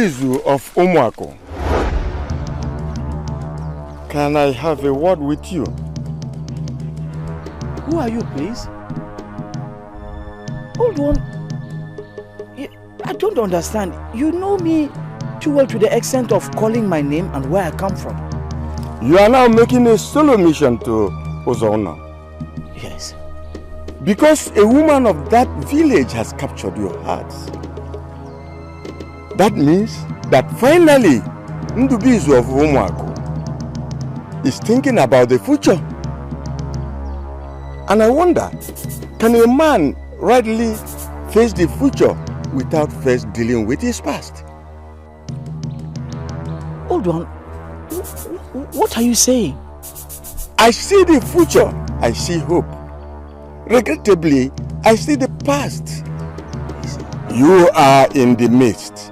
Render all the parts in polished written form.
Ugezu of Umuako. Can I have a word with you? Who are you, please? Hold on. I don't understand. You know me too well to the extent of calling my name and where I come from. You are now making a solo mission to Ozona. Yes. Because a woman of that village has captured your hearts. That means that finally Ugezu of Umuako is thinking about the future. And I wonder, can a man rightly face the future without first dealing with his past? Hold on. What are you saying? I see the future. I see hope. Regrettably, I see the past. You are in the midst.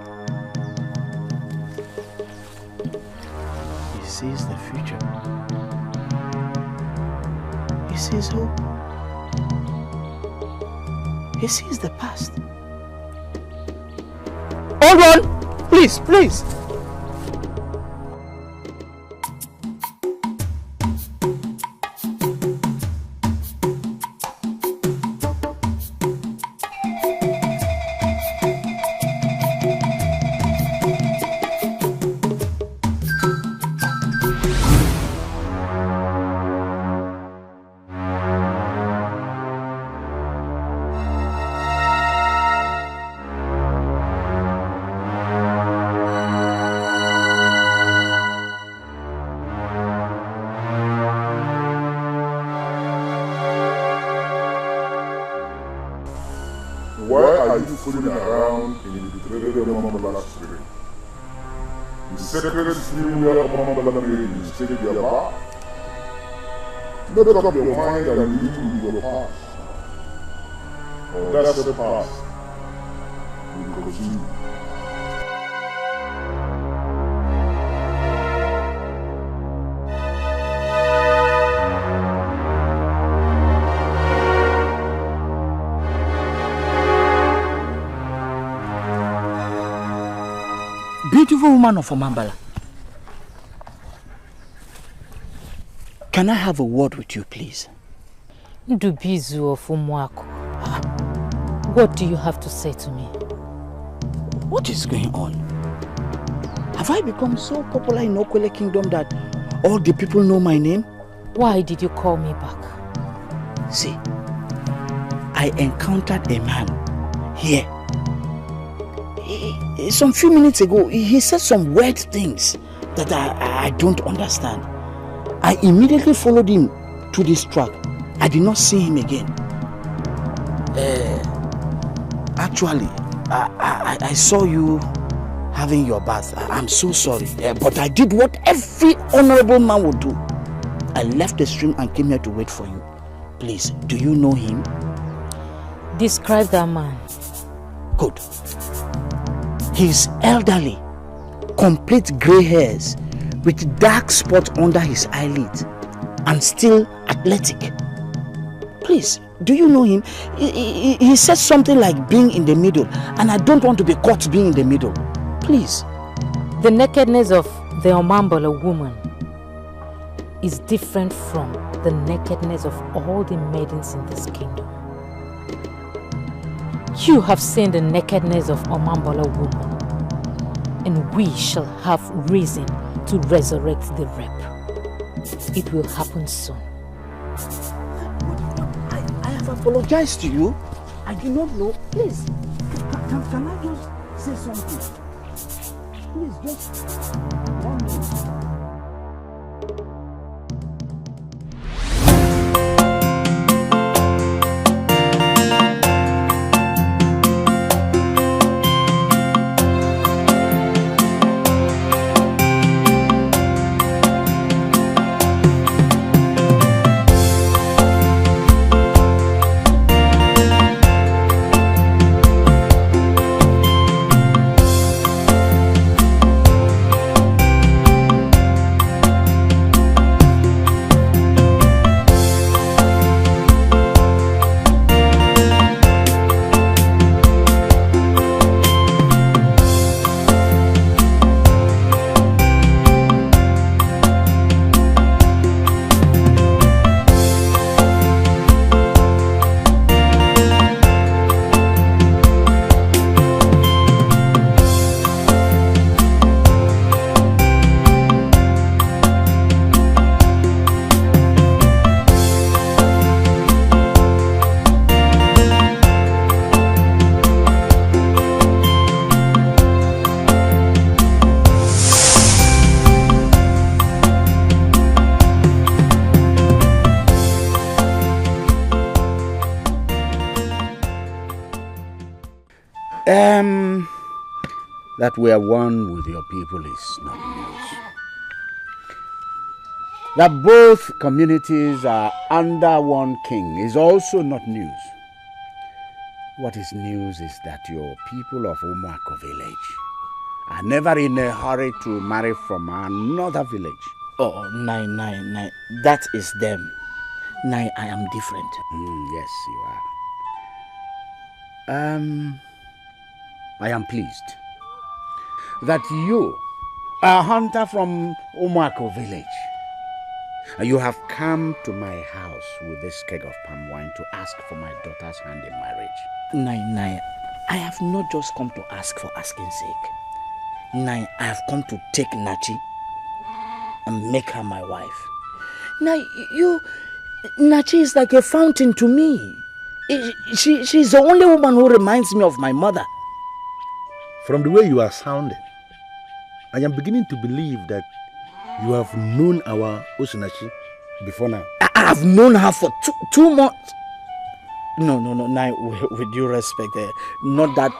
He sees the future. He sees hope. He sees the past. Hold on! Please, please! Fooling around in the trade Mambala Street. The secret smear of Mambala made you stay your bar. Make up your mind and live your past. Or that's the past. You continue. Beautiful woman of Omambala. Can I have a word with you, please? Ugezu of Umuako. What do you have to say to me? What is going on? Have I become so popular in Okwele Kingdom that all the people know my name? Why did you call me back? See, I encountered a man here. Some few minutes ago, he said some weird things that I don't understand. I immediately followed him to this truck. I did not see him again. Actually, I saw you having your bath. I'm so sorry, but I did what every honorable man would do. I left the stream and came here to wait for you. Please, do you know him? Describe that man. Good. He's elderly, complete grey hairs, with dark spots under his eyelids, and still athletic. Please, do you know him? He said something like being in the middle, and I don't want to be caught being in the middle. Please. The nakedness of the Omambala woman is different from the nakedness of all the maidens in this kingdom. You have seen the nakedness of Omambala woman, and we shall have reason to resurrect the rep. It will happen soon. I have apologized to you. I do not know. Please, can I just say something? Please, just 1 minute. That we are one with your people is not news. That both communities are under one king is also not news. What is news is that your people of Umuako village are never in a hurry to marry from another village. Oh, Nai, that is them. Nai, I am different. Yes, you are. I am pleased that you, a hunter from Umuako village, you have come to my house with this keg of palm wine to ask for my daughter's hand in marriage. Nai, I have not just come to ask for asking sake. Nai, I have come to take Nachi and make her my wife. Nai, Nachi is like a fountain to me. She's the only woman who reminds me of my mother. From the way you are sounding, I am beginning to believe that you have known our Osinachi before now. I have known her for two months. No, Nai, with due respect, not that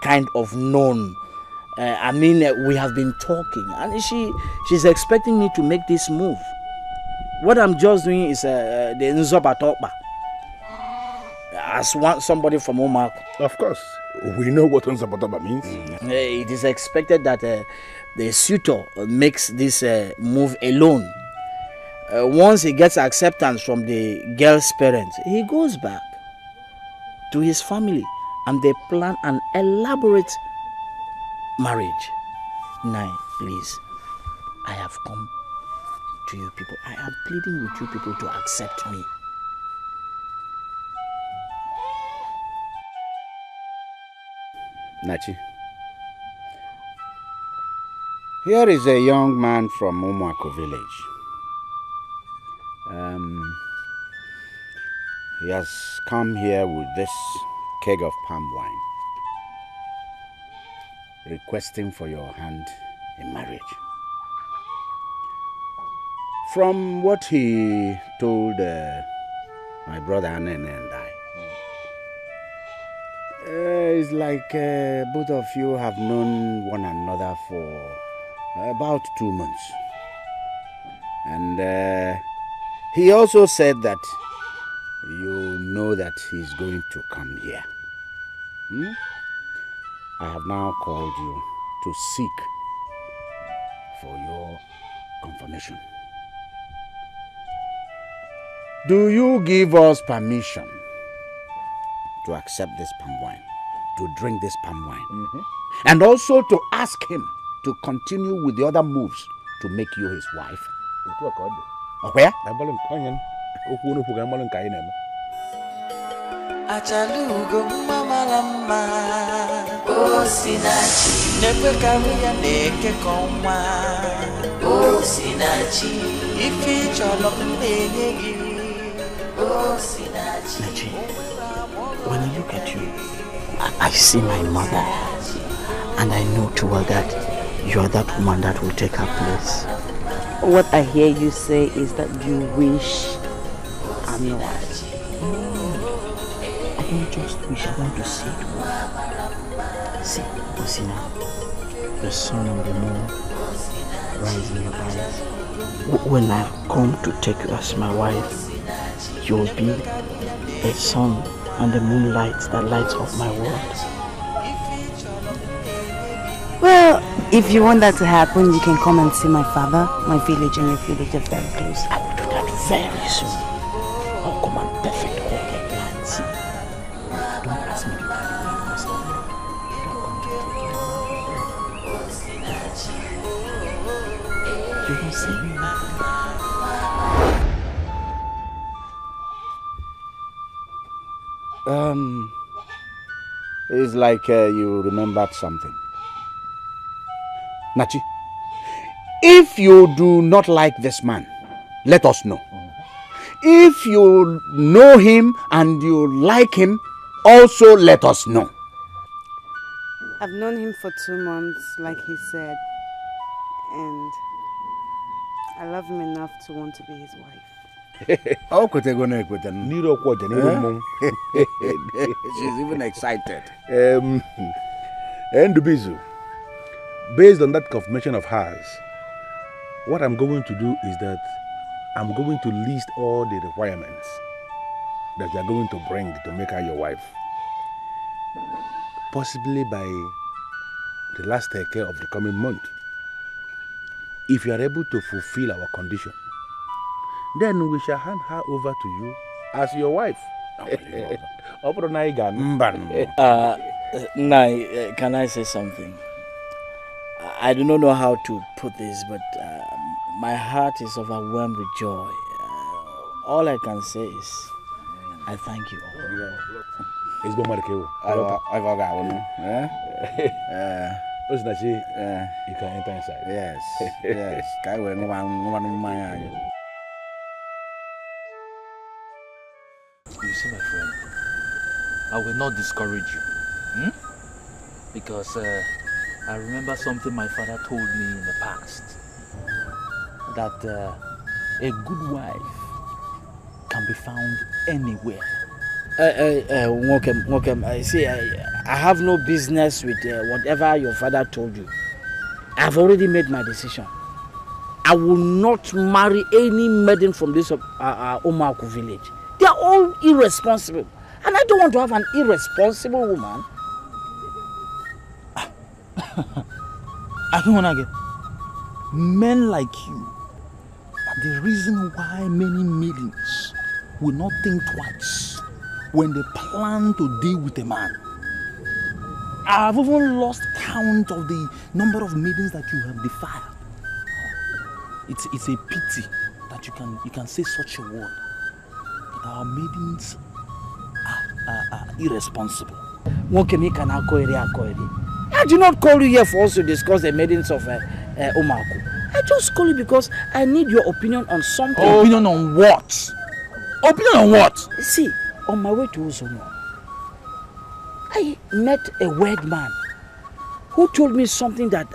kind of known. I mean, we have been talking, and she's expecting me to make this move. What I'm just doing is the Nzoba Tokba. As somebody from Omak. Of course, we know what Nzoba Tokba means. It is expected that the suitor makes this move alone. Once he gets acceptance from the girl's parents, he goes back to his family and they plan an elaborate marriage. Nai, please, I have come to you people. I am pleading with you people to accept me. Nachi, here is a young man from Umuako village. He has come here with this keg of palm wine, requesting for your hand in marriage. From what he told my brother Anene and I, it's like both of you have known one another for about 2 months. And he also said that you know that he's going to come here. I have now called you to seek for your confirmation. Do you give us permission to accept this palm wine, to drink this palm wine, and also to ask him to continue with the other moves to make you his wife? Where? Achalugo mama lama Osinachi Nepe kariya neke koma Osinachi Ifi cholo mbenegi Osinachi Nachi, when I look at you, I see my mother, and I know too well that you are that woman that will take her place. What I hear you say is that you wish I'm your wife. I don't just wish, I want to see it. See, Osina, the sun and the moon rise in your eyes. When I come to take you as my wife, you will be the sun and the moonlight that lights up my world. Well, if you want that to happen, you can come and see my father. My village and your village are very close. I will do that very soon. I'll come and perfect all the plans. Don't ask me to carry my first time. You don't see me. It's like you remembered something. Nachi, if you do not like this man, let us know. If you know him and you like him, also let us know. I've known him for 2 months, like he said, and I love him enough to want to be his wife. Oh, Niro Quaja, Niro. She's even excited. And Ugezu, based on that confirmation of hers, what I'm going to do is that I'm going to list all the requirements that you're going to bring to make her your wife. Possibly by the last Dikeh of the coming month. If you are able to fulfill our condition, then we shall hand her over to you as your wife. Nai, can I say something? I do not know how to put this, but my heart is overwhelmed with joy. All I can say is, I thank you all. It's been Markewo. I got one. You can enter inside. Yes, yes. You see, my friend, I will not discourage you. Because I remember something my father told me in the past. That a good wife can be found anywhere. Welcome. See, I have no business with whatever your father told you. I've already made my decision. I will not marry any maiden from this Omaku village. They are all irresponsible. And I don't want to have an irresponsible woman. I don't want to get men like you are the reason why many maidens will not think twice when they plan to deal with a man. I've even lost count of the number of maidens that you have defiled. It's a pity that you can say such a word. That our maidens are irresponsible. I did not call you here for us to discuss the maidens of Omaku. I just call you because I need your opinion on something. Opinion on what? Opinion on what? See, on my way to Uzomo, I met a word man who told me something that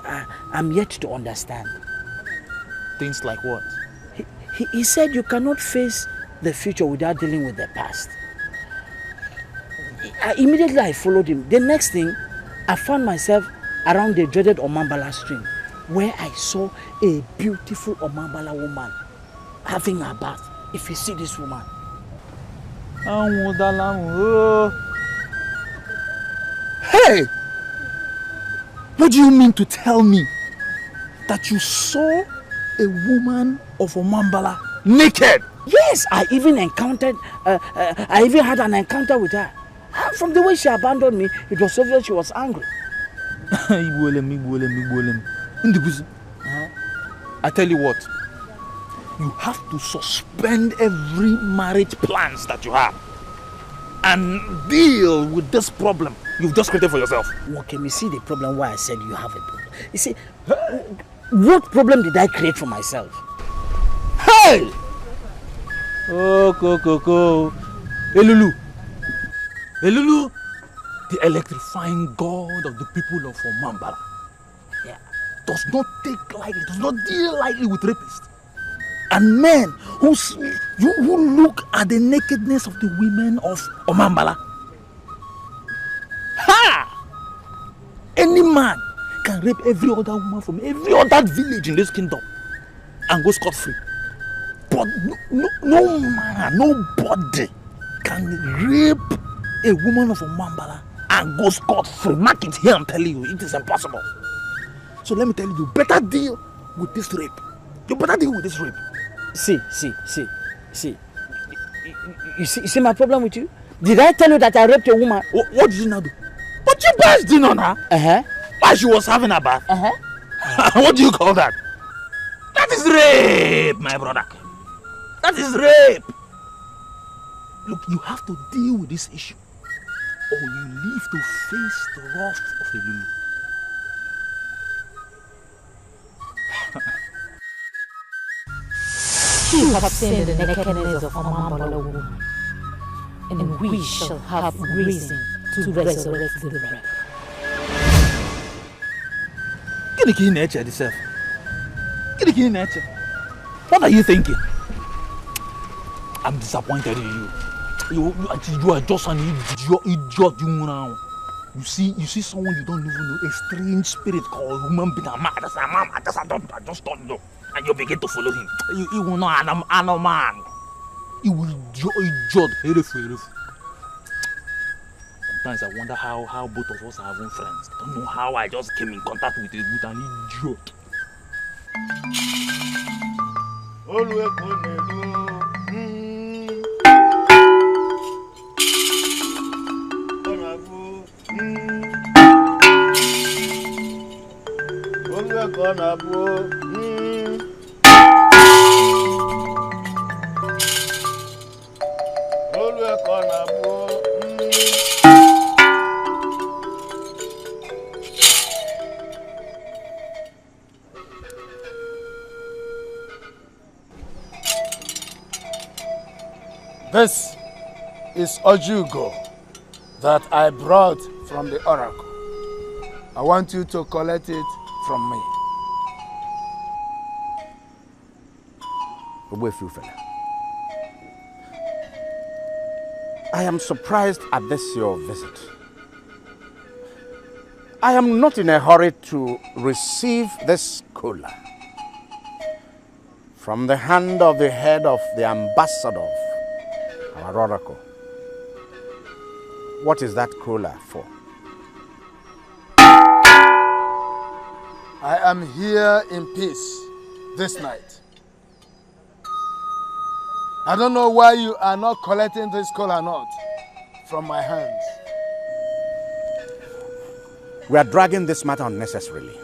I'm yet to understand. Things like what? He said you cannot face the future without dealing with the past. Immediately I followed him. The next thing, I found myself around the dreaded Omambala stream, where I saw a beautiful Omambala woman having a bath. If you see this woman. Hey! What do you mean to tell me that you saw a woman of Omambala naked? Yes, I even had an encounter with her. From the way she abandoned me, it was obvious she was angry. I tell you what, you have to suspend every marriage plans that you have and deal with this problem you've just created for yourself. Okay, you see the problem why I said you have a problem. You see, what problem did I create for myself? Hey! Oh, Elulu. Elulu, the electrifying god of the people of Omambala, does not take lightly, does not deal lightly with rapists. And men who look at the nakedness of the women of Omambala. Ha! Any man can rape every other woman from every other village in this kingdom and go scot-free. But no man, nobody can rape a woman of Omambala and go scot-free. Mark it here, I'm telling you, it is impossible. So let me tell you, you better deal with this rape. You better deal with this rape. See. You see my problem with you? Did I tell you that I raped a woman? What did you now do? But you burst in on her. While she was having a bath. What do you call that? That is rape, my brother. That is rape. Look, you have to deal with this issue, or you live to face the wrath of a Lulu. You have seen the nakedness of Omambala woman, and we shall have reason to resurrect the wreck. Get in nature, yourself. Get in nature. What are you thinking? I'm disappointed in you. You are just an idiot you now. You see someone you don't even know, a strange spirit called human being. I just don't know. And you begin to follow him. You will not an man. You will idiot. Sometimes I wonder how both of us are having friends. I don't know how I just came in contact with an idiot. This is Ugezu that I brought from the oracle. I want you to collect it from me. I am surprised at this your visit. I am not in a hurry to receive this kola from the hand of the head of the ambassador of our oracle. What is that kola for? I am here in peace this night. I don't know why you are not collecting this kola nut from my hands. We are dragging this matter unnecessarily.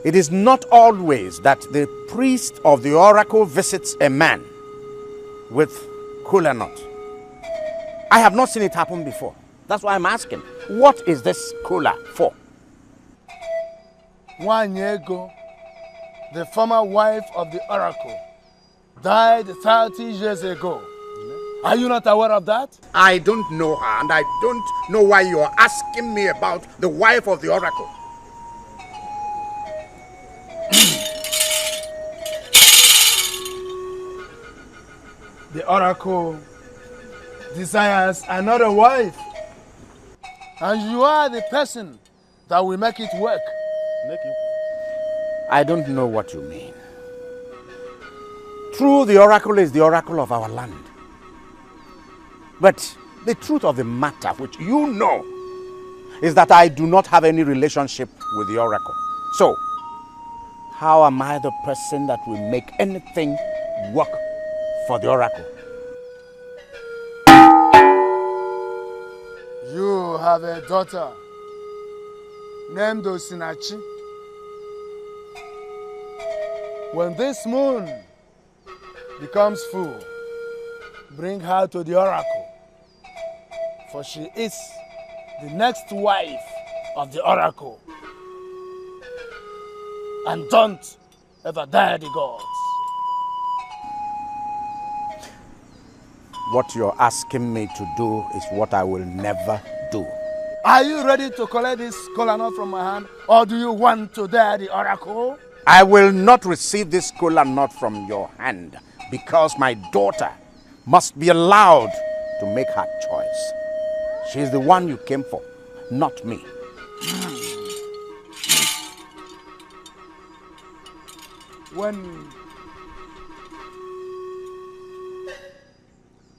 It is not always that the priest of the oracle visits a man with kola nut. I have not seen it happen before. That's why I'm asking. What is this kola for? Wanyego, the former wife of the oracle, died 30 years ago. Are you not aware of that? I don't know her, and I don't know why you are asking me about the wife of the oracle. The oracle desires another wife, and you are the person that will make it work. I don't know what you mean. True, the oracle is the oracle of our land. But the truth of the matter, which you know, is that I do not have any relationship with the oracle. So, how am I the person that will make anything work for the oracle? You have a daughter named Osinachi. When this moon becomes full, bring her to the oracle, for she is the next wife of the oracle. And don't ever dare the gods. What you're asking me to do is what I will never do. Are you ready to collect this kola nut from my hand, or do you want to dare the oracle? I will not receive this kola nut from your hand because my daughter must be allowed to make her choice. She is the one you came for, not me. When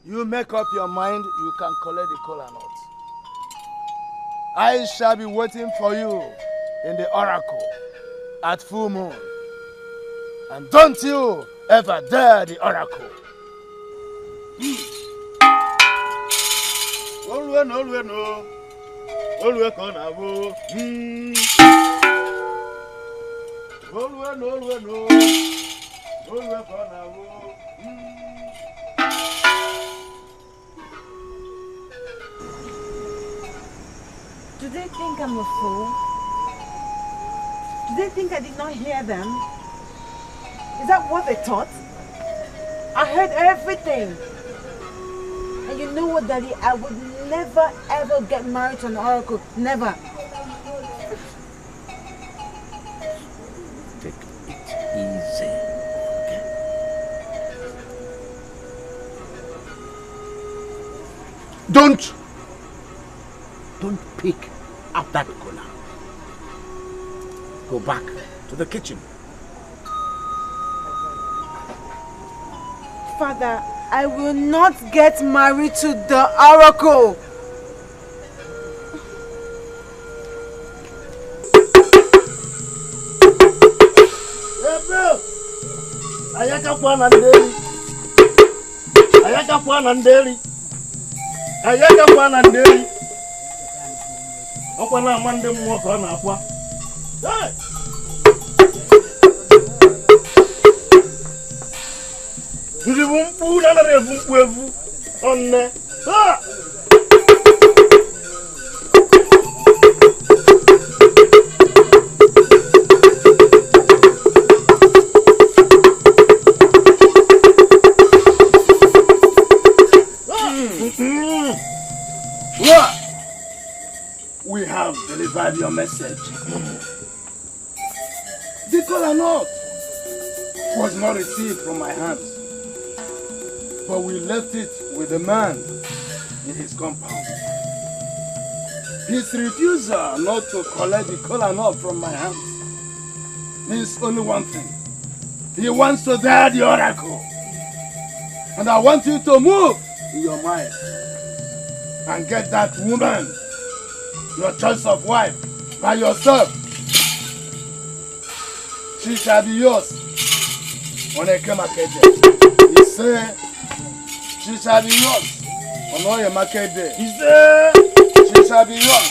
you make up your mind, you can collect the kola nut. I shall be waiting for you in the oracle at full moon. And don't you ever dare the oracle. Do they think I'm a fool? Do they think I did not hear them? Is that what they thought? I heard everything. And you know what, Daddy? I would never ever get married to an oracle. Never. Take it easy, okay? Don't pick up that kola. Go back to the kitchen. Father, I will not get married to the oracle. Ayaka Kwana Ndeli. Ayaka Kwana Ndeli. Ayaka Kwana Ndeli. Okwana amande mwoko na akwa. Hey! Ndi bumpu na na bumpu evu. Onne. Ha! We have delivered your message. The kola nut was not received from my hands, but we left it with the man in his compound. His refusal not to collect the kola nut from my hands means only one thing. He wants to die the oracle. And I want you to move in your mind and get that woman, your choice of wife, by yourself. She shall be yours when I come market day. He said, she shall be yours on all your market day. He said, she shall be yours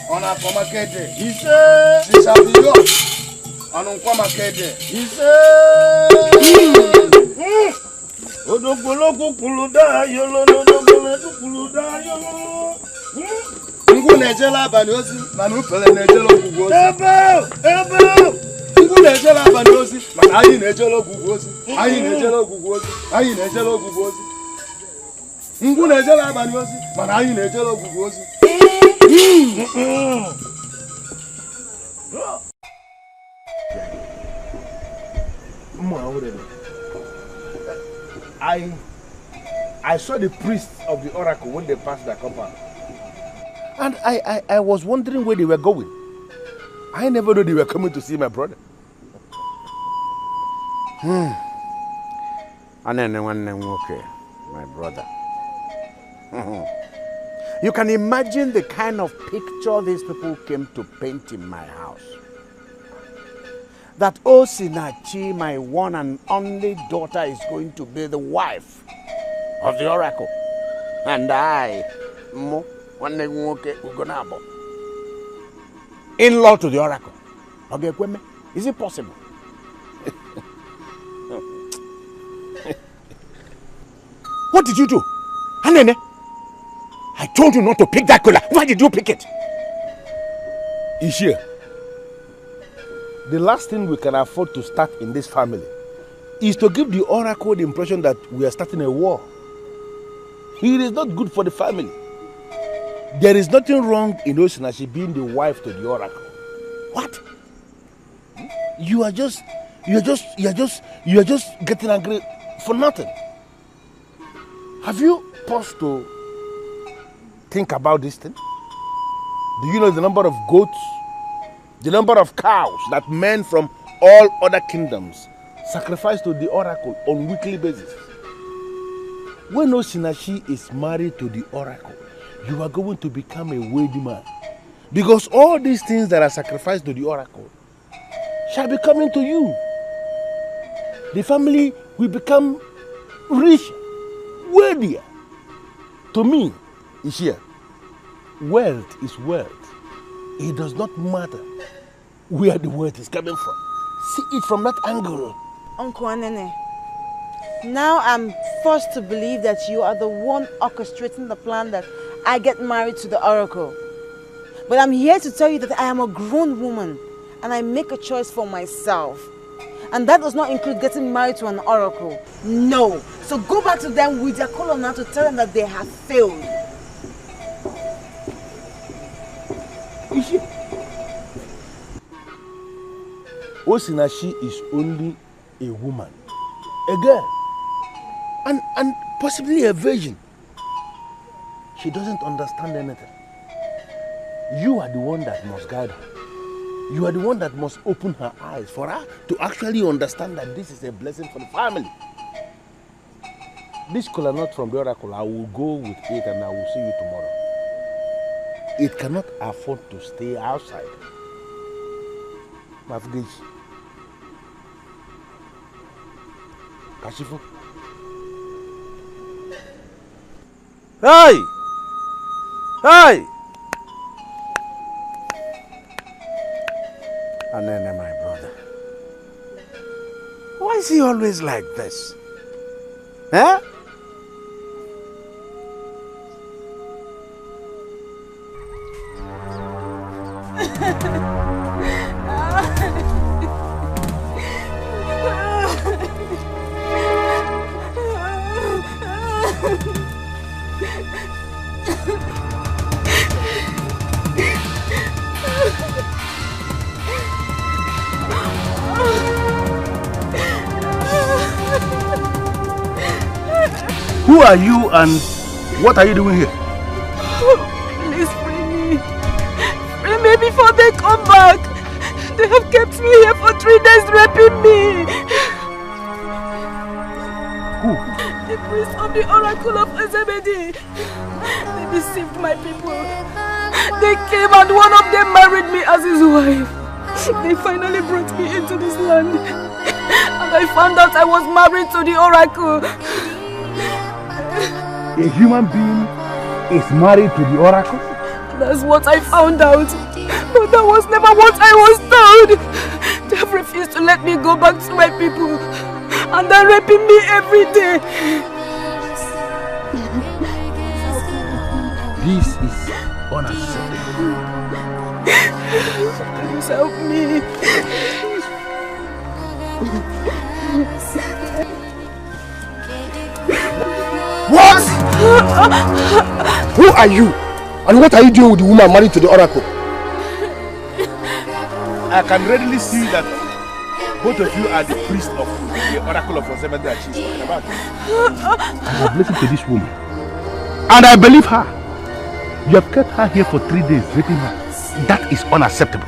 on our market day. He said, she shall be yours on our market day. He said, Odogologo kuluda yolo no no kuluda yolo. Ngu nejela banyozi manu pele nejelo gugozi. Ebe. Ngu nejela banyozi man ayi nejelo gugozi. Ayi nejelo gugozi. Ayi nejelo gugozi. Ngu nejela banyozi man ayi nejelo gugozi. I saw the priests of the oracle when they passed their compound. And I was wondering where they were going. I never knew they were coming to see my brother. And then okay, my brother. You can imagine the kind of picture these people came to paint in my house. That Osinachi, my one and only daughter, is going to be the wife of the oracle. And I, in-law to the oracle. Okay, is it possible? What did you do? Anene, I told you not to pick that kola. Why did you pick it? Ishia, the last thing we can afford to start in this family is to give the oracle the impression that we are starting a war. It is not good for the family. There is nothing wrong in Osinachi being the wife to the oracle. What? You are just getting angry for nothing. Have you paused to think about this thing? Do you know the number of goats, the number of cows that men from all other kingdoms sacrifice to the oracle on weekly basis? When Osinachi is married to the oracle, you are going to become a wealthy man. Because all these things that are sacrificed to the oracle shall be coming to you. The family will become rich, wealthier. To me, Ishia, wealth is wealth. It does not matter where the wealth is coming from. See it from that angle. Uncle Anene, now I'm forced to believe that you are the one orchestrating the plan that I get married to the oracle. But I'm here to tell you that I am a grown woman and I make a choice for myself. And that does not include getting married to an oracle. No. So go back to them with their color now to tell them that they have failed. Osinachi is only a woman, a girl, and possibly a virgin. She doesn't understand anything. You are the one that must guide her. You are the one that must open her eyes for her to actually understand that this is a blessing for the family. This kola nut from the oracle, I will go with it and I will see you tomorrow. It cannot afford to stay outside. Mafgeji. Kashifu. Hey! Hey! Anene, my brother. Why is he always like this? Huh? Who are you and what are you doing here? Please free me. Free me before they come back. They have kept me here for 3 days raping me. Who? The priest of the oracle of Ezebedi. They deceived my people. They came and one of them married me as his wife. They finally brought me into this land. And I found out I was married to the oracle. A human being is married to the oracle? That's what I found out. But that was never what I was told. They have refused to let me go back to my people. And they're raping me every day. This is unacceptable. Please help me. What? Who are you? And what are you doing with the woman married to the oracle? I can readily see that both of you are the priest of the oracle of Ozemede that she's talking about. I have listened to this woman and I believe her. You have kept her here for 3 days raping her. That is unacceptable.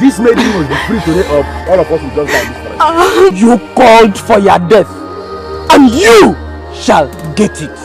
This maiden was the free today of all of us who just died this forest. You called for your death, and you shall get it.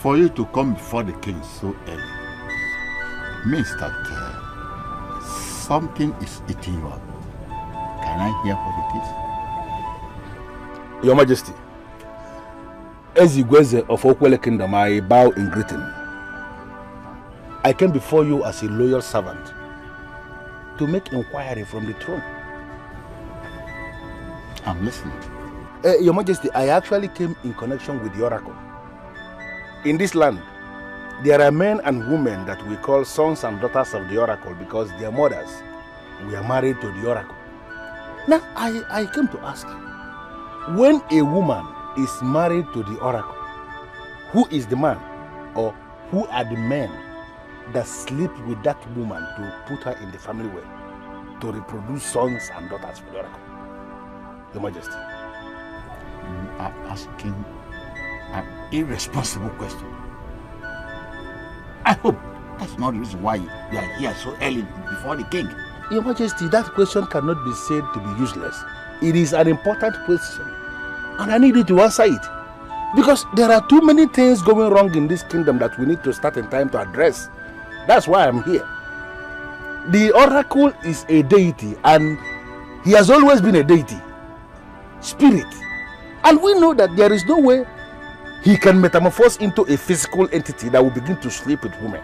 For you to come before the king so early means that something is eating you up. Can I hear what it is? Your Majesty, as Ugezu of Okwele Kingdom, I bow in greeting. I came before you as a loyal servant to make inquiry from the throne. I'm listening. Your Majesty, I actually came in connection with the oracle. In this land, there are men and women that we call sons and daughters of the oracle because their mothers were married to the oracle. Now, I came to ask you, when a woman is married to the oracle, who is the man or who are the men that sleep with that woman to put her in the family well, to reproduce sons and daughters for the oracle? Your Majesty. You are asking an irresponsible question. I hope that's not the reason why you are here so early before the king. Your Majesty, that question cannot be said to be useless. It is an important question, and I need you to answer it. Because there are too many things going wrong in this kingdom that we need to start in time to address. That's why I'm here. The oracle is a deity, and he has always been a deity. Spirit. And we know that there is no way he can metamorphose into a physical entity that will begin to sleep with women.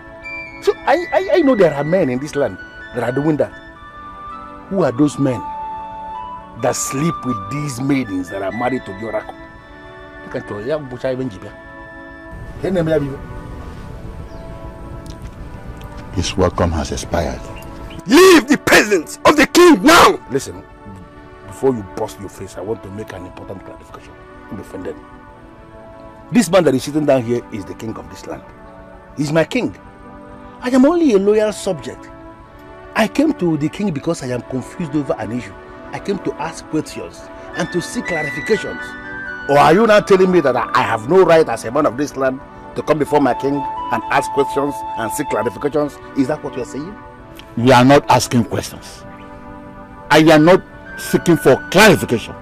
So I know there are men in this land that are doing that. Who are those men that sleep with these maidens that are married to the oracle. His welcome has expired. Leave the presence of the king now! Listen, before you bust your face, I want to make an important clarification. Don't be offended. This man that is sitting down here is the king of this land. He's my king. I am only a loyal subject. I came to the king because I am confused over an issue. I came to ask questions and to seek clarifications. Or are you now telling me that I have no right as a man of this land to come before my king and ask questions and seek clarifications? Is that what you are saying? You are not asking questions. I am not seeking for clarification.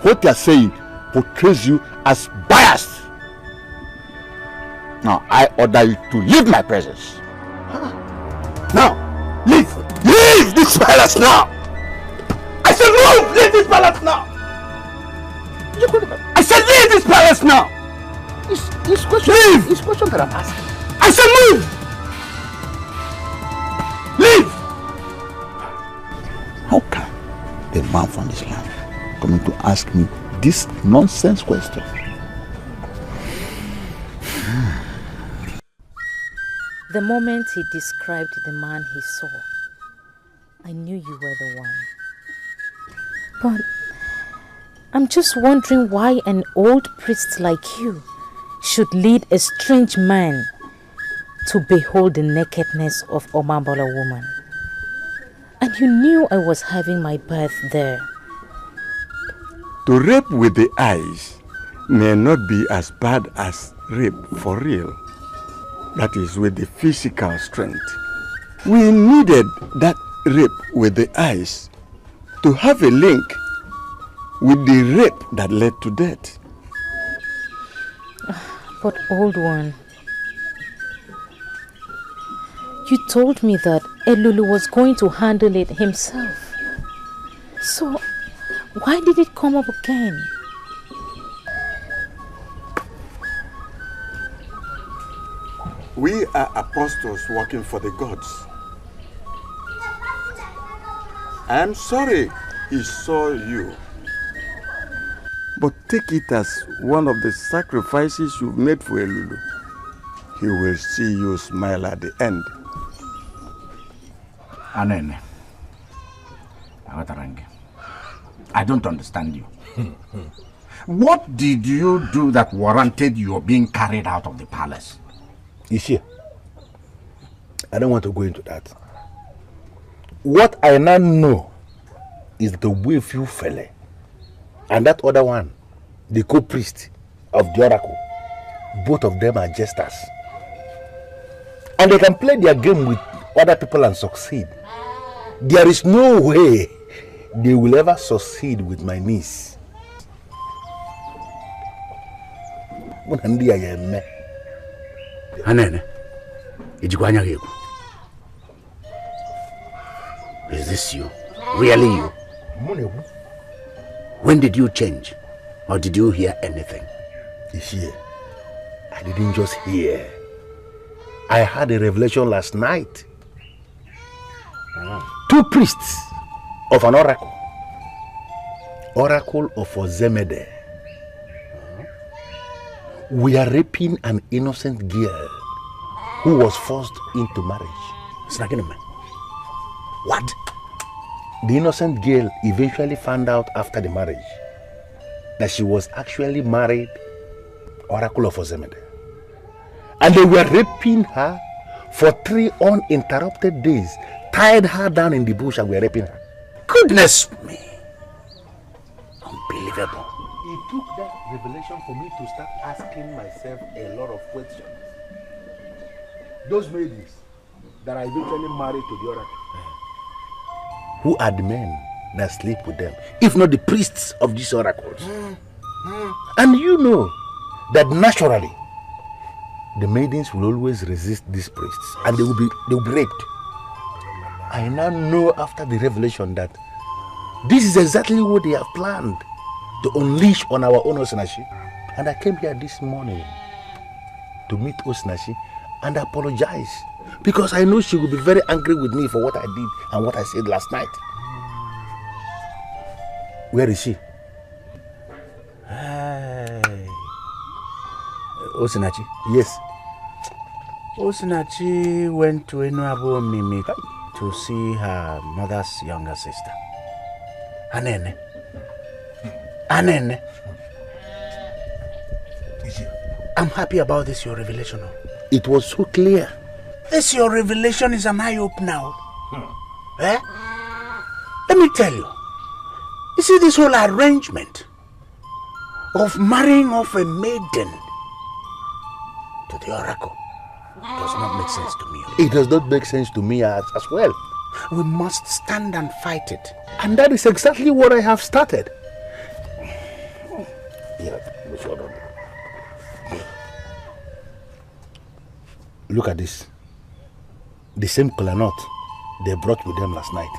What you are saying portrays you as biased. Now, I order you to leave my presence. Now, leave! Leave this palace now! I said move! Leave this palace now! I said leave this palace now! This question, leave! This question that I'm asking. I said move! Leave! How can a man from this land come to ask me this nonsense question? The moment he described the man he saw, I knew you were the one. But I'm just wondering why an old priest like you should lead a strange man to behold the nakedness of Omambola woman. And you knew I was having my birth there. To rape with the eyes may not be as bad as rape for real. That is, with the physical strength. We needed that rape with the eyes to have a link with the rape that led to death. But old one, you told me that Elulu was going to handle it himself. So, why did it come up again? We are apostles working for the gods. I am sorry he saw you. But take it as one of the sacrifices you've made for Elulu. He will see you smile at the end. Anene, I don't understand you. What did you do that warranted your being carried out of the palace? Ishi, I don't want to go into that. What I now know is the way few fella and that other one, the co-priest of the oracle, both of them are jesters. And they can play their game with other people and succeed. There is no way they will ever succeed with my niece. Anene, is this you? Really you? When did you change? Or did you hear anything? Ishi, I didn't just hear. I had a revelation last night. Two priests of an oracle. Oracle of Ozemede. We are raping an innocent girl who was forced into marriage. What? The innocent girl eventually found out after the marriage that she was actually married Oracle of Ozemede. And they were raping her for 3 uninterrupted days, tied her down in the bush and were raping her. Goodness me. Unbelievable. It took that revelation for me to start asking myself a lot of questions. Those maidens that are eventually married to the oracle, who are the men that sleep with them, if not the priests of these oracles? And you know that naturally the maidens will always resist these priests and they will be raped. I now know after the revelation that this is exactly what they have planned to unleash on our own Osinachi. And I came here this morning to meet Osinachi and apologize, because I know she will be very angry with me for what I did and what I said last night. Where is she? Osinachi? Yes. Osinachi went to Enuabo Mimi to see her mother's younger sister. Anene. I'm happy about this, your revelation. It was so clear. This, your revelation, is an eye-opener. Eh? Let me tell you. You see, this whole arrangement of marrying off a maiden to the oracle does not make sense to me. It does not make sense to me as well. We must stand and fight it. And that is exactly what I have started. Yeah, look at this. The same kola nut they brought with them last night.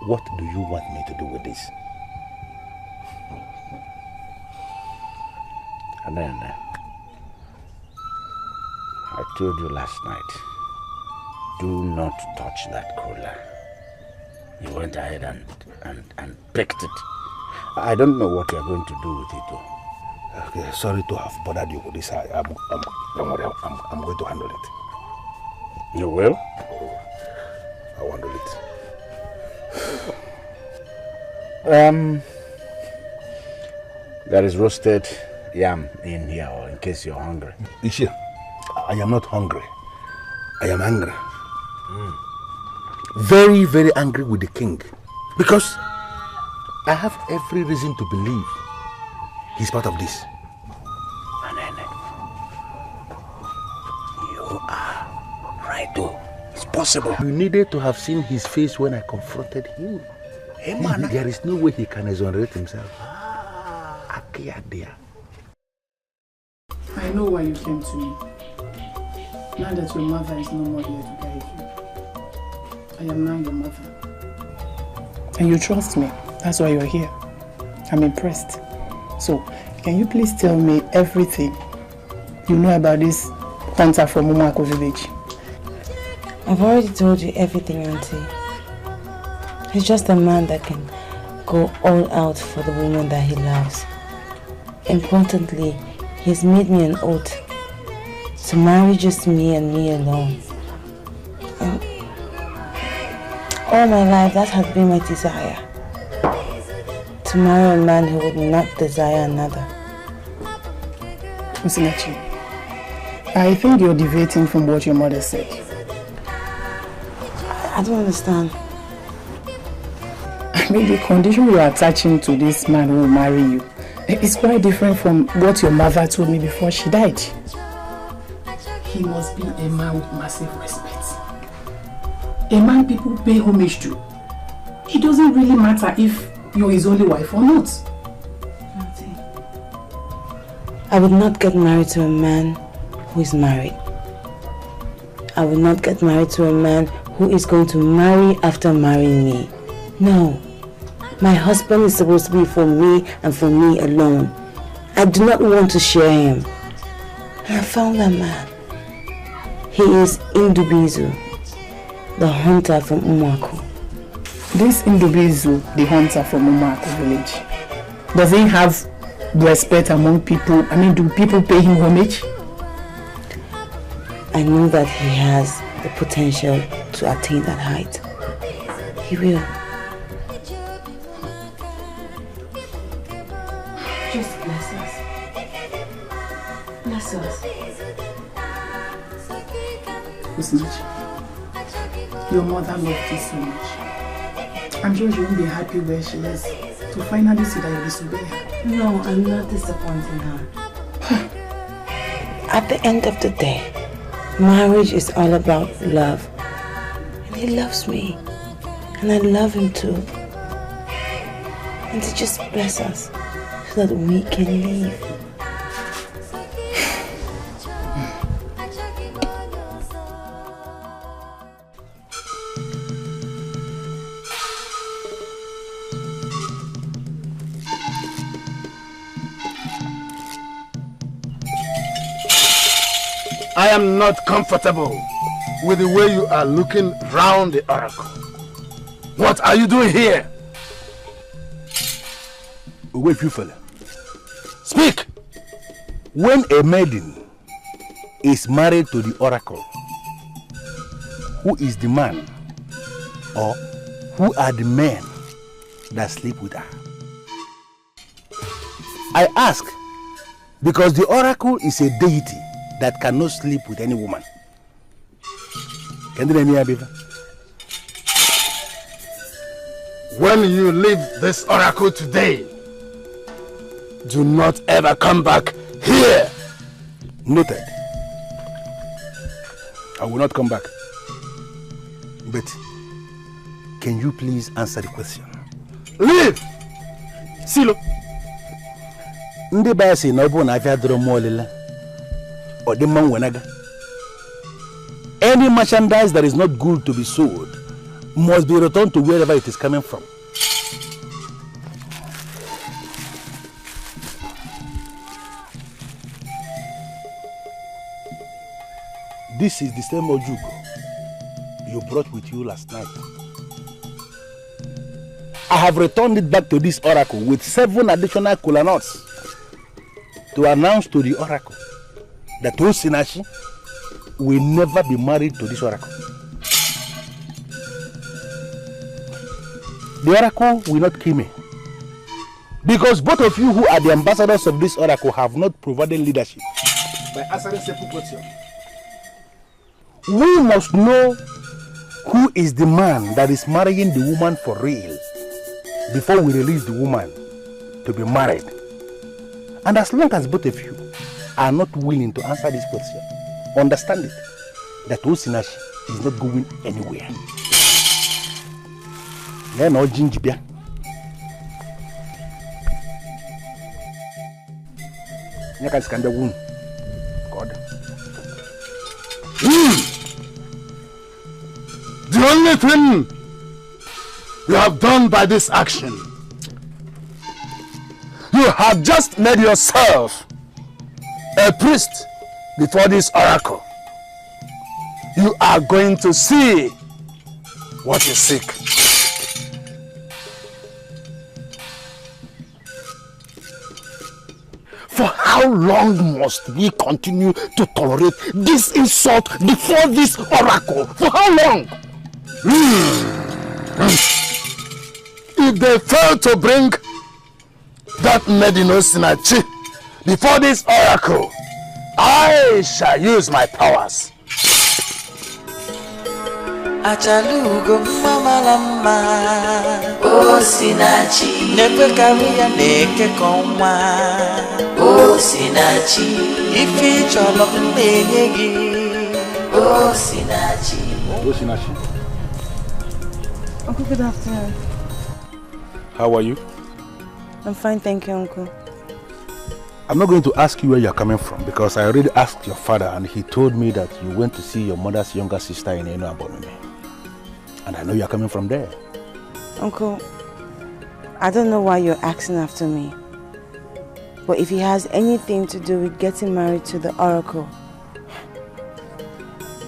What do you want me to do with this? And then I told you last night, do not touch that kola. You went ahead and picked it. I don't know what you're going to do with it though. Okay, sorry to have bothered you with this. Don't worry, I'm going to handle it. You will? I'll handle it. There is roasted yam in here, or in case you're hungry. Ishi, I am not hungry. I am angry. Very, very angry with the king. Because I have every reason to believe he's part of this. Anene, you are right though. It's possible. You needed to have seen his face when I confronted him. Hey, man. There is no way he can exonerate himself. I know why you came to me. Now that your mother is no more here to guide you. I am now your mother. And you trust me. That's why you're here. I'm impressed. So, can you please tell me everything you know about this hunter from Umako village? I've already told you everything, Auntie. He's just a man that can go all out for the woman that he loves. Importantly, he's made me an oath to marry just me and me alone. And all my life, that has been my desire. To marry a man who would not desire another. Usinachi, I think you're deviating from what your mother said. I don't understand. I mean, the condition you are attaching to this man who will marry you is quite different from what your mother told me before she died. He must be a man with massive respect. A man people pay homage to. It doesn't really matter if you're his only wife or not. I would not get married to a man who is married. I would not get married to a man who is going to marry after marrying me. No. My husband is supposed to be for me and for me alone. I do not want to share him. And I found that man. He is Ugezu, the hunter from Umako. This Ugezu, the hunter from Umako village, does he have respect among people? I mean, do people pay him homage? I know that he has the potential to attain that height. He will. Just bless us. Bless us. Usinachi, your mother loved you so much. I'm sure she won't be happy where she is to finally see that you disobey her. No, I'm not disappointing her. At the end of the day, marriage is all about love. And he loves me. And I love him too. And to just bless us so that we can live. I am not comfortable with the way you are looking round the oracle. What are you doing here? Wait, you fella. Speak! When a maiden is married to the oracle, who is the man or who are the men that sleep with her? I ask because the oracle is a deity that cannot sleep with any woman. Can you hear me? When you leave this oracle today, do not ever come back here. Noted. I will not come back. But can you please answer the question? Leave! Silo. Ndị ba si na obu na afia dro molila. O di man wenaga. Any merchandise that is not good to be sold must be returned to wherever it is coming from. This is the same Ugezu you brought with you last night. I have returned it back to this oracle with 7 additional kola nuts to announce to the oracle that Osinachi will never be married to this oracle. The oracle will not kill me because both of you who are the ambassadors of this oracle have not provided leadership by answering simple questions. We must know who is the man that is marrying the woman for real before we release the woman to be married. And as long as both of you are not willing to answer this question, understand it, that Osinachi is not going anywhere. Then all Jinjibia. God. The only thing you have done by this action, you have just made yourself a priest before this oracle. You are going to see what you seek. For how long must we continue to tolerate this insult before this oracle? For how long? If they fail to bring that maiden Osinachi before this oracle, I shall use my powers. Achalugo mama lama Osinachi never carry a naked konwa Osinachi if you love me Osinachi. Osinachi. Uncle, good afternoon. How are you? I'm fine, thank you, Uncle. I'm not going to ask you where you're coming from because I already asked your father and he told me that you went to see your mother's younger sister in Eno Abomime. And I know you're coming from there. Uncle, I don't know why you're asking after me. But if he has anything to do with getting married to the oracle,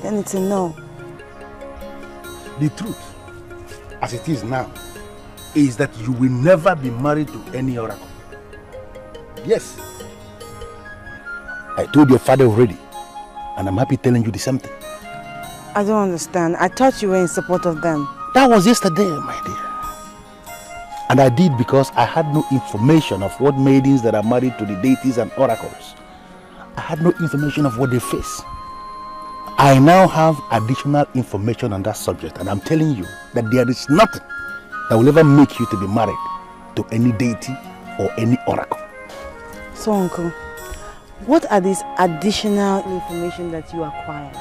then it's a no. The truth, as it is now, is that you will never be married to any oracle. Yes. I told your father already, and I'm happy telling you the same thing. I don't understand. I thought you were in support of them. That was yesterday, my dear. And I did because I had no information of what maidens that are married to the deities and oracles. I had no information of what they face. I now have additional information on that subject, and I'm telling you that there is nothing that will ever make you to be married to any deity or any oracle. So, Uncle, what are these additional information that you acquired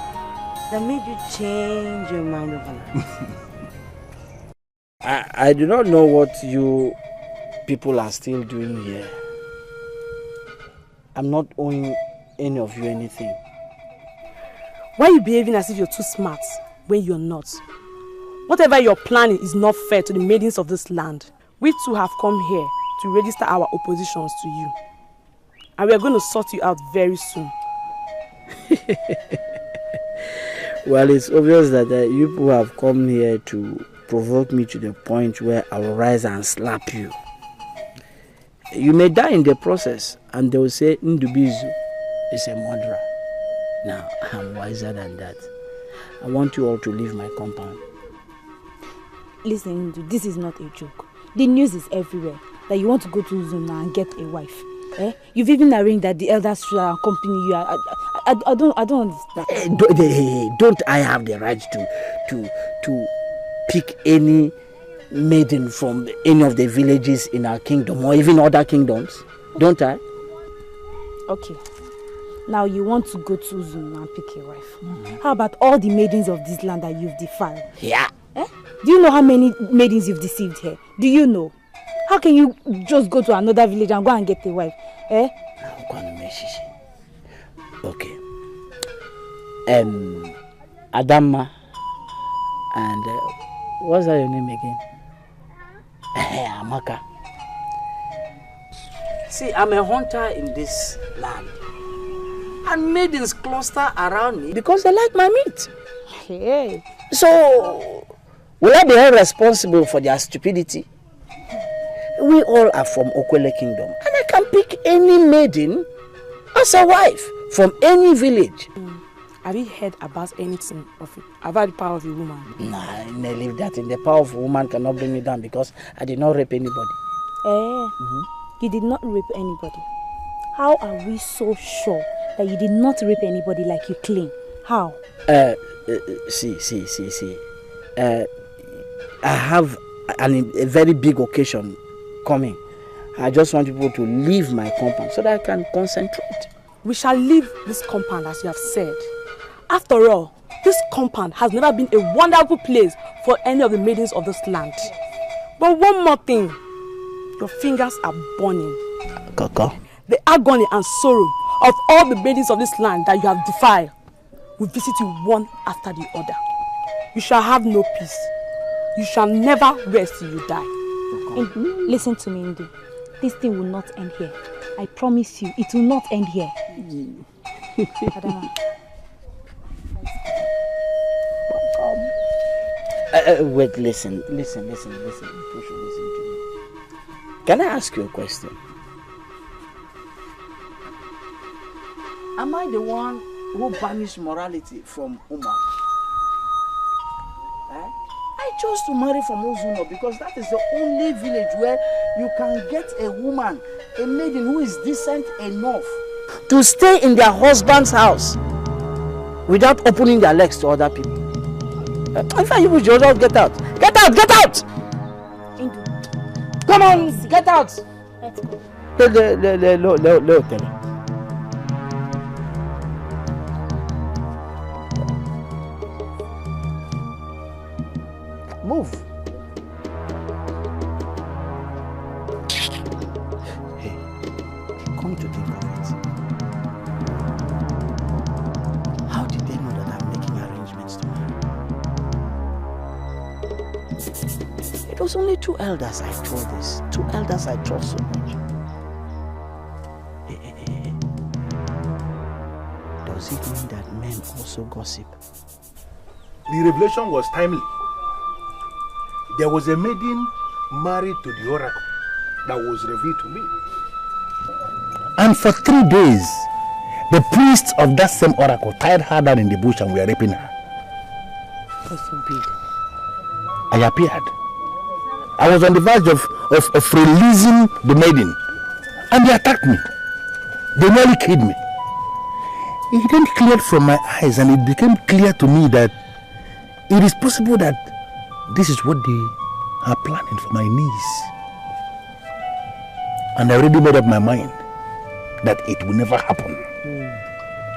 that made you change your mind overnight? I do not know what you people are still doing here. I'm not owing any of you anything. Why are you behaving as if you're too smart when you're not? Whatever you're planning is not fair to the maidens of this land. We too have come here to register our oppositions to you. And we are going to sort you out very soon. Well, it's obvious that you people have come here to provoke me to the point where I will rise and slap you. You may die in the process, and they will say Ugezu is a murderer. Now, I'm wiser than that. I want you all to leave my compound. Listen, this is not a joke. The news is everywhere that you want to go to Zuna and get a wife. Eh? You've even arranged that the elders should accompany you. I don't understand. Don't I have the right to pick any maiden from any of the villages in our kingdom or even other kingdoms? Don't I? Okay. Now you want to go to Zuna and pick a wife. How about all the maidens of this land that you've defiled? Yeah. Eh? Do you know how many maidens you've deceived here? Do you know? How can you just go to another village and go and get a wife? Eh? Okay. Adama and what's that your name again? Amaka. See, I'm a hunter in this land. And maidens cluster around me because they like my meat. Hey. So, will I be held responsible for their stupidity? We all are from Okwele Kingdom, and I can pick any maiden as a wife from any village. Have you heard about anything of it? About the power of a woman? Nah, I leave that in. The power of a woman cannot bring me down because I did not rape anybody. You did not rape anybody. How are we so sure that you did not rape anybody like you claim? How? See. I have a very big occasion coming. I just want people to leave my compound so that I can concentrate. We shall leave this compound as you have said. After all, this compound has never been a wonderful place for any of the maidens of this land. But one more thing, your fingers are burning. Kaka. The agony and sorrow of all the maidens of this land that you have defiled will visit you one after the other. You shall have no peace. You shall never rest till you die. Listen to me, Ndu. This thing will not end here. I promise you, it will not end here. Adama. Wait, listen. You should listen to me. Can I ask you a question? Am I the one who banished morality from Umar? I chose to marry from Ozuno because that is the only village where you can get a woman, a maiden who is decent enough to stay in their husband's house without opening their legs to other people. In fact, you should just get out. Get out! Get out! Indu. Come on, get out! Let's go. Move. Hey, come to think of it. How did they know that I'm making arrangements to marry? It was only 2 elders I told this. 2 elders I trust so much. Hey. Does it mean that men also gossip? The revelation was timely. There was a maiden married to the oracle that was revealed to me. And for 3 days, the priests of that same oracle tied her down in the bush and were raping her. God forbid. I appeared. I was on the verge of releasing the maiden, and they attacked me. They nearly killed me. It then cleared from my eyes, and it became clear to me that it is possible that this is what they are planning for my niece. And I already made up my mind that it will never happen.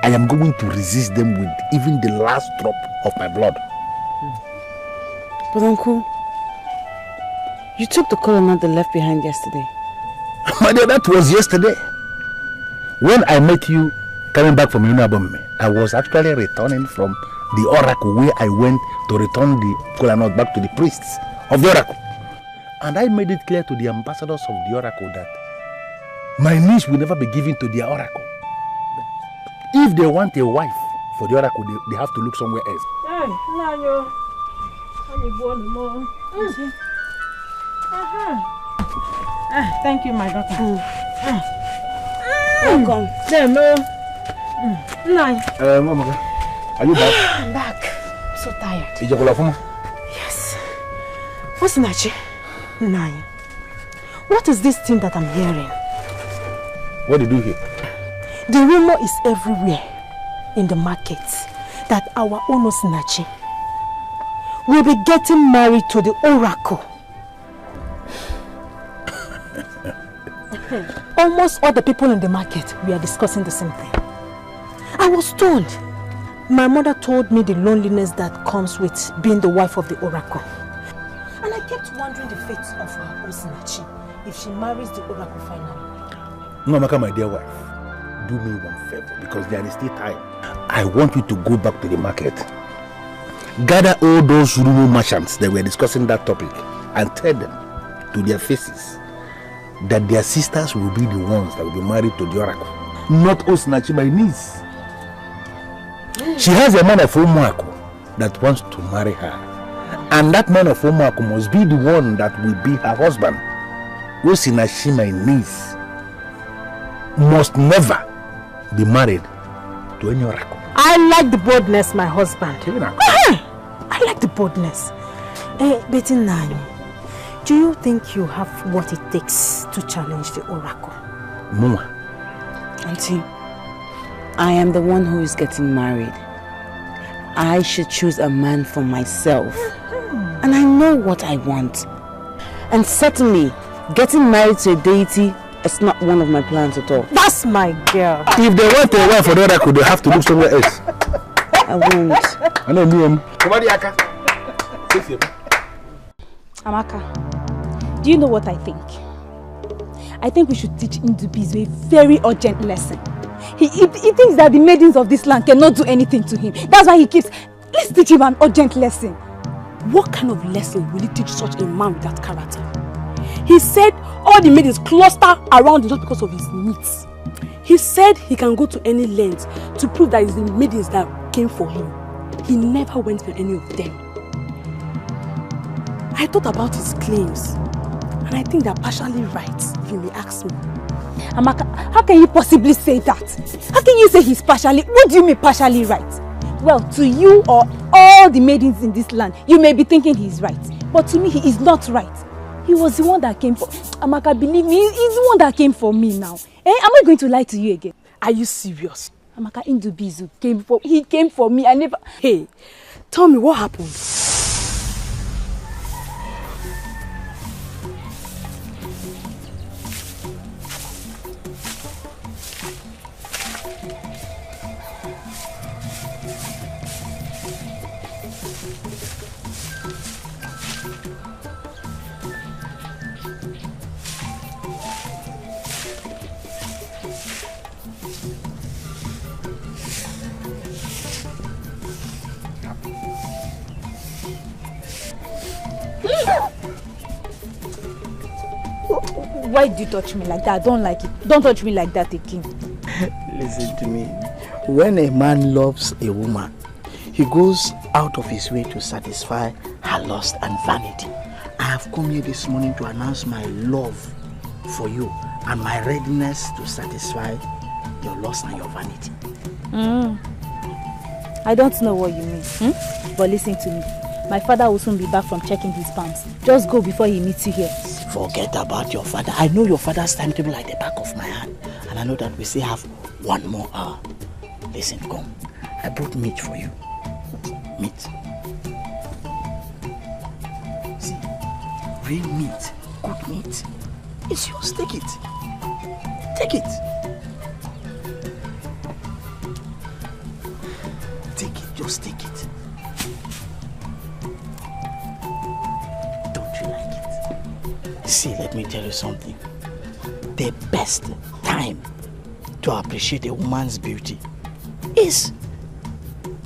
I am going to resist them with even the last drop of my blood. But uncle, you took the colonel they left behind yesterday. My dear, that was yesterday. When I met you coming back from Unabome, I was actually returning from the oracle where I went to return the colonel back to the priests of the oracle. And I made it clear to the ambassadors of the oracle that my niece will never be given to their oracle. If they want a wife for the oracle, they have to look somewhere else. Hey, Nanyo. I'm born more. Thank you, my daughter. Welcome. Mama, are you back? I'm back. I'm so tired. Yes. What's Nachi? Nine. What is this thing that I'm hearing? What did you hear? The rumor is everywhere in the market that our Ono Sinachi will be getting married to the Oracle. Almost all the people in the market, we are discussing the same thing. I was stunned. My mother told me the loneliness that comes with being the wife of the Oracle. And I kept wondering the fate of our Osinachi if she marries the Oracle finally. No, Maka, my dear wife, do me one favor because there is still time. I want you to go back to the market. Gather all those rural merchants that were discussing that topic and tell them to their faces that their sisters will be the ones that will be married to the Oracle. Not Osinachi, my niece. She has a man of Omuaku that wants to marry her. And that man of Omuaku must be the one that will be her husband. Osinachi, my niece, must never be married to any Oracle. I like the boldness, my husband. I like the boldness. Betty Nani, do you think you have what it takes to challenge the Oracle? Mama. Auntie, I am the one who is getting married. I should choose a man for myself. And I know what I want. And certainly, getting married to a deity is not one of my plans at all. That's my girl. If they want a wife for the Oracle, they have to look somewhere else. I won't. I know me. Amaka, do you know what I think? I think we should teach Ndubizu a very urgent lesson. He thinks that the maidens of this land cannot do anything to him. That's why he keeps... Let's teach him an urgent lesson. What kind of lesson will he teach such a man with that character? He said all the maidens cluster around him just because of his needs. He said he can go to any length to prove that it's the maidens that came for him. He never went for any of them. I thought about his claims, and I think they're partially right, if you may ask me. Amaka, how can you possibly say that? How can you say he's partially... What do you mean partially right? Well, to you or all the maidens in this land, you may be thinking he's right. But to me, he is not right. He was the one that came for... Amaka, believe me, he's the one that came for me now. Am I going to lie to you again? Are you serious? Amaka, Ndubizu came for me. I never... Hey, tell me what happened. Why do you touch me like that? I don't like it. Don't touch me like that again. Listen to me. When a man loves a woman, he goes out of his way to satisfy her lust and vanity. I have come here this morning to announce my love for you and my readiness to satisfy your lust and your vanity. I don't know what you mean, but listen to me. My father will soon be back from checking his pants. Just go before he meets you here. Forget about your father. I know your father's timetable like the back of my hand. And I know that we still have 1 more hour. Listen, come. I brought meat for you. Meat. See, real meat, good meat. It's yours, take it. Take it. Take it, just take it. See, let me tell you something. The best time to appreciate a woman's beauty is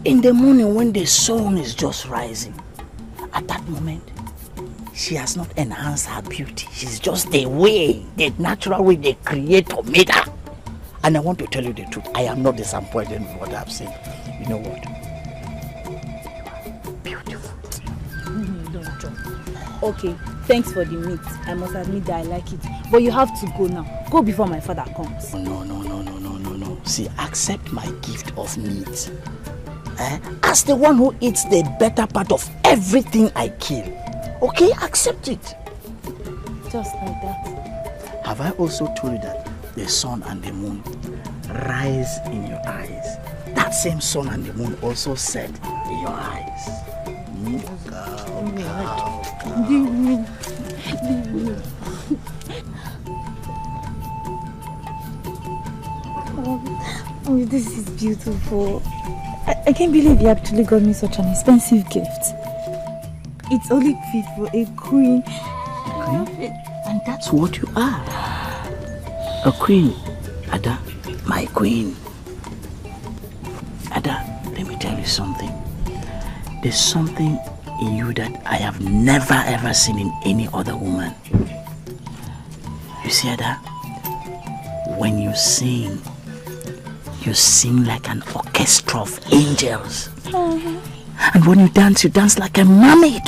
in the morning when the sun is just rising. At that moment, she has not enhanced her beauty. She's just the way, the natural way the Creator made her. And I want to tell you the truth. I am not disappointed with what I've seen. You know what? Okay, Thanks for the meat. I must admit that I like it. But you have to go now. Go before my father comes. No. See, accept my gift of meat. As the one who eats the better part of everything I kill. Okay, accept it. Just like that. Have I also told you that the sun and the moon rise in your eyes? That same sun and the moon also set in your eyes. Oh, this is beautiful. I can't believe you actually got me such an expensive gift. It's only fit for a queen. And that's what you are. A queen. Ada, my queen. Ada, let me tell you something. There's something in you that I have never ever seen in any other woman. You see, Ada, when you sing like an orchestra of angels. And when you dance like a mermaid.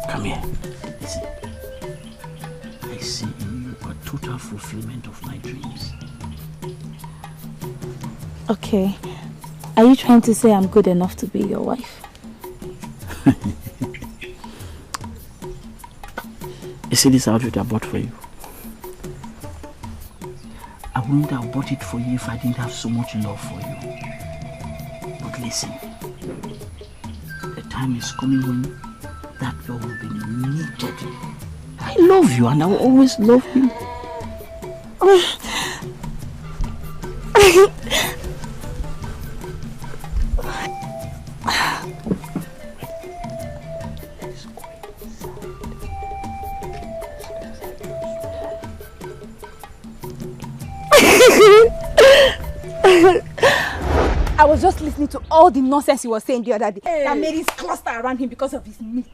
Come here. Listen. I see in you a total fulfillment of my dreams. Okay. Are you trying to say I'm good enough to be your wife? You see this outfit I bought for you? I wouldn't have bought it for you if I didn't have so much love for you. But listen, the time is coming when that girl will be needed. I love you and I will always love you. I was just listening to all the nonsense he was saying the other day that made his cluster around him because of his meat.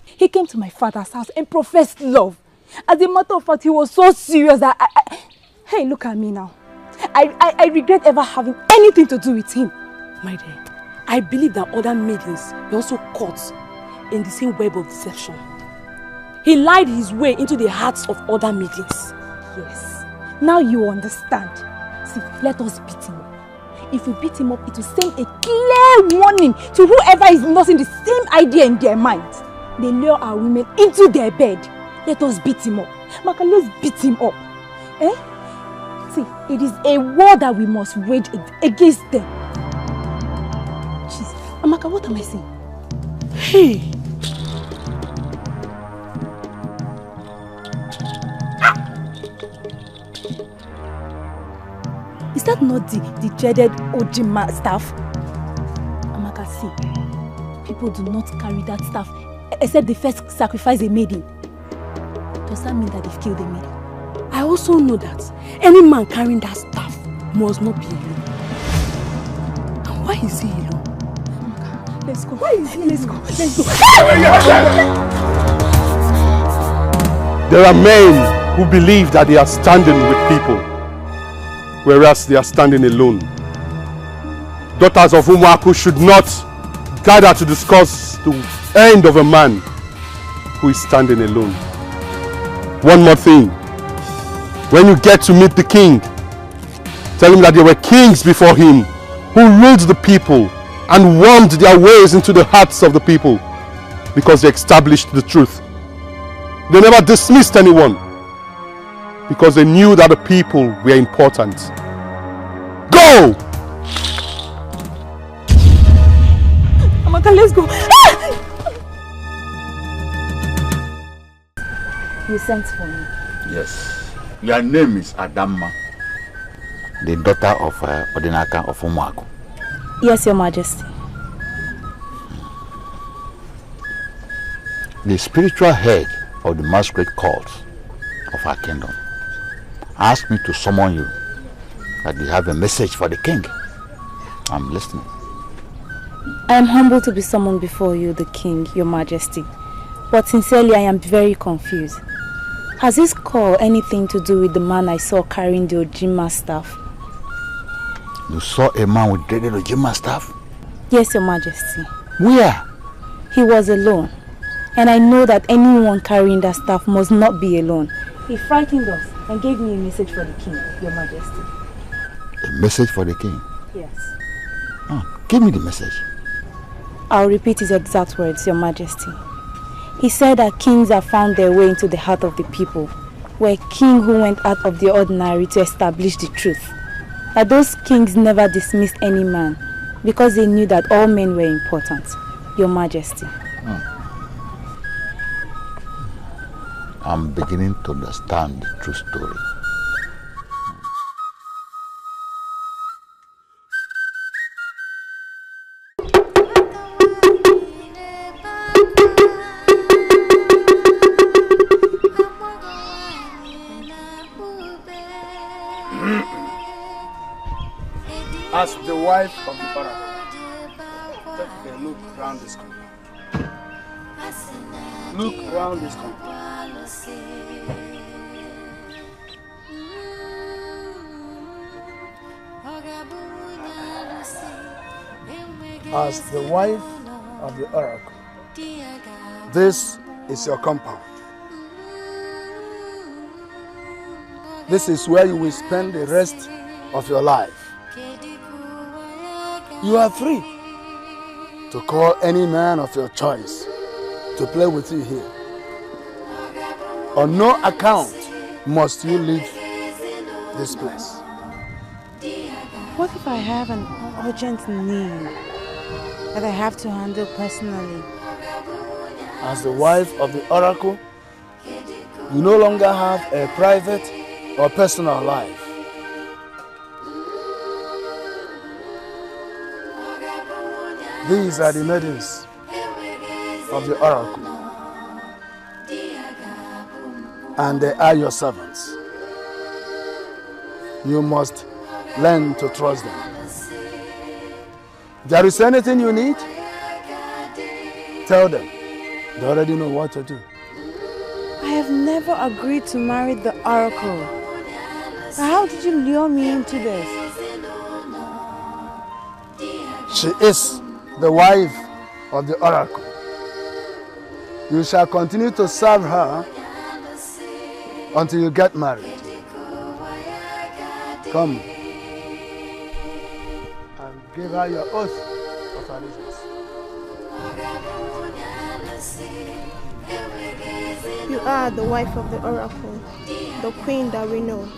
He came to my father's house and professed love. As a matter of fact, he was so serious that Hey, look at me now. I regret ever having anything to do with him. My dear, I believe that other maidens were also caught in the same web of deception. He lied his way into the hearts of other maidens. Yes. Now you understand. See, let us beat him up. If we beat him up, it will send a clear warning to whoever is nursing the same idea in their minds. They lure our women into their bed. Let us beat him up. Maka, let's beat him up. See, it is a war that we must wage against them. Jeez, Amaka, what am I saying? Hey! Is that not the dreaded Ojima staff? Amaka, see, people do not carry that staff except they first sacrifice a maiden. Does that mean that they've killed a maiden? I also know that any man carrying that staff must not be alone. And why is he alone? Amaka, let's go. Why is he? Let's go. Let's go. There are men who believe that they are standing with people, whereas they are standing alone. Daughters of Umuaku should not gather to discuss the end of a man who is standing alone. One more thing. When you get to meet the king, tell him that there were kings before him who ruled the people and wormed their ways into the hearts of the people because they established the truth. They never dismissed anyone because they knew that the people were important. Go! Amaka, let's go. You sent for me. Yes. Your name is Adamma, the daughter of Odinaka of Umuaku. Yes, Your Majesty. The spiritual head of the masquerade cult of our kingdom asked me to summon you, that they have a message for the king. I'm listening. I am humbled to be summoned before you, the king, Your Majesty. But sincerely, I am very confused. Has this call anything to do with the man I saw carrying the Ojima staff? You saw a man with dreaded Ojima staff? Yes, Your Majesty. Where? He was alone. And I know that anyone carrying that staff must not be alone. He frightened us and gave me a message for the king, Your Majesty. A message for the king? Yes. Oh, give me the message. I'll repeat his exact words, Your Majesty. He said that kings have found their way into the heart of the people. We're a king who went out of the ordinary to establish the truth. That those kings never dismissed any man because they knew that all men were important, Your Majesty. Oh. I'm beginning to understand the true story. As the wife of the oracle, take a look around this compound. Look around this compound. As the wife of the oracle, this is your compound. This is where you will spend the rest of your life. You are free to call any man of your choice to play with you here. On no account must you leave this place. What if I have an urgent need that I have to handle personally? As the wife of the oracle, you no longer have a private or personal life. These are the maidens of the oracle, and they are your servants. You must learn to trust them. If there is anything you need, tell them. They already know what to do. I have never agreed to marry the oracle. How did you lure me into this? She is the wife of the oracle. You shall continue to serve her until you get married. Come and give her your oath of allegiance. You are the wife of the oracle, the queen that we know.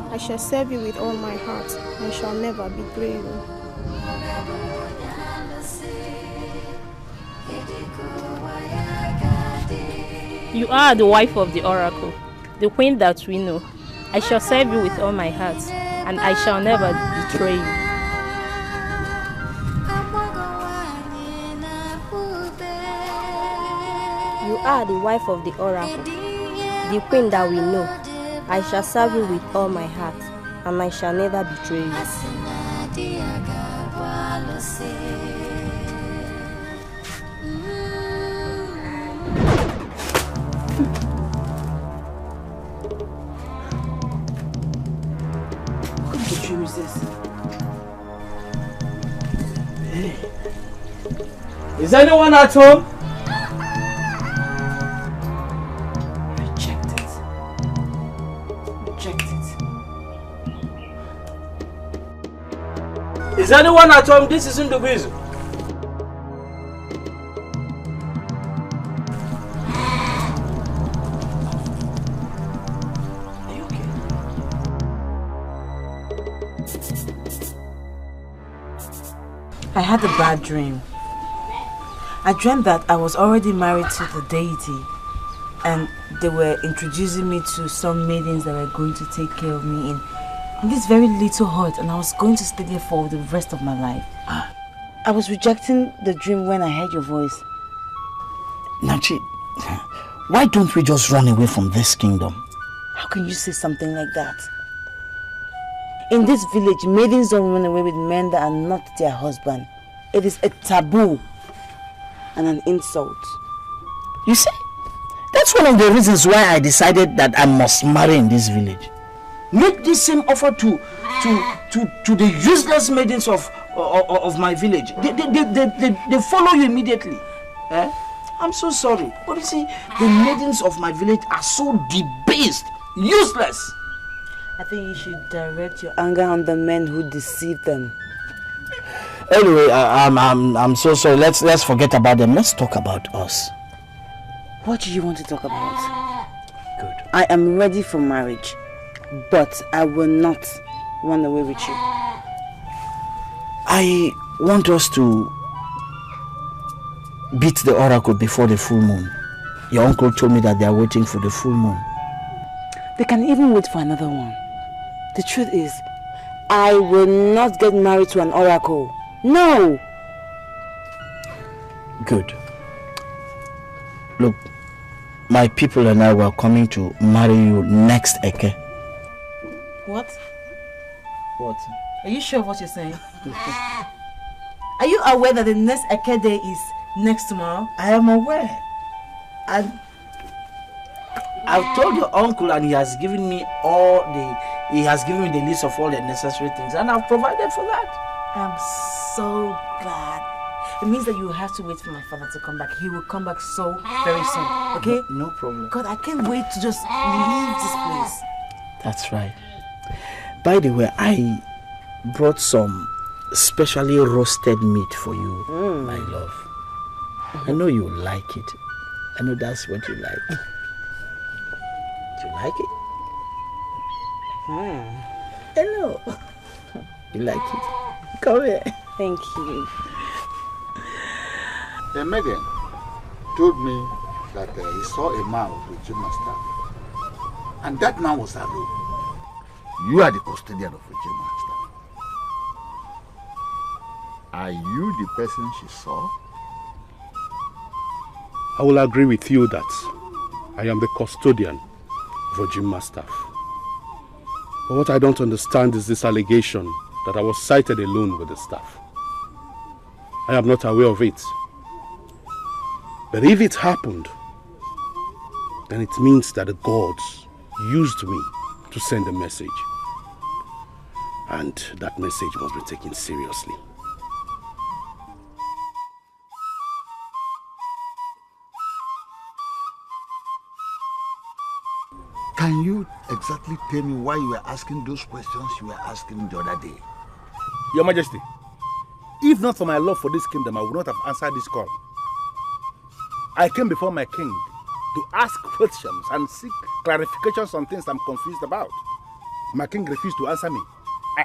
I shall serve you with all my heart and shall never betray you. You are the wife of the oracle, the queen that we know. I shall serve you with all my heart, and I shall never betray you. You are the wife of the oracle, the queen that we know. I shall serve you with all my heart, and I shall never betray you. Is anyone at home? Reject it. Reject it. Is anyone at home? This is Ugezu. I had a bad dream. I dreamt that I was already married to the deity and they were introducing me to some maidens that were going to take care of me in this very little hut, and I was going to stay there for the rest of my life. I was rejecting the dream when I heard your voice. Nachi, why don't we just run away from this kingdom? How can you say something like that? In this village, maidens don't run away with men that are not their husband. It is a taboo and an insult. You see, that's one of the reasons why I decided that I must marry in this village. Make this same offer to the useless maidens of my village. They follow you immediately. Eh? I'm so sorry. But you see, the maidens of my village are so debased, useless. I think you should direct your anger on the men who deceived them. Anyway, I'm so sorry. Let's forget about them. Let's talk about us. What do you want to talk about? Good. I am ready for marriage, but I will not run away with you. I want us to beat the oracle before the full moon. Your uncle told me that they are waiting for the full moon. They can even wait for another one. The truth is, I will not get married to an oracle. No! Good. Look, my people and I were coming to marry you next Eke. What? What? Are you sure of what you're saying? Are you aware that the next Eke day is next tomorrow? I am aware. And I've told your uncle and he has given me the list of all the necessary things and I've provided for that. I'm so glad. It means that you have to wait for my father to come back. He will come back so very soon. Okay? No problem. God, I can't wait to just leave this place. That's right. By the way, I brought some specially roasted meat for you, my love. I know you like it. I know that's what you like. Do you like it? Hello. You like it? Come here. Thank you. The Megan told me that he saw a man with a master, and that man was alone. You are the custodian of a master. Are you the person she saw? I will agree with you that I am the custodian of a master. But what I don't understand is this allegation that I was sighted alone with the staff. I am not aware of it. But if it happened, then it means that the gods used me to send a message. And that message must be taken seriously. Can you exactly tell me why you were asking those questions you were asking the other day? Your Majesty, if not for my love for this kingdom, I would not have answered this call. I came before my king to ask questions and seek clarifications on things I'm confused about. My king refused to answer me.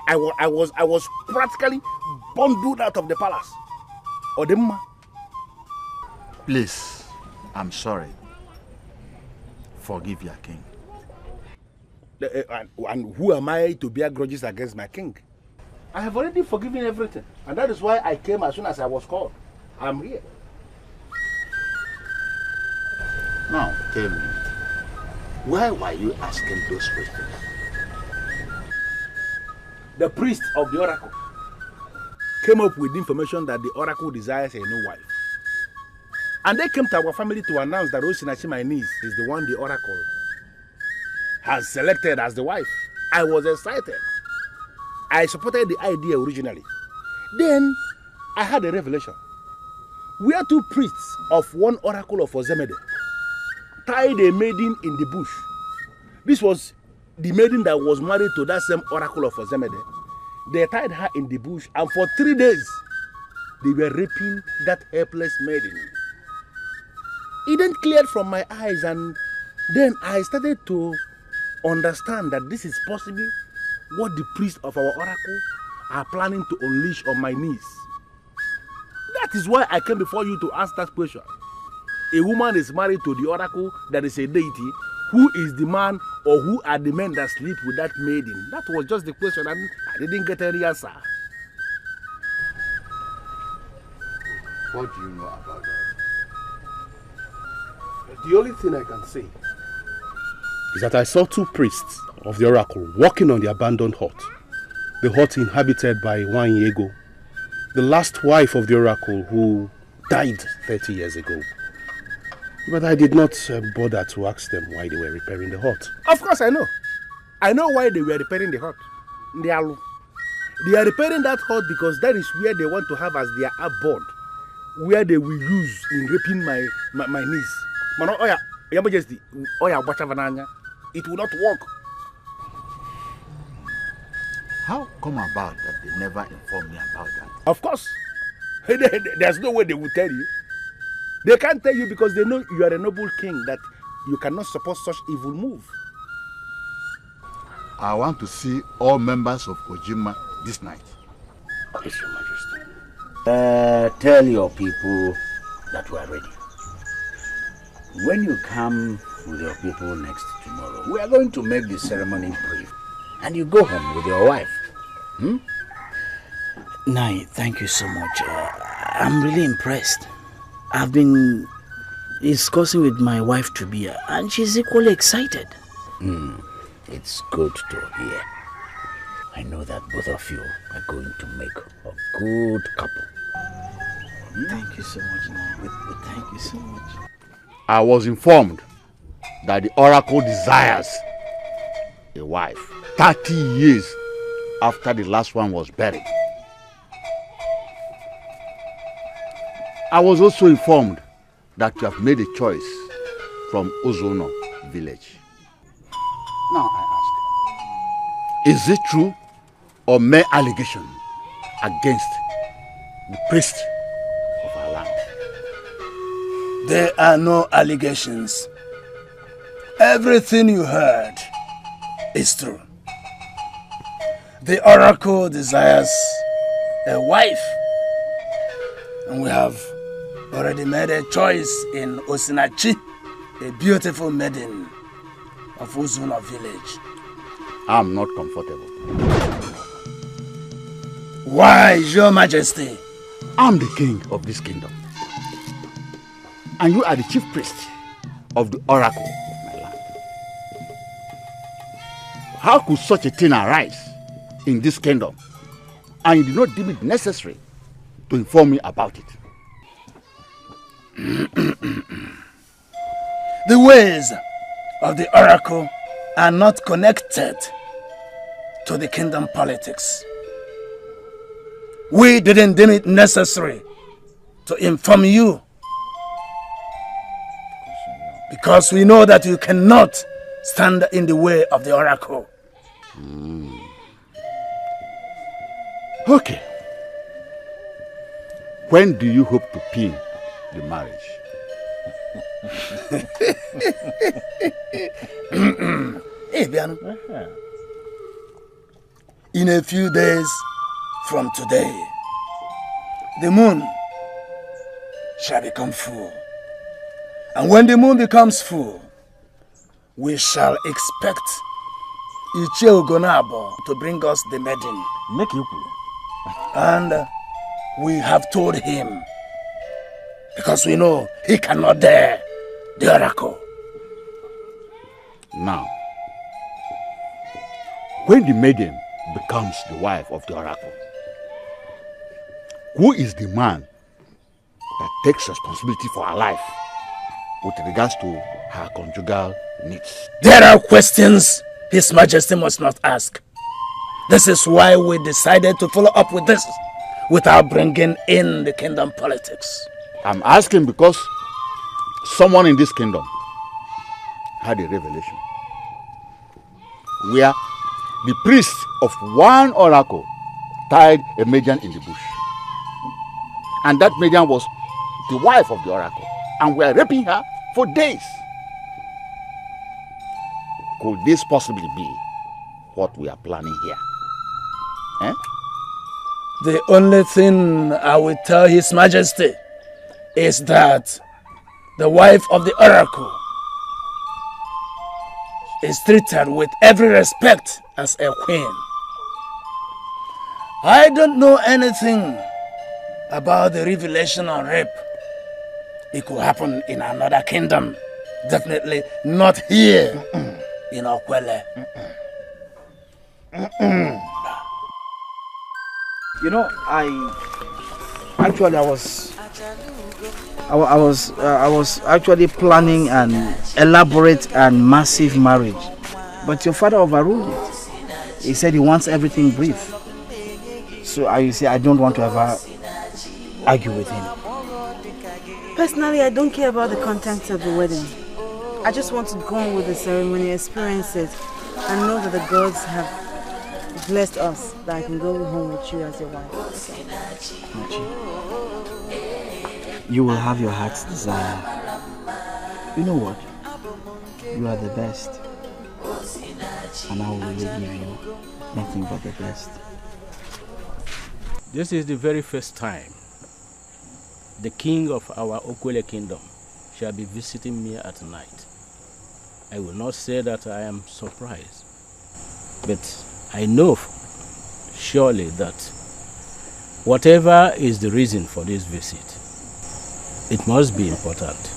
I was practically bundled out of the palace. Odemma. Please, I'm sorry. Forgive your king. And who am I to bear grudges against my king? I have already forgiven everything. And that is why I came as soon as I was called. I'm here. Now, tell me, why were you asking those questions? The priest of the oracle came up with the information that the oracle desires a new wife. And they came to our family to announce that Osinachi, my niece, is the one the oracle has selected as the wife. I was excited. I supported the idea originally. Then I had a revelation. We are two priests of one oracle of Ozemede tied a maiden in the bush. This was the maiden that was married to that same oracle of Ozemede. They tied her in the bush, and for 3 days they were raping that helpless maiden. It then cleared from my eyes, and then I started to understand that this is possibly what the priests of our oracle are planning to unleash on my niece. That is why I came before you to ask that question. A woman is married to the oracle that is a deity. Who is the man or who are the men that sleep with that maiden? That was just the question, and I didn't get any answer. What do you know about that? The only thing I can say is that I saw two priests of the oracle walking on the abandoned hut. The hut inhabited by Ini Edo, the last wife of the oracle who died 30 years ago. But I did not bother to ask them why they were repairing the hut. Of course I know. I know why they were repairing the hut. They are repairing that hut because that is where they want to have as their abode where they will use in raping my niece. Man, oh yeah, Your Majesty, oh yeah, it will not work. How come about that they never informed me about that? Of course. There's no way they will tell you. They can't tell you because they know you are a noble king, that you cannot support such evil move. I want to see all members of Ojima this night. Yes, Your Majesty. Tell your people that we are ready. When you come with your people next tomorrow, we are going to make the ceremony brief. And you go home with your wife. Nai, thank you so much. I'm really impressed. I've been discussing with my wife Tubia, and she's equally excited. It's good to hear. I know that both of you are going to make a good couple. Thank you so much, Nai. Thank you so much. I was informed that the oracle desires a wife 30 years after the last one was buried. I was also informed that you have made a choice from Ozono village. Now I ask, is it true or mere allegation against the priest of our land? There are no allegations. Everything you heard is true. The oracle desires a wife, and we have already made a choice in Osinachi, a beautiful maiden of Uzuna village. I'm not comfortable. Why, Your Majesty? I'm the king of this kingdom, and you are the chief priest of the oracle of my land. How could such a thing arise in this kingdom, and you did not deem it necessary to inform me about it? The ways of the oracle are not connected to the kingdom politics. We didn't deem it necessary to inform you because we know that you cannot stand in the way of the oracle. Okay. When do you hope to pin the marriage? In a few days from today, the moon shall become full. And when the moon becomes full, we shall expect Ichie Ugonabo to bring us the maiden. Make you. And we have told him, because we know he cannot dare the oracle. Now, when the maiden becomes the wife of the oracle, who is the man that takes responsibility for her life with regards to her conjugal needs? There are questions His Majesty must not ask. This is why we decided to follow up with this without bringing in the kingdom politics. I'm asking because someone in this kingdom had a revelation where the priest of one oracle tied a maiden in the bush. And that maiden was the wife of the oracle. And we are raping her for days. Could this possibly be what we are planning here? Eh? The only thing I will tell His Majesty is that the wife of the oracle is treated with every respect as a queen. I don't know anything about the revelation on rape. It could happen in another kingdom. Definitely not here in Okwele. You know, I was actually planning an elaborate and massive marriage, but your father overruled it. He said he wants everything brief. So you see, I don't want to ever argue with him. Personally, I don't care about the contents of the wedding. I just want to go on with the ceremony, experience it, and know that the gods have blessed us, that I can go home with you as your wife. Machi, you will have your heart's desire. You know what? You are the best. And I will really give you nothing but the best. This is the very first time the king of our Okwele kingdom shall be visiting me at night. I will not say that I am surprised, but I know surely that whatever is the reason for this visit, it must be important.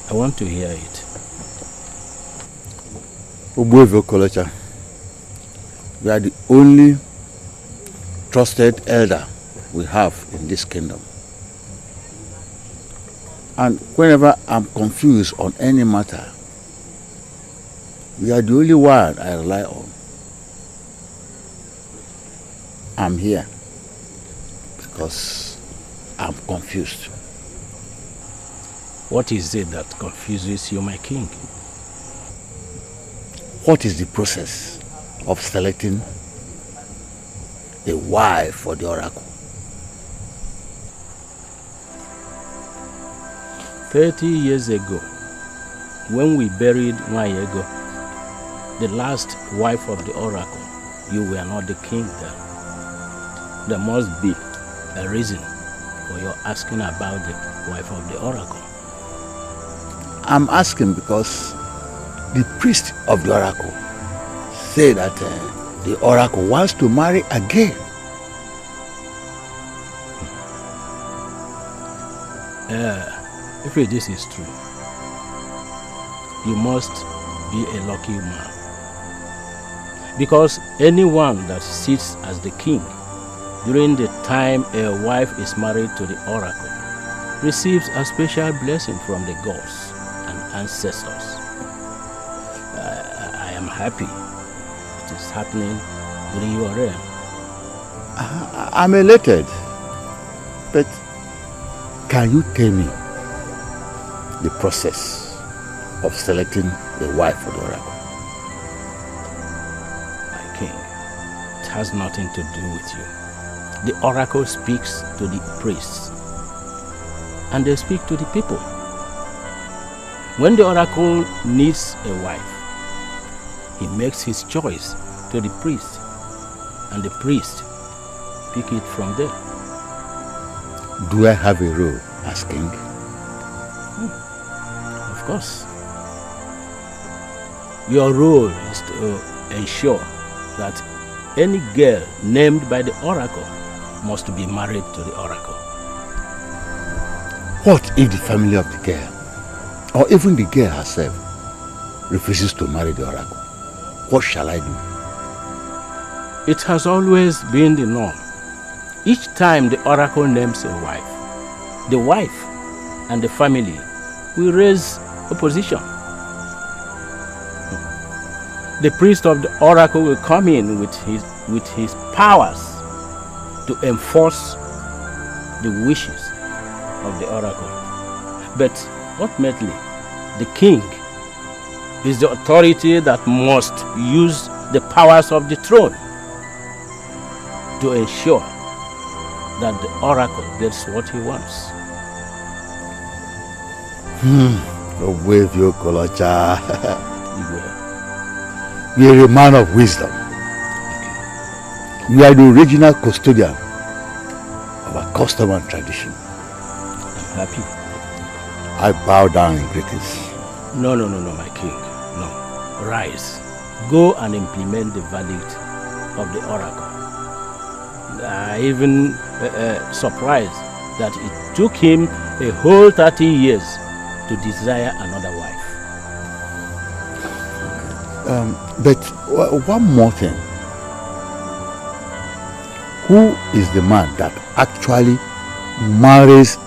I want to hear it. Ugezu Kolocha, you are the only trusted elder we have in this kingdom. And whenever I'm confused on any matter, you are the only one I rely on. I'm here because I'm confused. What is it that confuses you, my king? What is the process of selecting a wife for the oracle? 30 years ago, when we buried Nwayego, the last wife of the oracle, you were not the king then. There must be a reason for your asking about the wife of the oracle. I'm asking because the priest of the oracle say that the oracle wants to marry again. If this is true, you must be a lucky man. Because anyone that sits as the king during the time a wife is married to the oracle receives a special blessing from the gods and ancestors. I am happy it is happening during your reign. I'm elated, but can you tell me the process of selecting the wife for the oracle? My king, it has nothing to do with you. The oracle speaks to the priests, and they speak to the people. When the oracle needs a wife, he makes his choice to the priest, and the priest pick it from there. Do I have a role as king? Of course. Your role is to ensure that any girl named by the oracle must be married to the oracle. What if the family of the girl, or even the girl herself, refuses to marry the oracle? What shall I do? It has always been the norm. Each time the oracle names a wife, the wife and the family will raise opposition. The priest of the oracle will come in with his powers to enforce the wishes of the oracle. But ultimately, the king is the authority that must use the powers of the throne to ensure that the oracle gets what he wants. Ugezu Kolocha. You are a man of wisdom. You are the original custodian of our custom and tradition. I'm happy. I bow down in greetings. No, my king. No. Rise. Go and implement the verdict of the oracle. I even surprised that it took him a whole 30 years to desire another wife. But one more thing. Who is the man that actually marries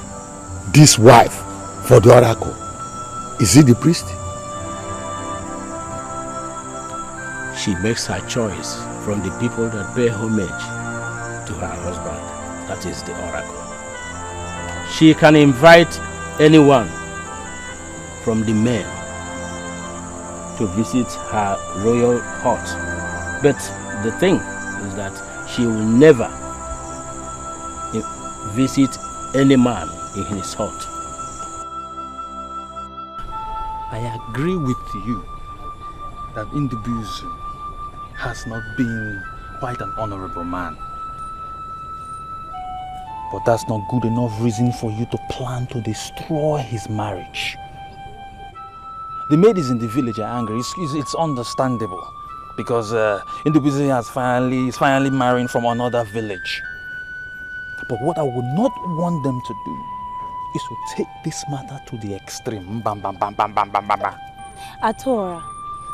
this wife for the oracle? Is it the priest? She makes her choice from the people that pay homage to her husband. That is the oracle. she can invite anyone from the men to visit her royal hut. But the thing is that she will never visit any man in his hut. I agree with you that Ugezu has not been quite an honorable man. But that's not good enough reason for you to plan to destroy his marriage. The ladies in the village are angry. It's understandable because Ugezu is finally marrying from another village. But what I would not want them to do is to take this matter to the extreme. Bam, bam, bam, bam, bam, bam, bam, bam. Atora,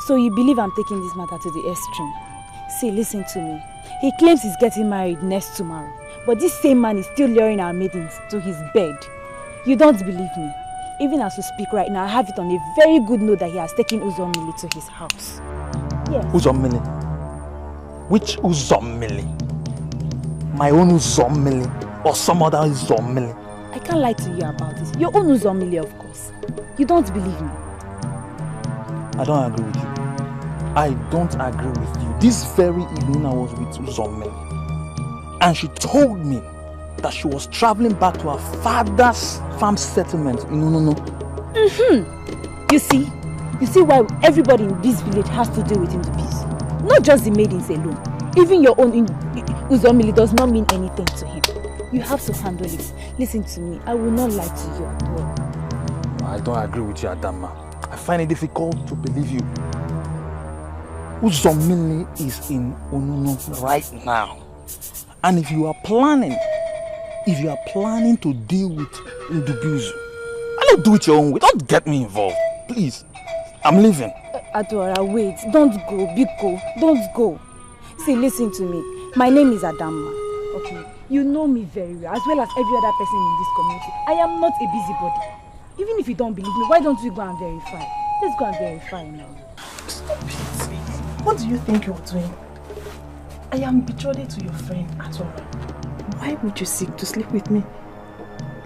so you believe I'm taking this matter to the extreme? See, listen to me. He claims he's getting married next tomorrow. But this same man is still luring our maidens to his bed. You don't believe me? Even as we speak right now, I have it on a very good note that he has taken Uzomili to his house. Yes. Uzomili? Which Uzomili? My own Uzomili or some other Uzomili? I can't lie to you about this. Your own Uzomili, of course. You don't believe me? I don't agree with you. I don't agree with you. This very evening I was with Uzomili. And she told me that she was traveling back to her father's farm settlement in Unono. You see why everybody in this village has to deal with him to peace. Not just the maidens alone. Even your own Uzomili does not mean anything to him. You have to handle it. Listen to me. I will not lie to you at all. I don't agree with you, Adama. I find it difficult to believe you. Uzomili is in Unono right now. And if you are planning to deal with Ugezu, I don't do it your own way. Don't get me involved, please. I'm leaving. Adora, wait. Don't go, Biko. Don't go. See, listen to me. My name is Adama. Okay, you know me very well, as well as every other person in this community. I am not a busybody. Even if you don't believe me, why don't we go and verify? Let's go and verify now. Stop it. What do you think you're doing? I am betrothed to your friend, Atora. Why would you seek to sleep with me?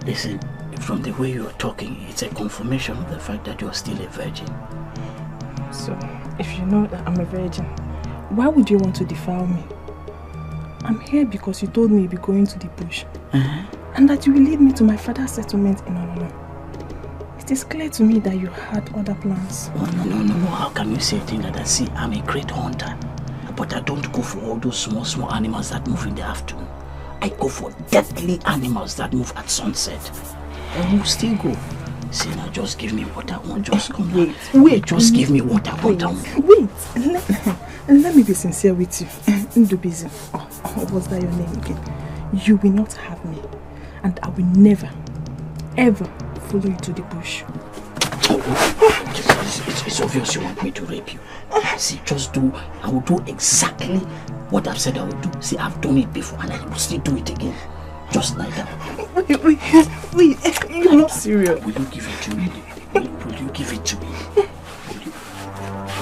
Listen, from the way you're talking, it's a confirmation of the fact that you're still a virgin. So, if you know that I'm a virgin, why would you want to defile me? I'm here because you told me you'd be going to the bush. And that you will lead me to my father's settlement in Onono. It is clear to me that you had other plans. Oh, no. How can you say a thing like that? See, I'm a great hunter. But I don't go for all those small animals that move in the afternoon. I go for deadly animals that move at sunset. And you still go. See, now just give me what I want. Just come. Wait. Just give me what I want. Wait. Let me be sincere with you. Ugezu. What was that your name again? You will not have me. And I will never, ever follow you to the bush. It's obvious you want me to rape you. See, I will do exactly what I've said I will do. See, I've done it before and I will still do it again. Just like that. Wait, you're not serious. Will you give it to me? Will you give it to me?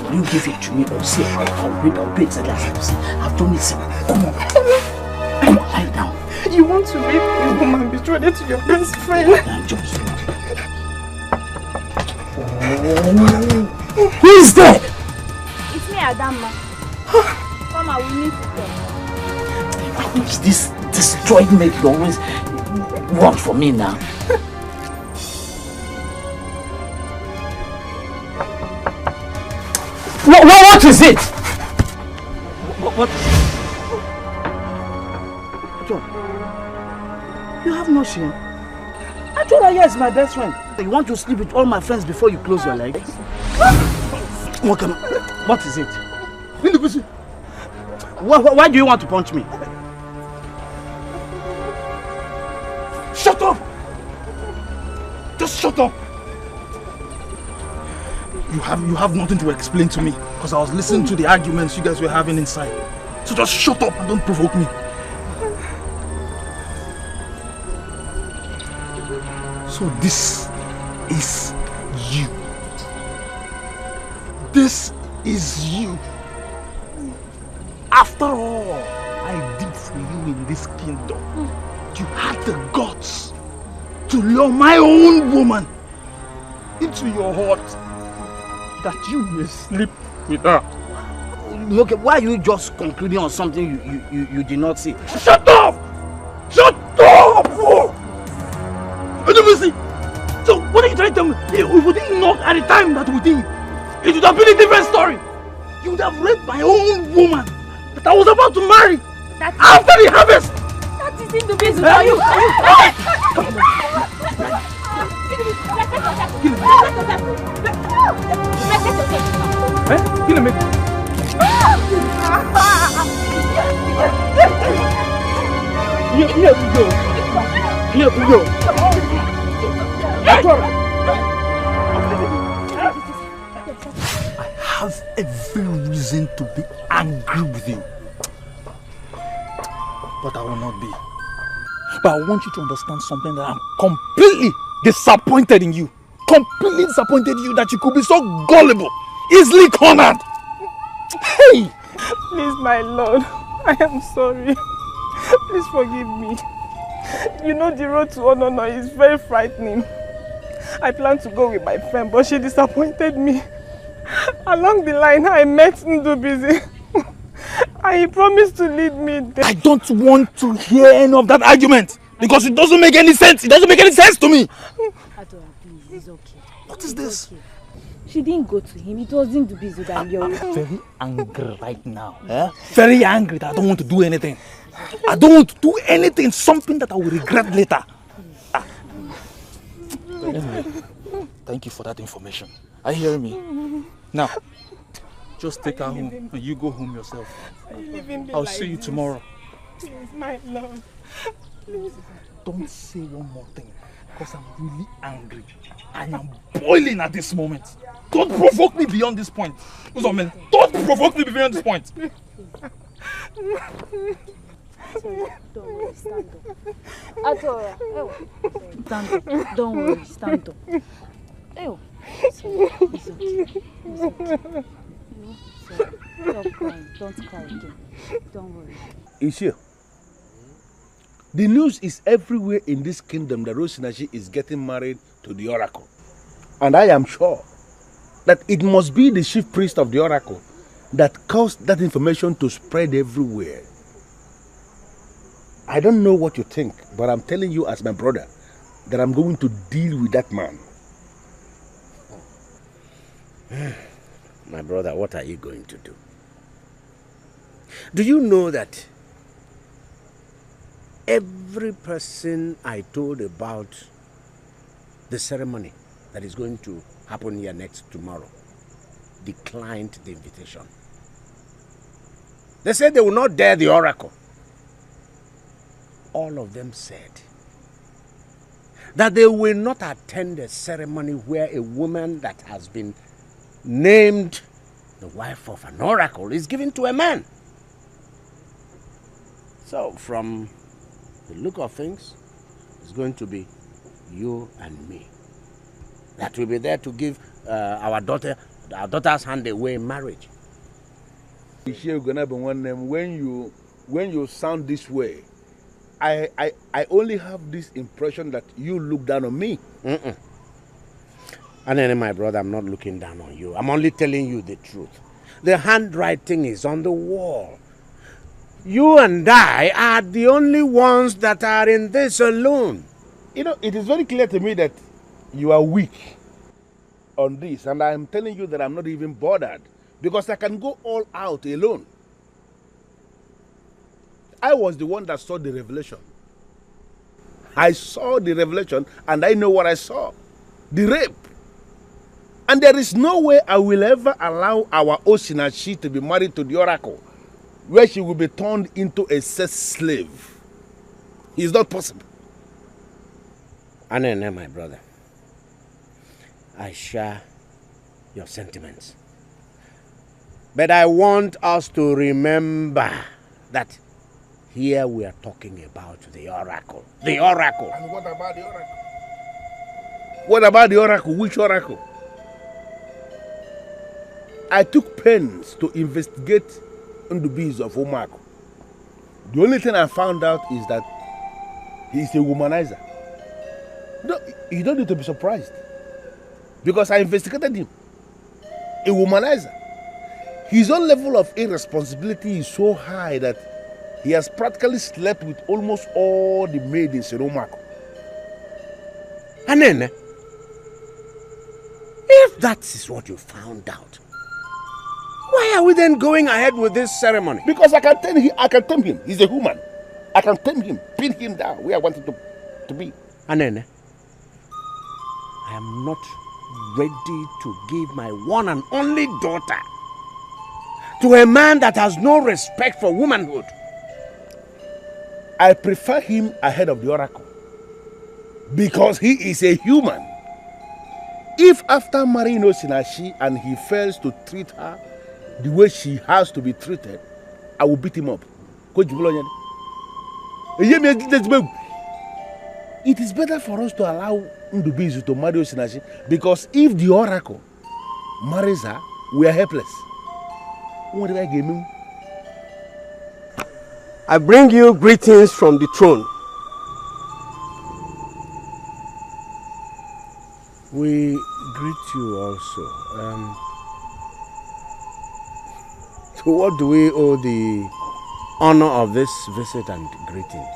Will you give it to me or say I'll do exactly as I've said? I've done it, sir. Come on, lie down. You want to rape a woman betrothed to your best friend? I'm just Who is there? It's me, Adama. Come, I will meet you. I wish this destroyed maid will always run for me now. What is it? What is it? John, you have no shame. I told her yes, my best friend. You want to sleep with all my friends before you close your legs? What is it? Why do you want to punch me? Shut up! Just shut up! You have nothing to explain to me because I was listening to the arguments you guys were having inside. So just shut up and don't provoke me. So this is you. This is you. After all I did for you in this kingdom, you had the guts to lure my own woman into your heart that you may sleep with her. Look, why are you just concluding on something you did not see? Shut up! Shut up! You don't see. So what are you trying to tell me? If we didn't knock at the time that we did, it would have been a different story. You would have raped my own woman that I was about to marry after the harvest. That is in the business. Are you? Kill me. Here we go. Here we go. I have every reason to be angry with you, but I will not be. But I want you to understand something, that I'm completely disappointed in you. Completely disappointed in you that you could be so gullible, easily cornered. Hey! Please, my lord, I am sorry. Please forgive me. You know the road to honor is very frightening. I planned to go with my friend, but she disappointed me. Along the line, I met Ndubizi. And he promised to lead me there. I don't want to hear any of that argument, because it doesn't make any sense. It doesn't make any sense to me. Adora, please, it's okay. What is this? Okay. She didn't go to him. It wasn't Ndubizi that lured her. I'm very angry right now. Very angry that I don't want to do anything. I don't want to do anything, something that I will regret later. Anyway, thank you for that information. Are you hearing me? Now, just take her home and you go home yourself. I'll see you tomorrow. Please, my love. Please. Don't say one more thing, because I'm really angry. I am boiling at this moment. Don't provoke me beyond this point. Don't provoke me beyond this point. Don't worry, stand up. Adora, stand up. Don't worry, stand up. It's okay. It's okay. Stop crying. Don't cry again. Don't worry. Issue. The news is everywhere in this kingdom that Osinachi is getting married to the oracle. And I am sure that it must be the chief priest of the oracle that caused that information to spread everywhere. I don't know what you think, but I'm telling you as my brother that I'm going to deal with that man. My brother, what are you going to do? Do you know that every person I told about the ceremony that is going to happen here next tomorrow declined the invitation? They said they will not dare the oracle. All of them said that they will not attend a ceremony where a woman that has been named the wife of an oracle is given to a man. So from the look of things, it's going to be you and me that will be there to give our daughter's hand away in marriage. When you sound this way, I only have this impression that you look down on me. And then, my brother, I'm not looking down on you. I'm only telling you the truth. The handwriting is on the wall. You and I are the only ones that are in this alone. You know, it is very clear to me that you are weak on this, and I'm telling you that I'm not even bothered, because I can go all out alone. I was the one that saw the revelation. I saw the revelation, and I know what I saw. The rape. And there is no way I will ever allow our Osinachi to be married to the oracle, where she will be turned into a sex slave. It's not possible. Anene, my brother, I share your sentiments. But I want us to remember that here we are talking about the oracle. The oracle. And what about the oracle? What about the oracle? Which oracle? I took pains to investigate Ndubizi of Omako. The only thing I found out is that he is a womanizer. No, you don't need to be surprised. Because I investigated him. A womanizer. His own level of irresponsibility is so high that he has practically slept with almost all the maidens in Omako. And then, if that is what you found out, why are we then going ahead with this ceremony? Because I can tame him. He's a human. I can tame him, pin him down where I want him to be. And then, I am not ready to give my one and only daughter to a man that has no respect for womanhood. I prefer him ahead of the oracle because he is a human. If after marrying Osinachi and he fails to treat her the way she has to be treated, I will beat him up. It is better for us to allow Ugezu to marry Osinachi because if the oracle marries her, we are helpless. What did I give him? I bring you greetings from the throne. We greet you also. To what do we owe the honor of this visit and greeting?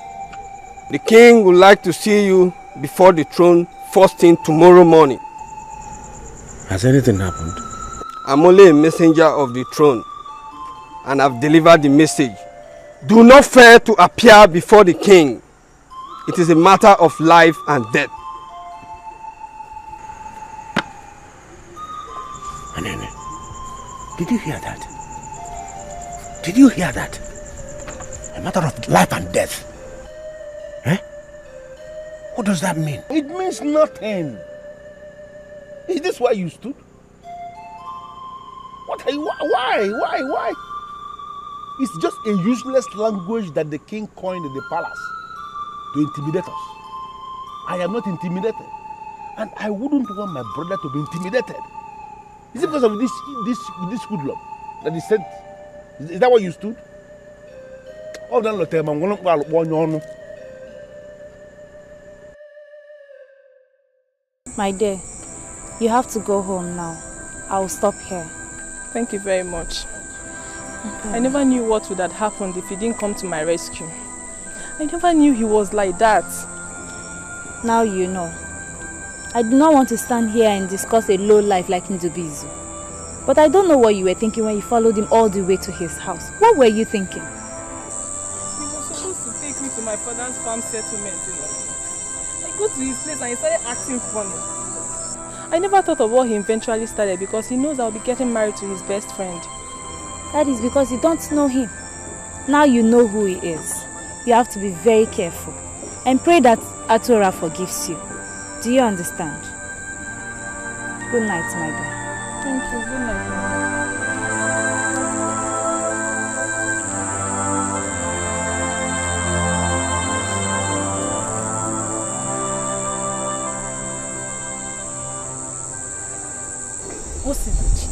The king would like to see you before the throne first thing tomorrow morning. Has anything happened? I'm only a messenger of the throne, and I've delivered the message. Do not fear to appear before the king. It is a matter of life and death. Anene, did you hear that? Did you hear that? A matter of life and death. Eh? What does that mean? It means nothing. Is this why you stood? What are you? Why? It's just a useless language that the king coined in the palace to intimidate us. I am not intimidated, and I wouldn't want my brother to be intimidated. Is it because of this hoodlum that he said? Is that why you stood? My dear, you have to go home now. I will stop here. Thank you very much. I never knew what would have happened if he didn't come to my rescue. I never knew he was like that. Now you know. I do not want to stand here and discuss a low life like Ugezu. But I don't know what you were thinking when you followed him all the way to his house. What were you thinking? He was supposed to take me to my father's farm settlement, you know. I go to his place and he started acting funny. I never thought of what he eventually started because he knows I'll be getting married to his best friend. That is because you don't know him. Now you know who he is. You have to be very careful and pray that Atora forgives you. Do you understand? Good night, my dear. Thank you. Good night. Osinachi,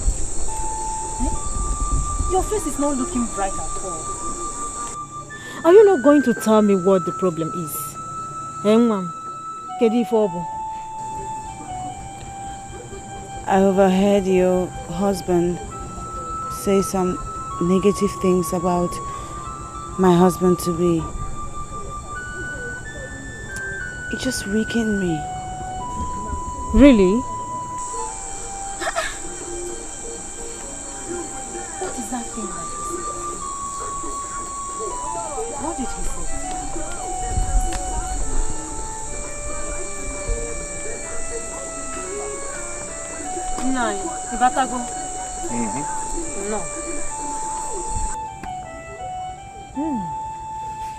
your face is not looking bright at all. Are you not going to tell me what the problem is? I overheard your husband say some negative things about my husband-to-be. It just weakened me. Really? What is that thing like this? What did he say? No, Batago. No.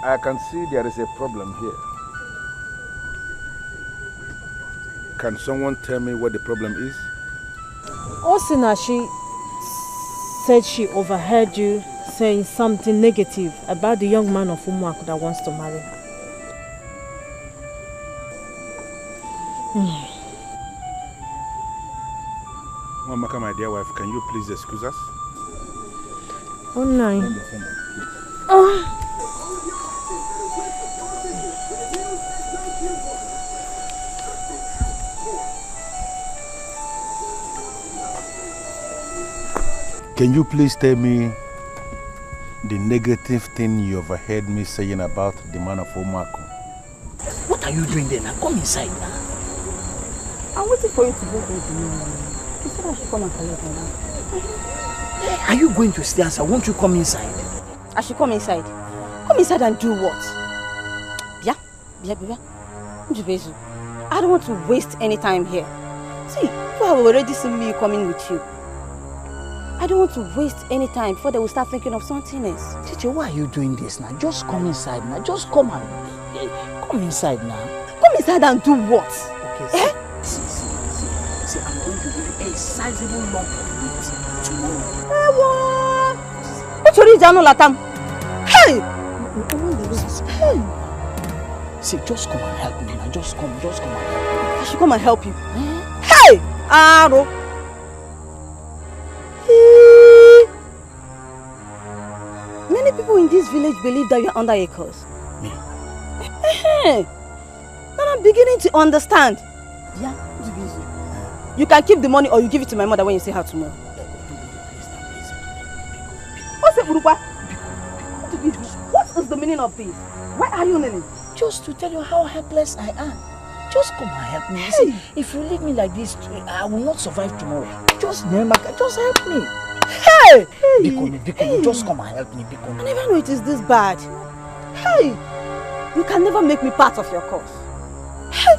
I can see there is a problem here. Can someone tell me what the problem is? Osinachi said she overheard you saying something negative about the young man of Umuaku that wants to marry her. Mamaka, my dear wife, can you please excuse us? Oh, no. Can you please tell me the negative thing you overheard me saying about the man of Omako? What are you doing there now? Come inside now. I'm waiting for you to go home to me. You said I should come and collect her now. Are you going to stay outside? Won't you come inside? I should come inside. Come inside and do what? Bia. Ugezu, I don't want to waste any time here. See, you have already seen me coming with you. I don't want to waste any time before they will start thinking of something else. Chiche, why are you doing this now? Just come inside now. Just come and come inside now. Come inside and do what? Okay, see, I'm going to give you a sizable lump of meat tomorrow. What you read down latam? Hey! See, just come and help me now. Just come and help me. I should come and help you. Hey! Aro! Many people in this village believe that you are under a curse. Me? Now I'm beginning to understand. Yeah, you can keep the money or you give it to my mother when you see her tomorrow. What's it, Urupa? What is the meaning of this? Why are you kneeling? Just to tell you how helpless I am. Just come and help me. See, if you leave me like this, I will not survive tomorrow. Just help me. Hey! Biko, just come and help me, Biko. I never knew it is this bad. Hey! You can never make me part of your cause. Hey!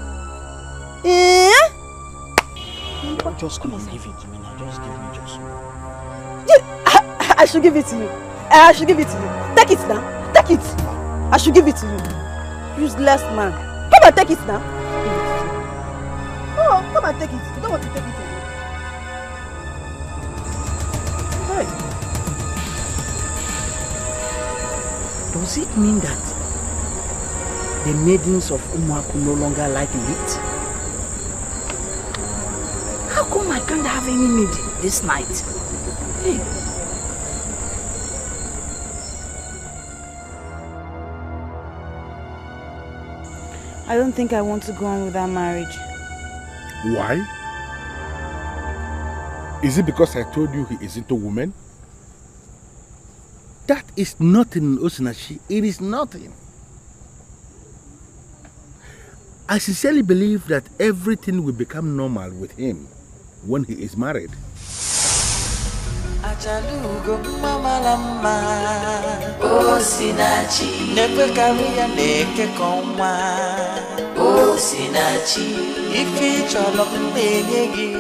Just come and give it to me now. Just give me just I should give it to you. I should give it to you. Take it now. Take it. I should give it to you. Useless man. Come and take it now. Give it to you. Oh, come and take it. You don't want to take it to you. Hey. Does it mean that the maidens of Umuaku no longer like meat? How come I can't have any meat this night? Hey. I don't think I want to go on with that marriage. Why? Is it because I told you he isn't a woman? That is nothing, Osinachi. It is nothing. I sincerely believe that everything will become normal with him when he is married. Achalugo mama lama Osinachi Nepe kariya neke konwa Osinachi Ifi cholo mbenyegi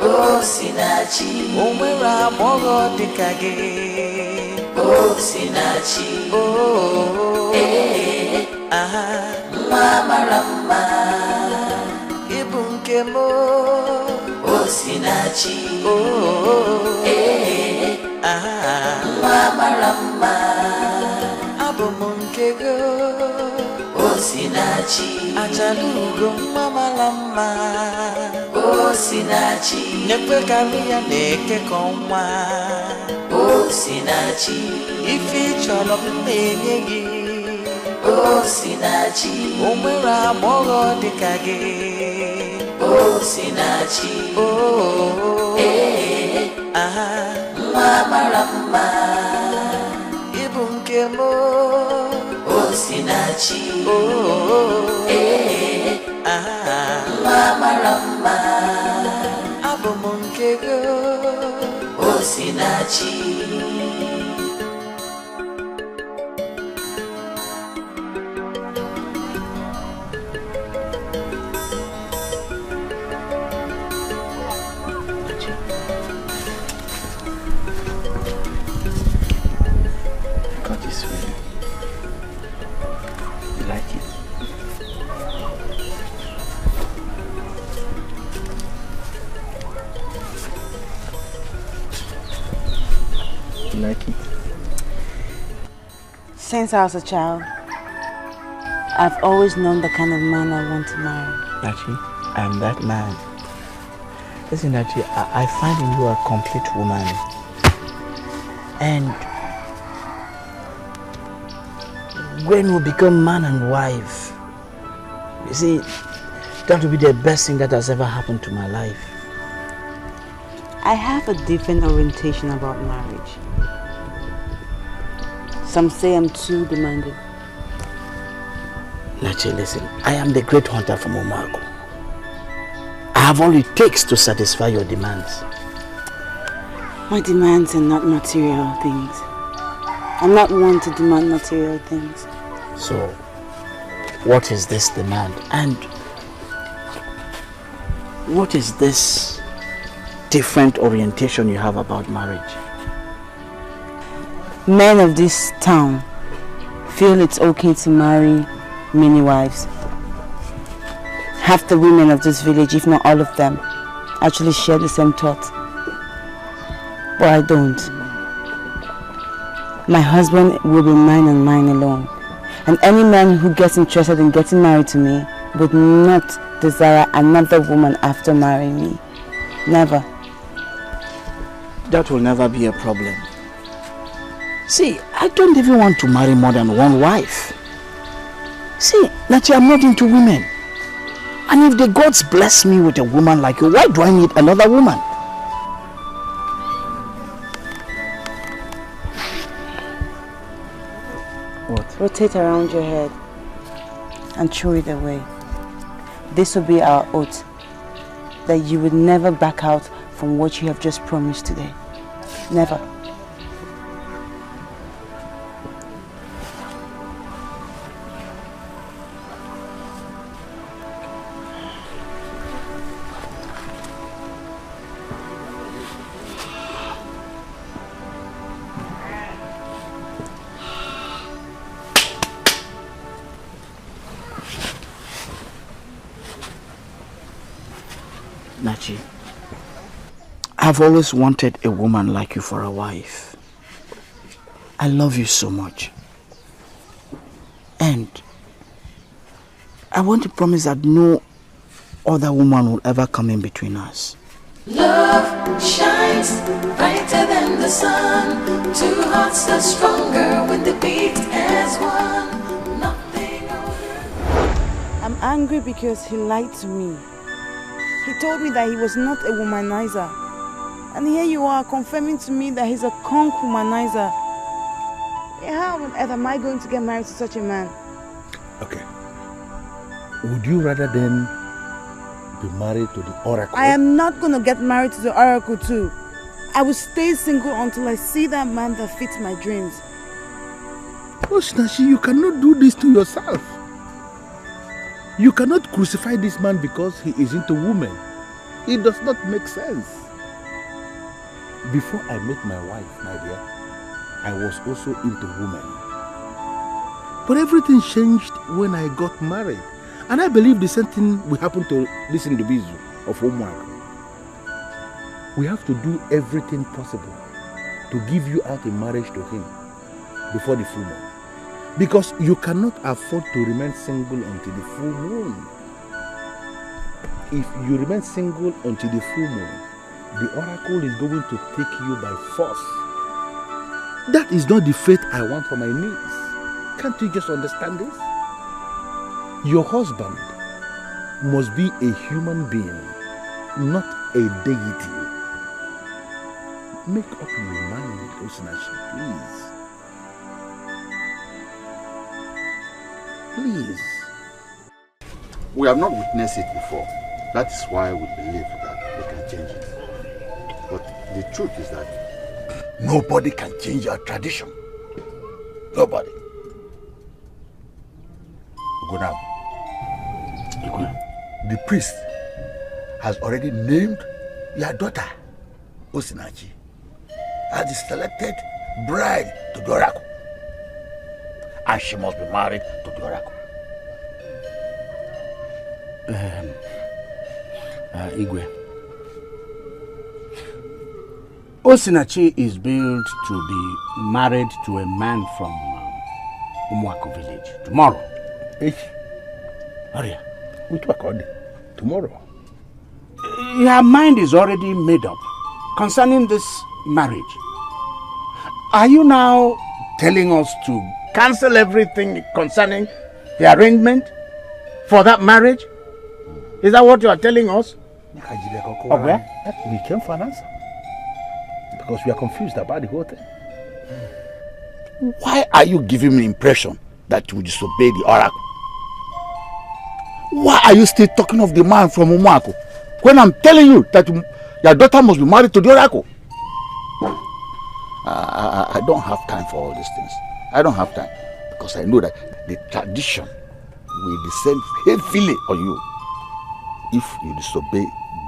Osinachi Omwera mogo dikage Osinachi Oh Aha Mama lama Ibunke mo Osinachi Oh Mama Rama Abomunkego Osinachi Achalugo Mama Rama Osinachi Nepe kariya neke konwa Osinachi Ifi cholo mbenyegi Osinachi Omwera mogo dikage Osinachi Oh Aha Mama Rama Ibunke mo Osinachi Oh Aha Mama Rama Abomunkego Osinachi Like it? Since I was a child, I've always known the kind of man I want to marry. Nachi, I'm that man. Listen, Nachi, I find in you a complete woman. And when we become man and wife, you see, that will be the best thing that has ever happened to my life. I have a different orientation about marriage. Some say I'm too demanding. Nachi, listen, I am the great hunter from Omako. I have all it takes to satisfy your demands. My demands are not material things. I'm not one to demand material things. So, what is this demand? And what is this different orientation you have about marriage? Men of this town feel it's okay to marry many wives. Half the women of this village, if not all of them, actually share the same thought. But I don't. My husband will be mine and mine alone. And any man who gets interested in getting married to me would not desire another woman after marrying me. Never. That will never be a problem. See, I don't even want to marry more than one wife. See, Nachi, I'm not into women. And if the gods bless me with a woman like you, why do I need another woman? What? Rotate around your head and throw it away. This will be our oath that you would never back out from what you have just promised today. Never. Nachi, I've always wanted a woman like you for a wife. I love you so much. And I want to promise that no other woman will ever come in between us. Love shines brighter than the sun. Two hearts are stronger when they beat as one. Nothing I'm angry because he lied to me. He told me that he was not a womanizer. And here you are confirming to me that he's a conk womanizer. How on earth am I going to get married to such a man? Okay. Would you rather then be married to the oracle? I am not going to get married to the oracle too. I will stay single until I see that man that fits my dreams. Oh, Nachi, you cannot do this to yourself. You cannot crucify this man because he is into women. It does not make sense. Before I met my wife, my dear, I was also into women. But everything changed when I got married. And I believe the same thing will happen to this individual of Omwag. We have to do everything possible to give you out in marriage to him before the full moon. Because you cannot afford to remain single until the full moon. If you remain single until the full moon, the oracle is going to take you by force. That is not the fate I want for my niece. Can't you just understand this? Your husband must be a human being, not a deity. Make up your mind, Osinachi, please. Please. We have not witnessed it before. That is why we believe that we can change it. But the truth is that nobody can change our tradition. Nobody. Gunab, the priest has already named your daughter, Osinachi, as the selected bride to the oracle. And she must be married to the oracle. Igwe. Osinachi is billed to be married to a man from Umwako village tomorrow. Aria, which one? Tomorrow? Your mind is already made up concerning this marriage. Are you now telling us to cancel everything concerning the arrangement for that marriage? Is that what you are telling us? Okay. We came for an answer. because we are confused about the whole thing. Why are you giving me impression that you disobey the oracle? Why are you still talking of the man from Umuako when I'm telling you that your daughter must be married to the oracle? I don't have time for all these things. I don't have time because I know that the tradition will descend heavily on you if you disobey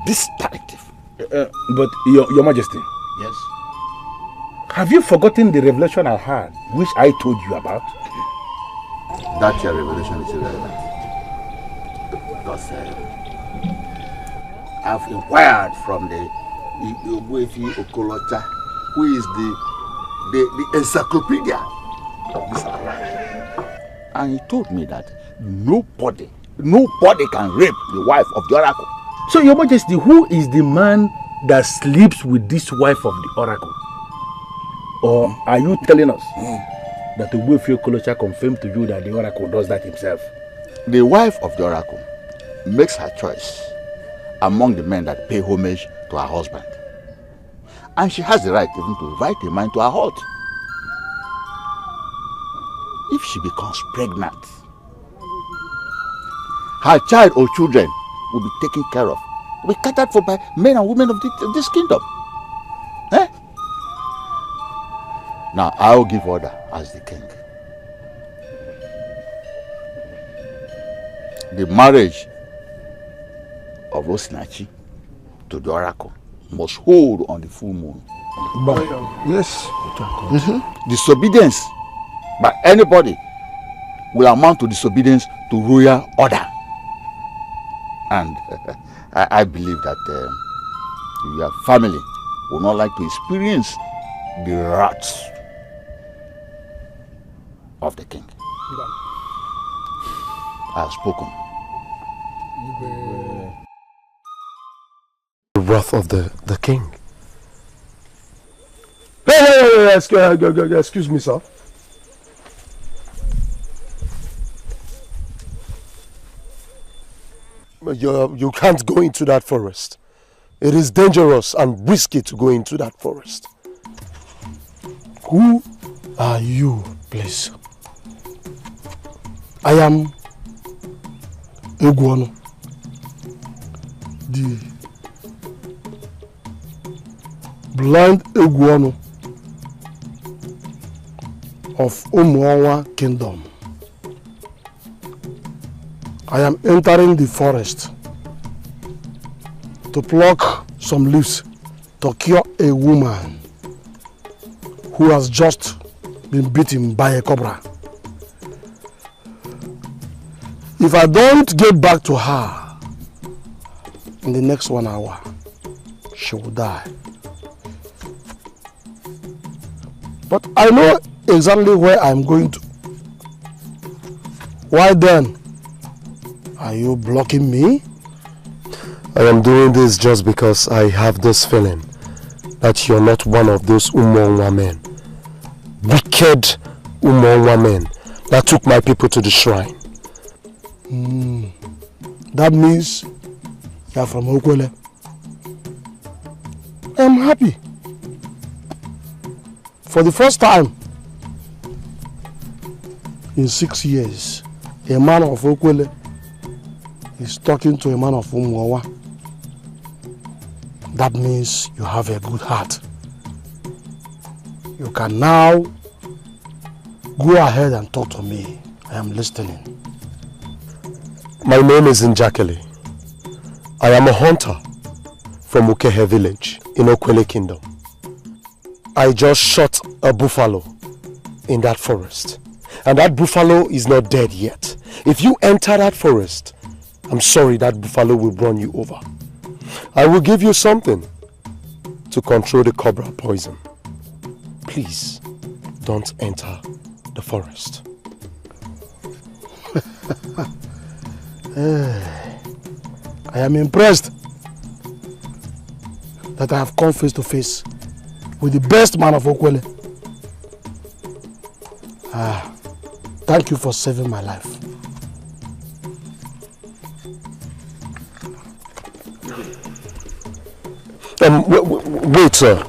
this directive. But your Majesty. Yes. Have you forgotten the revelation I had, which I told you about? That your revelation is irrelevant. Because I've inquired from the Ugezu Okolocha, who is the encyclopedia of this island. And he told me that nobody can rape the wife of the oracle. So, Your Majesty, who is the man that sleeps with this wife of the oracle? Or are you telling us that Ugezu Okolocha confirmed to you that the oracle does that himself? The wife of the oracle makes her choice among the men that pay homage to her husband. And she has the right even to invite a man to her hut. If she becomes pregnant, her child or children will be taken care of, will be catered for by men and women of this kingdom. Eh? Now I will give order as the king. The marriage of Osinachi to the oracle must hold on the full moon. But, yes. Disobedience by anybody will amount to disobedience to royal order. And I believe that your family will not like to experience the wrath of the king. I have spoken. The wrath of the king. Hey, excuse me, sir. You can't go into that forest. It is dangerous and risky to go into that forest. Who are you, please? I am Egwuonu, the blind Egwuonu of Umuawa Kingdom. I am entering the forest to pluck some leaves to cure a woman who has just been bitten by a cobra. If I don't get back to her in the next 1 hour, she will die. But I know exactly where I'm going to. Why then are you blocking me? I am doing this just because I have this feeling that you're not one of those Umuonwa men. Wicked Umuonwa men that took my people to the shrine. That means you're from Okwele. I'm happy. For the first time in 6 years, a man of Okwele is talking to a man of Umuonwa. That means you have a good heart. You can now go ahead and talk to me. I am listening. My name is Njakele. I am a hunter from Ukehe village in Okwele Kingdom. I just shot a buffalo in that forest. And that buffalo is not dead yet. If you enter that forest, I'm sorry, that buffalo will run you over. I will give you something to control the cobra poison. Please, don't enter the forest. I am impressed that I have come face to face with the best man of Okwele. Thank you for saving my life. Wait, sir.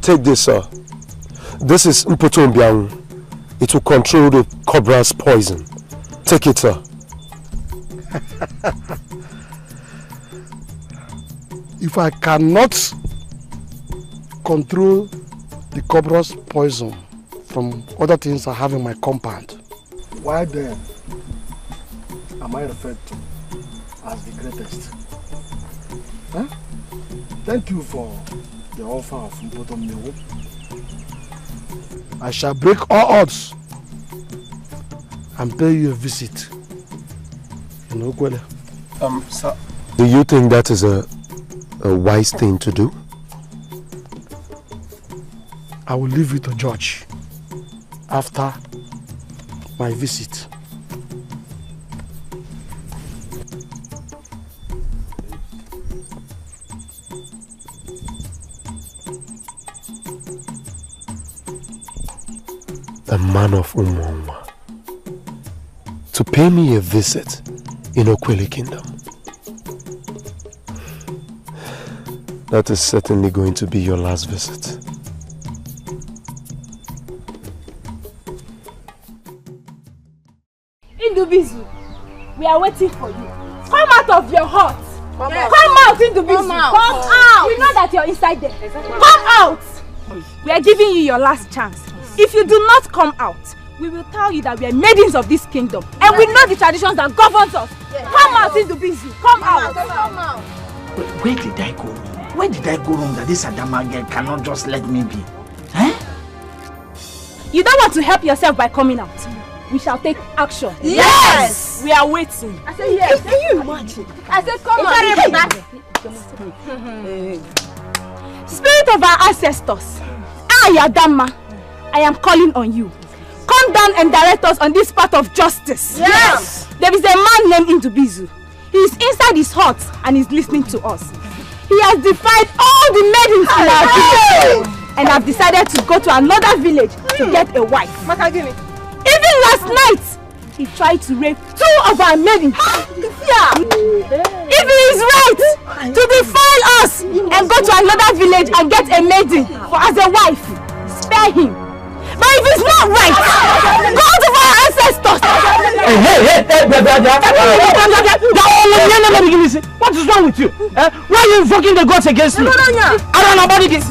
Take this, sir. This is Mpotombiang. It will control the cobra's poison. Take it, sir. If I cannot control the cobra's poison from other things I have in my compound, why then am I referred to as the greatest? Huh? Thank you for the offer of Mpotombiang. I shall break all odds and pay you a visit in Okwele. Sir. Do you think that is a wise thing to do? I will leave you to judge after my visit. A man of Umwangwa to pay me a visit in Okwele Kingdom. That is certainly going to be your last visit. Indubizu, we are waiting for you. Come out of your hut. Come out, Indubizu. Come out. We know that you're inside there. Come out. We are giving you your last chance. If you do not come out, we will tell you that we are maidens of this kingdom and we know the traditions that governs us. Come out, Indubizu. Come out. Come out. Where did I go wrong? Where did I go wrong that this Adama girl cannot just let me be? Eh? You don't want to help yourself by coming out. We shall take action. Yes! We are waiting. I said yes. Can you imagine? I said come on. Spirit of our ancestors, Adama, I am calling on you. Come down and direct us on this path of justice. Yes! There is a man named Indubizu. He is inside his hut and is listening to us. He has defied all the maidens in our village and have decided to go to another village to get a wife. Even last night, he tried to rape 2 of our maidens. If he is right to defile us and go to another village and get a maiden for as a wife, spare him. But if it's not right, go to our ancestors. What is wrong with you? Why are you invoking the gods against me? I don't know about this.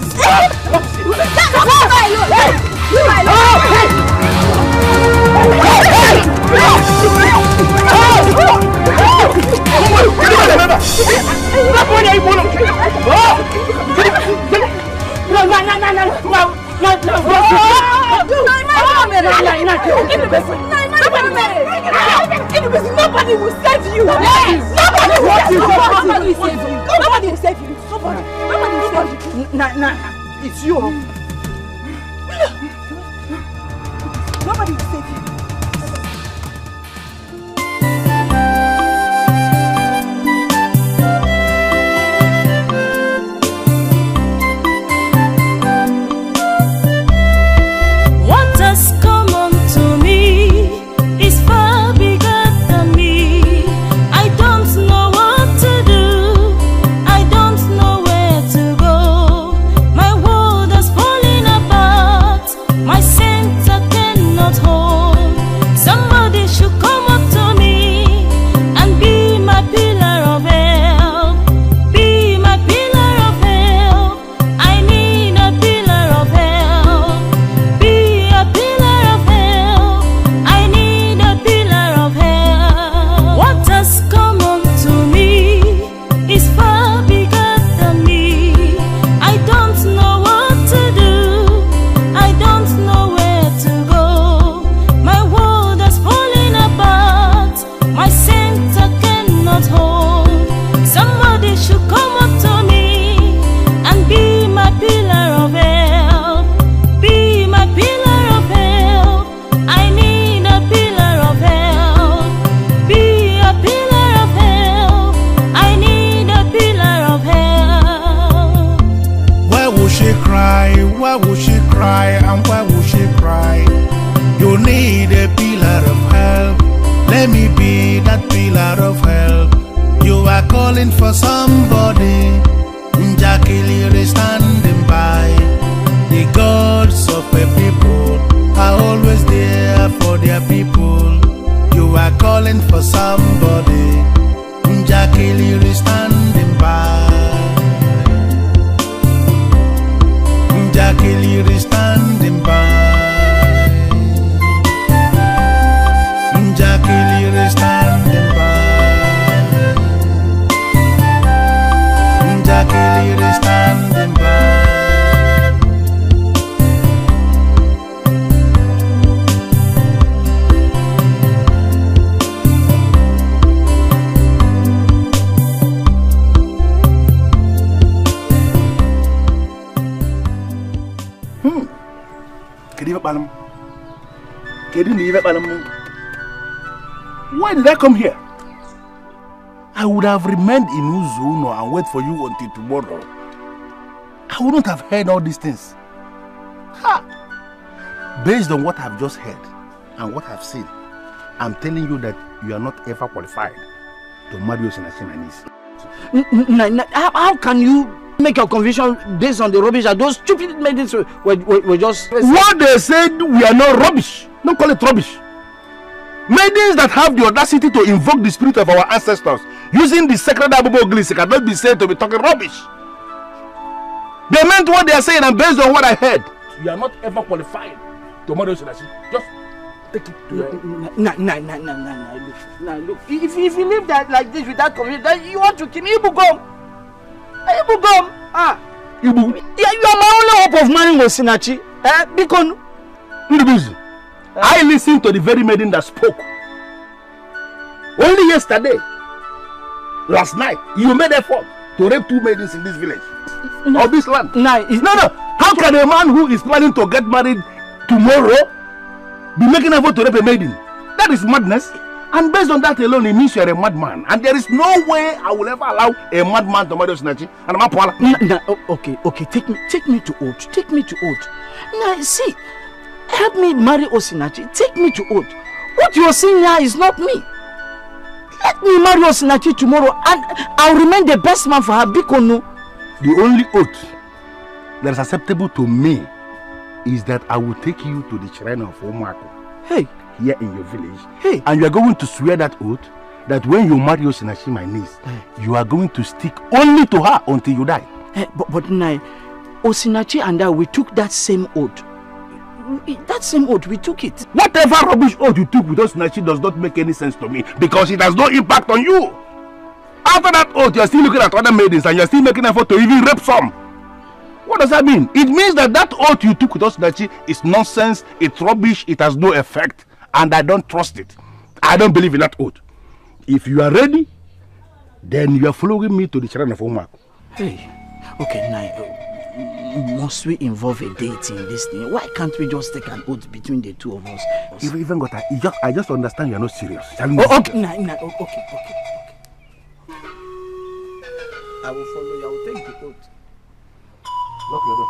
Nobody will save you. Nobody will save you. Nobody will save you. Nobody will save you. It's you. Nobody will save you. For somebody, Jackie is standing by. The falling for somebody. Njakili is standing by. Njakili is standing by. Njakili is standing by. Njakili is standing by. Why did I come here? I would have remained in Ugezu and wait for you until tomorrow. I wouldn't have heard all these things. Ha! Based on what I've just heard and what I've seen, I'm telling you that you are not ever qualified to marry Osinachi my niece. How can you make your conviction based on the rubbish that those stupid maidens were just... What they said, we are not rubbish. Don't call it rubbish. Maidens that have the audacity to invoke the spirit of our ancestors using the sacred Abubo Glis cannot be said to be talking rubbish. They meant what they are saying, and based on what I heard, you are not ever qualified to marry Osinachi. Just take it to your... Look. If you live that like this without conviction, then you want to kill me, Ibugom. Ibugom. Ibu. Yeah, you are my only hope of marrying Osinachi. Because... I listened to the very maiden that spoke. Only yesterday, last night, you made effort to rape 2 maidens in this village. Or this land. No. How can a man who is planning to get married tomorrow be making effort to rape a maiden? That is madness. And based on that alone, it means you are a madman. And there is no way I will ever allow a madman to marry Osinachi. And I'm okay. Take me to oath. Take me to oath. Now, see. Help me marry Osinachi. Take me to oath. What you are saying now is not me. Let me marry Osinachi tomorrow and I'll remain the best man for her. Bikono. The only oath that is acceptable to me is that I will take you to the shrine of Omako. Hey. Here in your village. Hey. And you are going to swear that oath that when you marry Osinachi, my niece, you are going to stick only to her until you die. But now, Osinachi and I, we took that same oath. That same oath, we took it. Whatever rubbish oath you took with Osinachi does not make any sense to me because it has no impact on you. After that oath, you are still looking at other maidens and you are still making effort to even rape some. What does that mean? It means that that oath you took with Osinachi is nonsense, it's rubbish, it has no effect, and I don't trust it. I don't believe in that oath. If you are ready, then you are following me to the shrine of Omako. Hey, okay, now. Must we involve a deity in this thing? Why can't we just take an oath between the two of us? I just understand you are not serious. Okay. Okay. I will follow you. I will take the oath. Lock your door.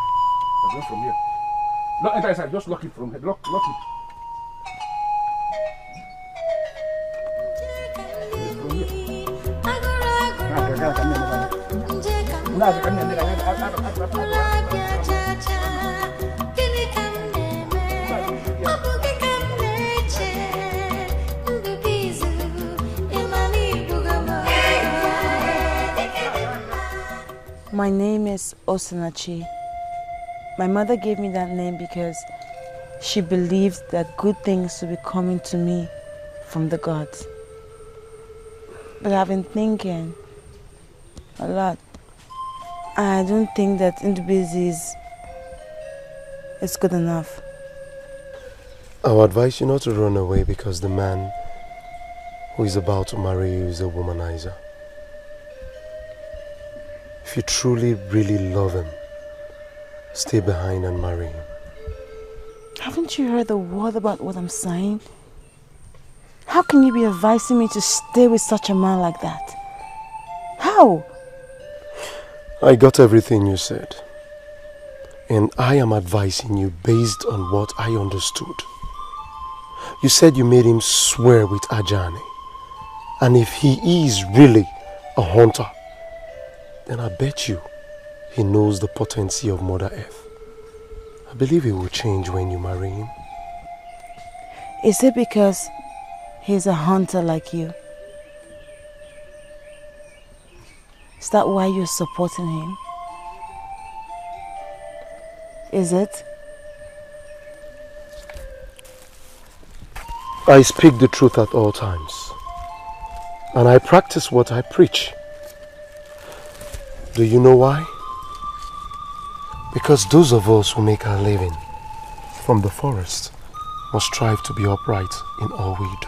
I'm going from here. No, enter inside. Just lock it from here. Lock it. My name is Osinachi. My mother gave me that name because she believed that good things would be coming to me from the gods. But I've been thinking a lot. I don't think that Ndubuisi is good enough. I would advise you not to run away because the man who is about to marry you is a womanizer. If you truly, really love him, stay behind and marry him. Haven't you heard the word about what I'm saying? How can you be advising me to stay with such a man like that? How? I got everything you said. And I am advising you based on what I understood. You said you made him swear with Ajani. And if he is really a hunter, then I bet you he knows the potency of Mother Earth. I believe he will change when you marry him. Is it because He's a hunter like you. Is that why you're supporting him? Is it? I speak the truth at all times, and I practice what I preach. Do you know why? Because those of us who make our living from the forest must strive to be upright in all we do.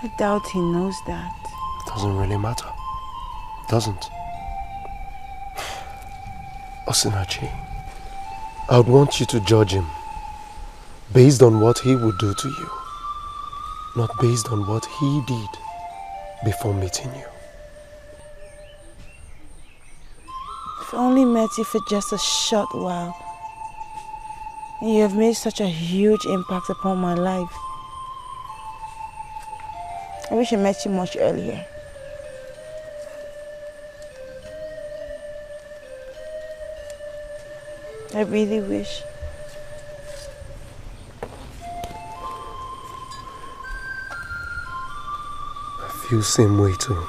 I doubt he knows that. It doesn't really matter. Doesn't. Osinachi, I would want you to judge him based on what he would do to you, not based on what he did before meeting you. If I only met you for just a short while, and you have made such a huge impact upon my life. I wish I met you much earlier. I really wish. I feel the same way too.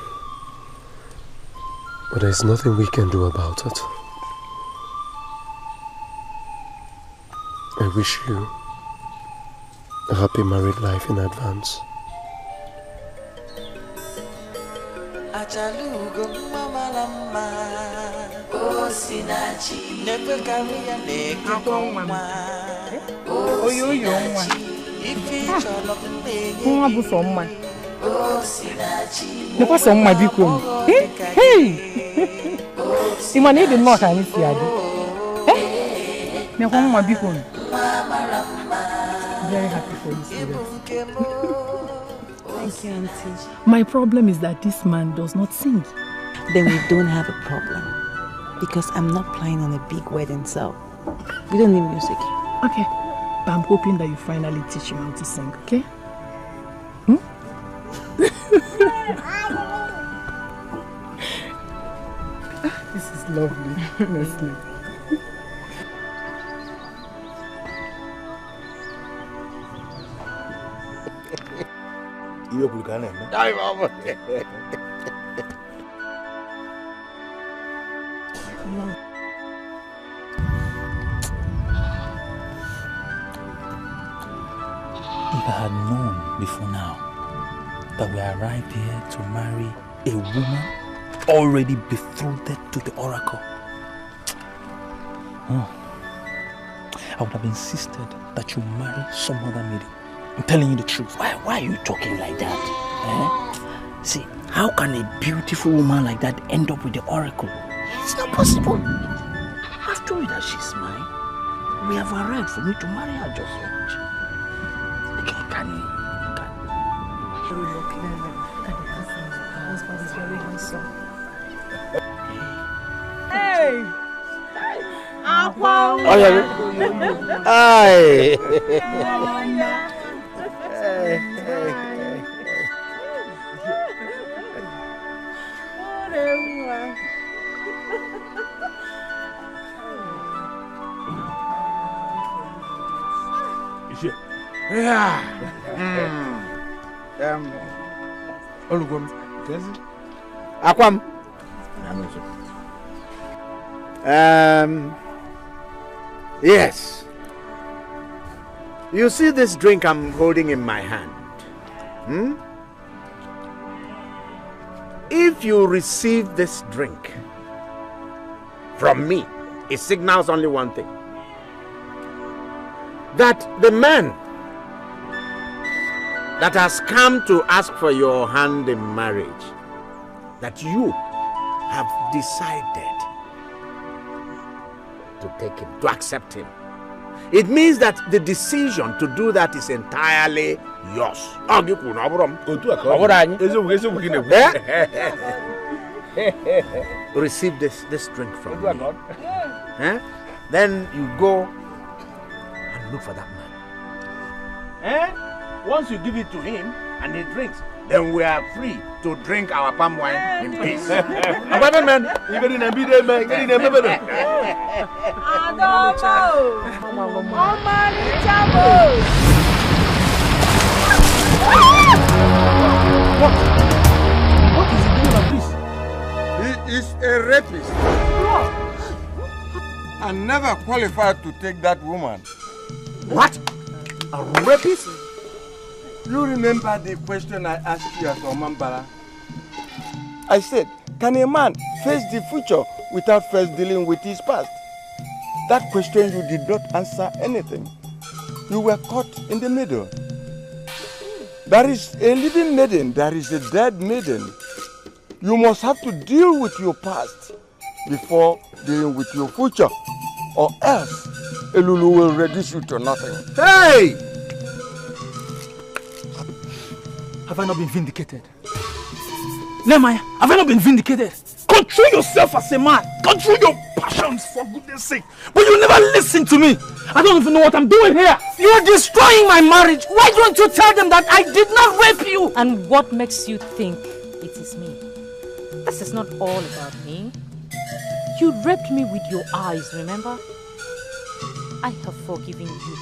But there's nothing we can do about it. I wish you a happy married life in advance. Very happy for you, serious. Thank you, Auntie. My problem is that this man does not sing. Then we don't have a problem. Because I'm not planning on a big wedding, so we don't need music. Okay. But I'm hoping that you finally teach him how to sing, okay? This is lovely, honestly. If I had known before now that we arrived here to marry a woman already betrothed to the oracle, I would have insisted that you marry some other maiden. I'm telling you the truth. Why are you talking like that? See, how can a beautiful woman like that end up with the oracle? It's not possible. I've told you that she's mine. We have arrived for me to marry her just watch. Can you? Very lucky. Look at the husband. Her husband is very handsome. Hey! Oh, yeah. Aye. Akwam. Yes. You see this drink I'm holding in my hand? If you receive this drink from me, it signals only one thing. That the man that has come to ask for your hand in marriage, that you have decided to take him, to accept him. It means that the decision to do that is entirely yours. Receive this drink from me. Then you go and look for that man. Once you give it to him and he drinks, then we are free to drink our palm wine in peace. What is he doing like this? He is a rapist. And never qualified to take that woman. What? A rapist? You remember the question I asked you at Omambala? I said, can a man face the future without first dealing with his past? That question you did not answer anything. You were caught in the middle. There is a living maiden, there is a dead maiden. You must have to deal with your past before dealing with your future, or else Elulu will reduce you to nothing. Hey! Have I not been vindicated? Nehemiah, have I not been vindicated? Control yourself as a man. Control your passions, for goodness sake. But you never listen to me. I don't even know what I'm doing here. You're destroying my marriage. Why don't you tell them that I did not rape you? And what makes you think it is me? This is not all about me. You raped me with your eyes, remember? I have forgiven you.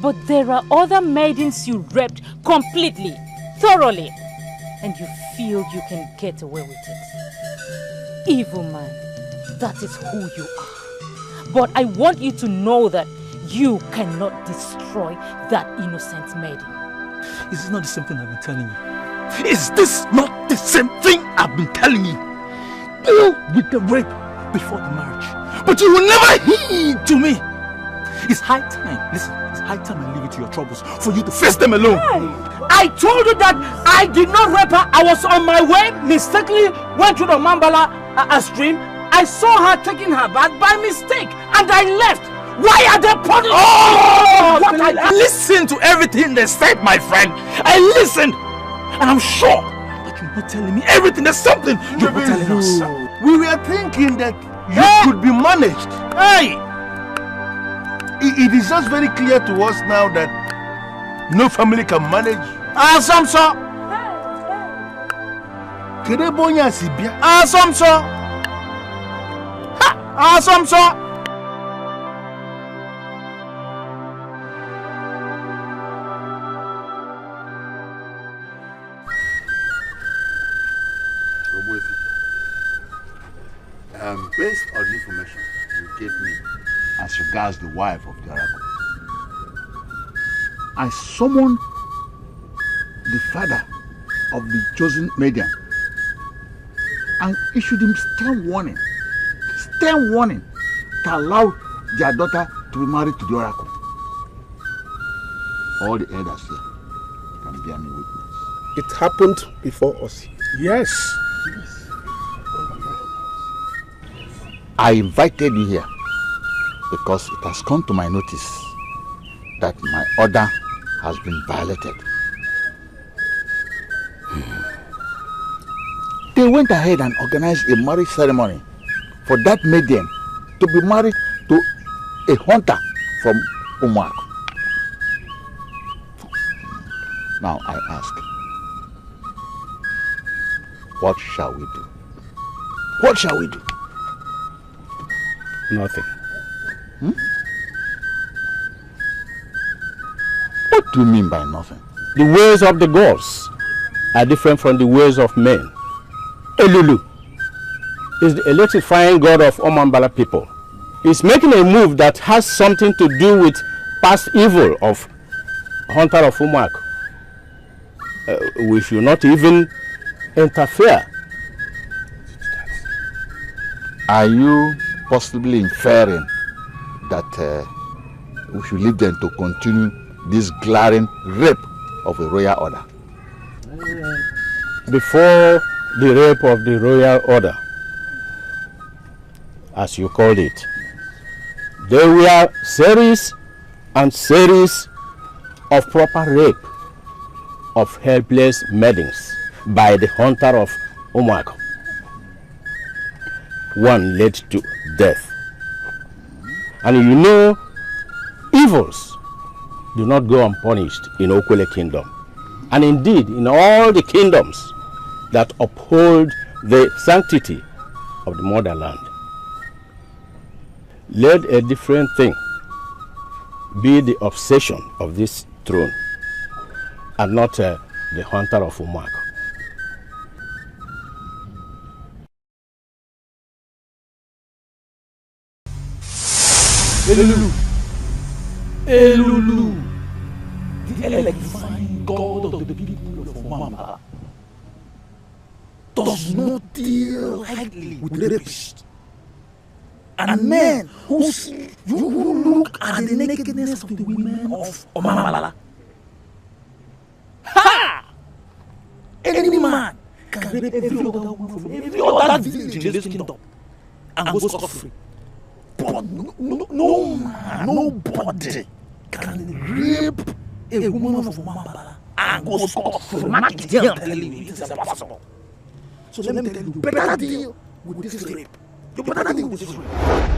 But there are other maidens you raped completely, thoroughly. And you feel you can get away with it. Evil man, that is who you are. But I want you to know that you cannot destroy that innocent maiden. Is this not the same thing I've been telling you? Is this not the same thing I've been telling you? Deal with the rape before the marriage. But you will never heed to me. It's high time, listen, it's high time I leave it to your troubles for you to face them alone. I told you that I did not rape her. I was on my way, mistakenly went to the Mambala stream. I saw her taking her bath by mistake and I left. Why are they putting... What I listened to everything they said, my friend. I listened. And I'm sure that you're not telling me everything. There's something you're not telling us. We were thinking that you could be managed. Hey! It is just very clear to us now that no family can manage. Assumption. Kedebonya sibia. Assumption. Assumption. Based on the information you gave me as regards the wife of the oracle, I summoned the father of the chosen maiden and issued him stern warning to allow their daughter to be married to the oracle. All the elders here can bear me witness. It happened before us. Yes. I invited you here because it has come to my notice that my order has been violated. They went ahead and organized a marriage ceremony for that maiden to be married to a hunter from Umuaku. Now I ask, what shall we do? What shall we do? Nothing. What do you mean by nothing? The ways of the gods are different from the ways of men. Elulu is the electrifying god of Omambala people. He's making a move that has something to do with past evil of Hunter of Umuaku. We should not even interfere. Are you possibly inferring that we should leave them to continue this glaring rape of a royal order? Before the rape of the royal order, as you called it, there were series and series of proper rape of helpless maidens by the hunter of Umuaku. One led to death. And you know, evils do not go unpunished in Okwele Kingdom. And indeed, in all the kingdoms that uphold the sanctity of the motherland. Let a different thing be the obsession of this throne. and not the hunter of Umuako. Elulu! Elulu! The electrifying god of the people of Omambala does not deal lightly with rapists and men who look at the nakedness of the women of Omambala. Ha! Any man can rape every other woman from every other village in this kingdom and go scot-free. But no man, nobody can rape a woman of Omambala and go scot-free. I'm telling you, it is impossible. So let me tell you, better deal with this rape. You better deal with this rape.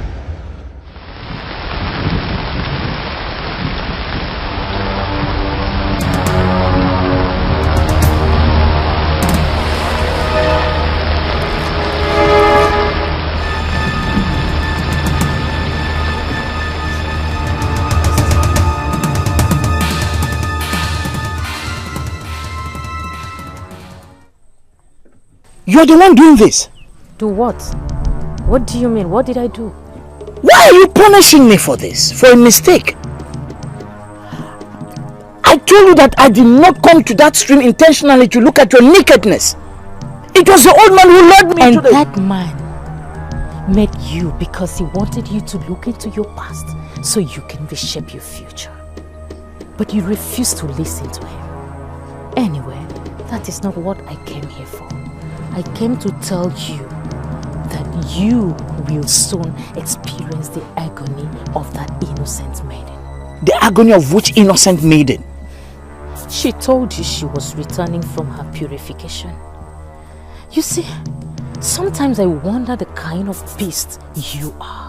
You're the one doing this. Do what? What do you mean? What did I do? Why are you punishing me for this? For a mistake? I told you that I did not come to that stream intentionally to look at your nakedness. It was the old man who led me and to the... that man met you because he wanted you to look into your past so you can reshape your future. But you refused to listen to him. Anyway, that is not what I came here for. I came to tell you that you will soon experience the agony of that innocent maiden. The agony of which innocent maiden? She told you she was returning from her purification. You see, sometimes I wonder the kind of beast you are.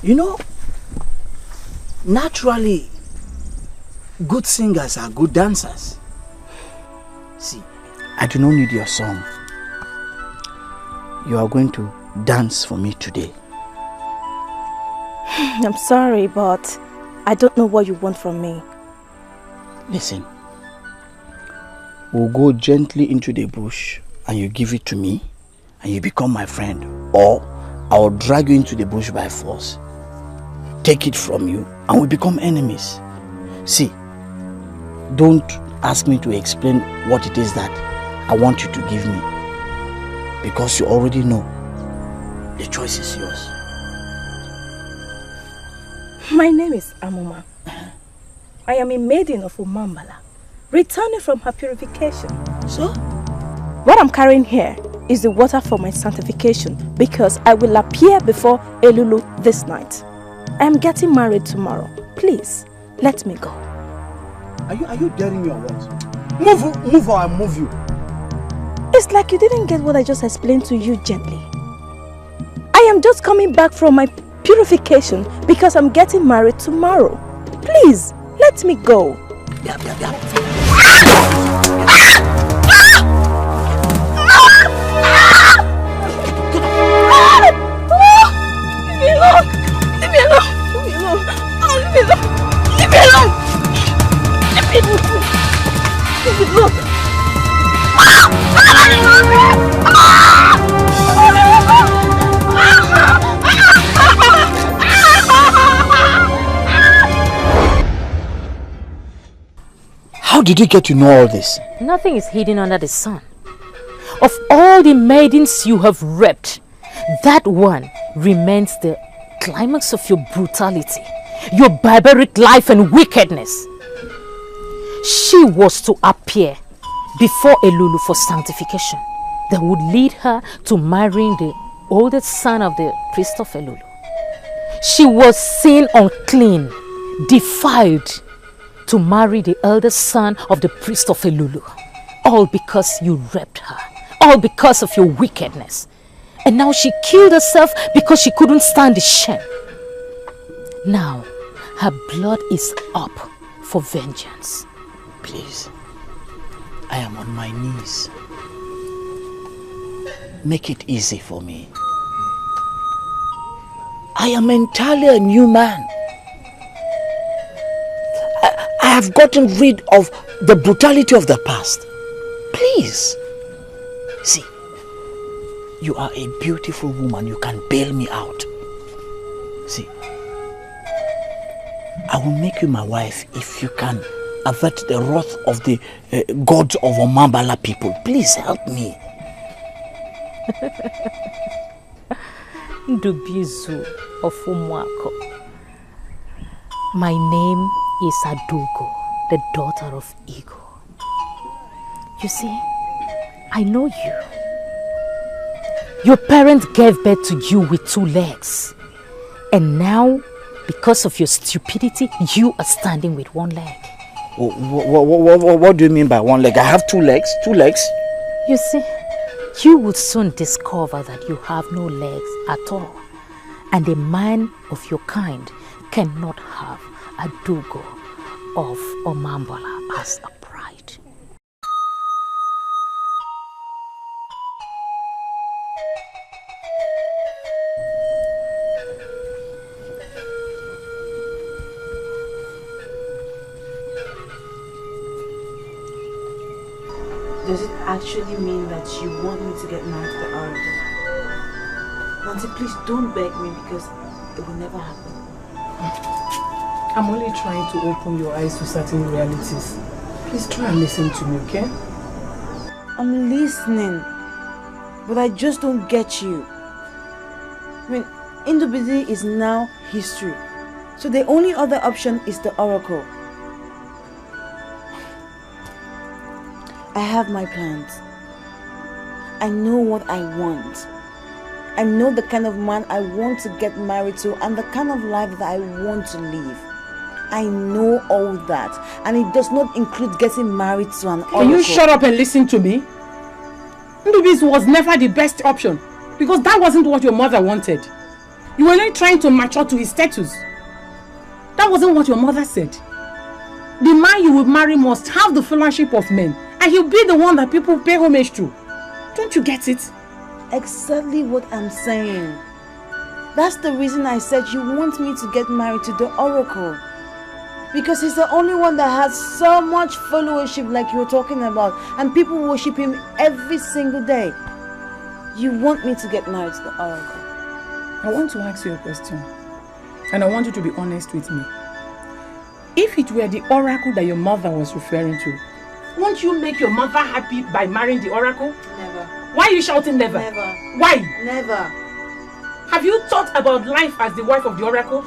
You know, naturally, good singers are good dancers. See, I do not need your song. You are going to dance for me today. I'm sorry, but I don't know what you want from me. Listen, we'll go gently into the bush and you give it to me and you become my friend. Or I'll drag you into the bush by force, take it from you, and we become enemies. See, don't ask me to explain what it is that I want you to give me, because you already know. The choice is yours. My name is Amuma. I am a maiden of Umambala, returning from her purification. So? What I'm carrying here is the water for my sanctification because I will appear before Elulu this night. I am getting married tomorrow. Please, let me go. Are you daring me or what? Move or I'll move you. It's like you didn't get what I just explained to you gently. I am just coming back from my purification because I'm getting married tomorrow. Please, let me go. How did you get to know all this? Nothing is hidden under the sun. Of all the maidens you have raped, that one remains the climax of your brutality, your barbaric life and wickedness. She was to appear before Elulu for sanctification that would lead her to marrying the oldest son of the priest of Elulu. She was seen unclean, defiled, to marry the eldest son of the priest of Elulu. All because you raped her. All because of your wickedness. And now she killed herself because she couldn't stand the shame. Now, her blood is up for vengeance. Please, I am on my knees. Make it easy for me. I am entirely a new man. I have gotten rid of the brutality of the past. Please. See, you are a beautiful woman. You can bail me out. See, I will make you my wife if you can avert the wrath of the gods of Omambala people. Please help me. Ugezu of Umwako. My name is Adugo, the daughter of Ego. You see, I know you. Your parents gave birth to you with 2 legs. And now, because of your stupidity, you are standing with 1 leg. What do you mean by 1 leg? I have 2 legs. 2 legs? You see, you will soon discover that you have no legs at all. And a man of your kind cannot have Adugo of Omambala as a bride. Does it actually mean that you want me to get married to the Oracle? Nancy, please don't beg me because it will never happen. I'm only trying to open your eyes to certain realities. Please try and listen to me, okay? I'm listening, but I just don't get you. I mean, Indubisi is now history, so the only other option is the Oracle. I have my plans. I know what I want. I know the kind of man I want to get married to and the kind of life that I want to live. I know all that, and it does not include getting married to an oracle. Can you shut up and listen to me? Indubisi was never the best option because that wasn't what your mother wanted. You were only trying to match up to his status. That wasn't what your mother said. The man you will marry must have the fellowship of men, and he'll be the one that people pay homage to. Don't you get it? Exactly what I'm saying. That's the reason I said you want me to get married to the Oracle. Because he's the only one that has so much followership like you were talking about, and people worship him every single day. You want me to get married to the Oracle. I want to ask you a question, and I want you to be honest with me. If it were the Oracle that your mother was referring to, won't you make your mother happy by marrying the Oracle? Never. Why are you shouting never? Never. Why? Never. Have you thought about life as the wife of the Oracle?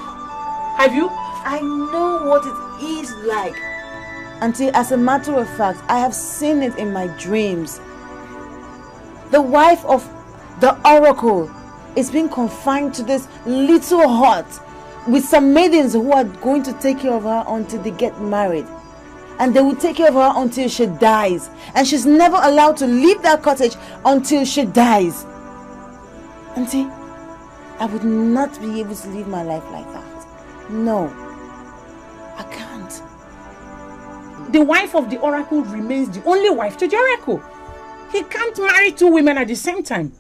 Have you? I know what it is like. Auntie, as a matter of fact, I have seen it in my dreams. The wife of the oracle is being confined to this little hut with some maidens who are going to take care of her until they get married. And they will take care of her until she dies. And she's never allowed to leave that cottage until she dies. Auntie, I would not be able to live my life like that. No, I can't. The wife of the oracle remains the only wife to the oracle. He can't marry two women at the same time.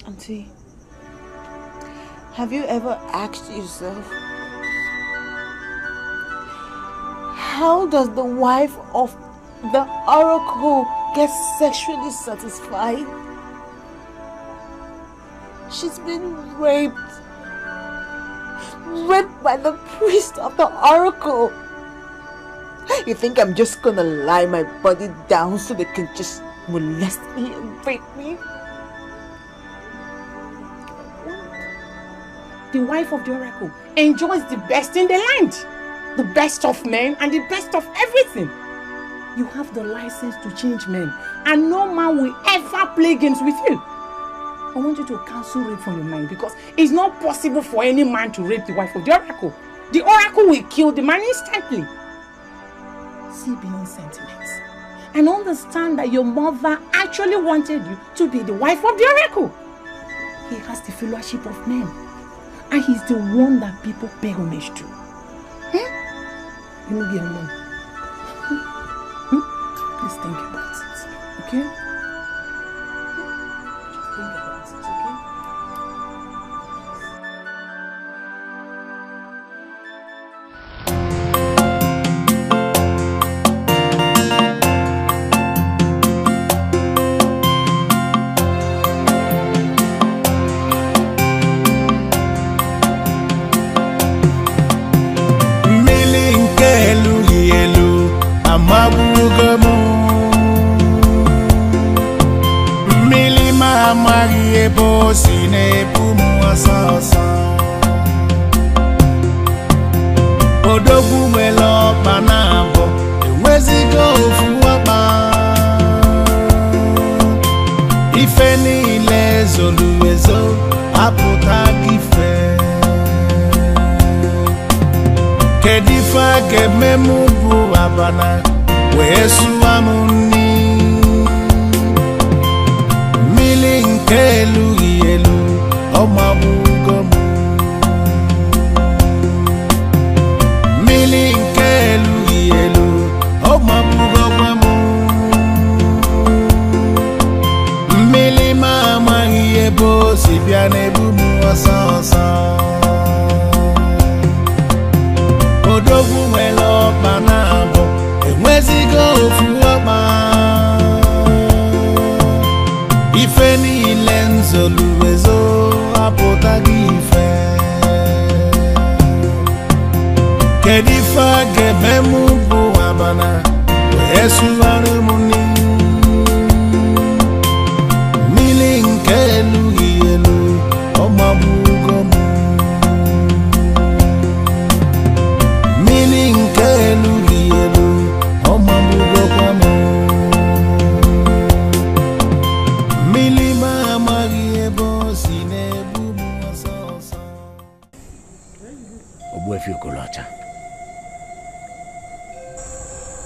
Auntie, have you ever asked yourself, how does the wife of the oracle get sexually satisfied? She's been raped. Raped by the priest of the oracle. You think I'm just gonna lie my body down so they can just molest me and rape me? The wife of the oracle enjoys the best in the land. The best of men and the best of everything. You have the license to change men, and no man will ever play games with you. I want you to cancel rape from your mind, because it's not possible for any man to rape the wife of the oracle. The oracle will kill the man instantly. See beyond sentiments and understand that your mother actually wanted you to be the wife of the oracle. He has the fellowship of men, and he's the one that people pay homage to. You will be alone. Please think about it, okay? Just think about it, okay?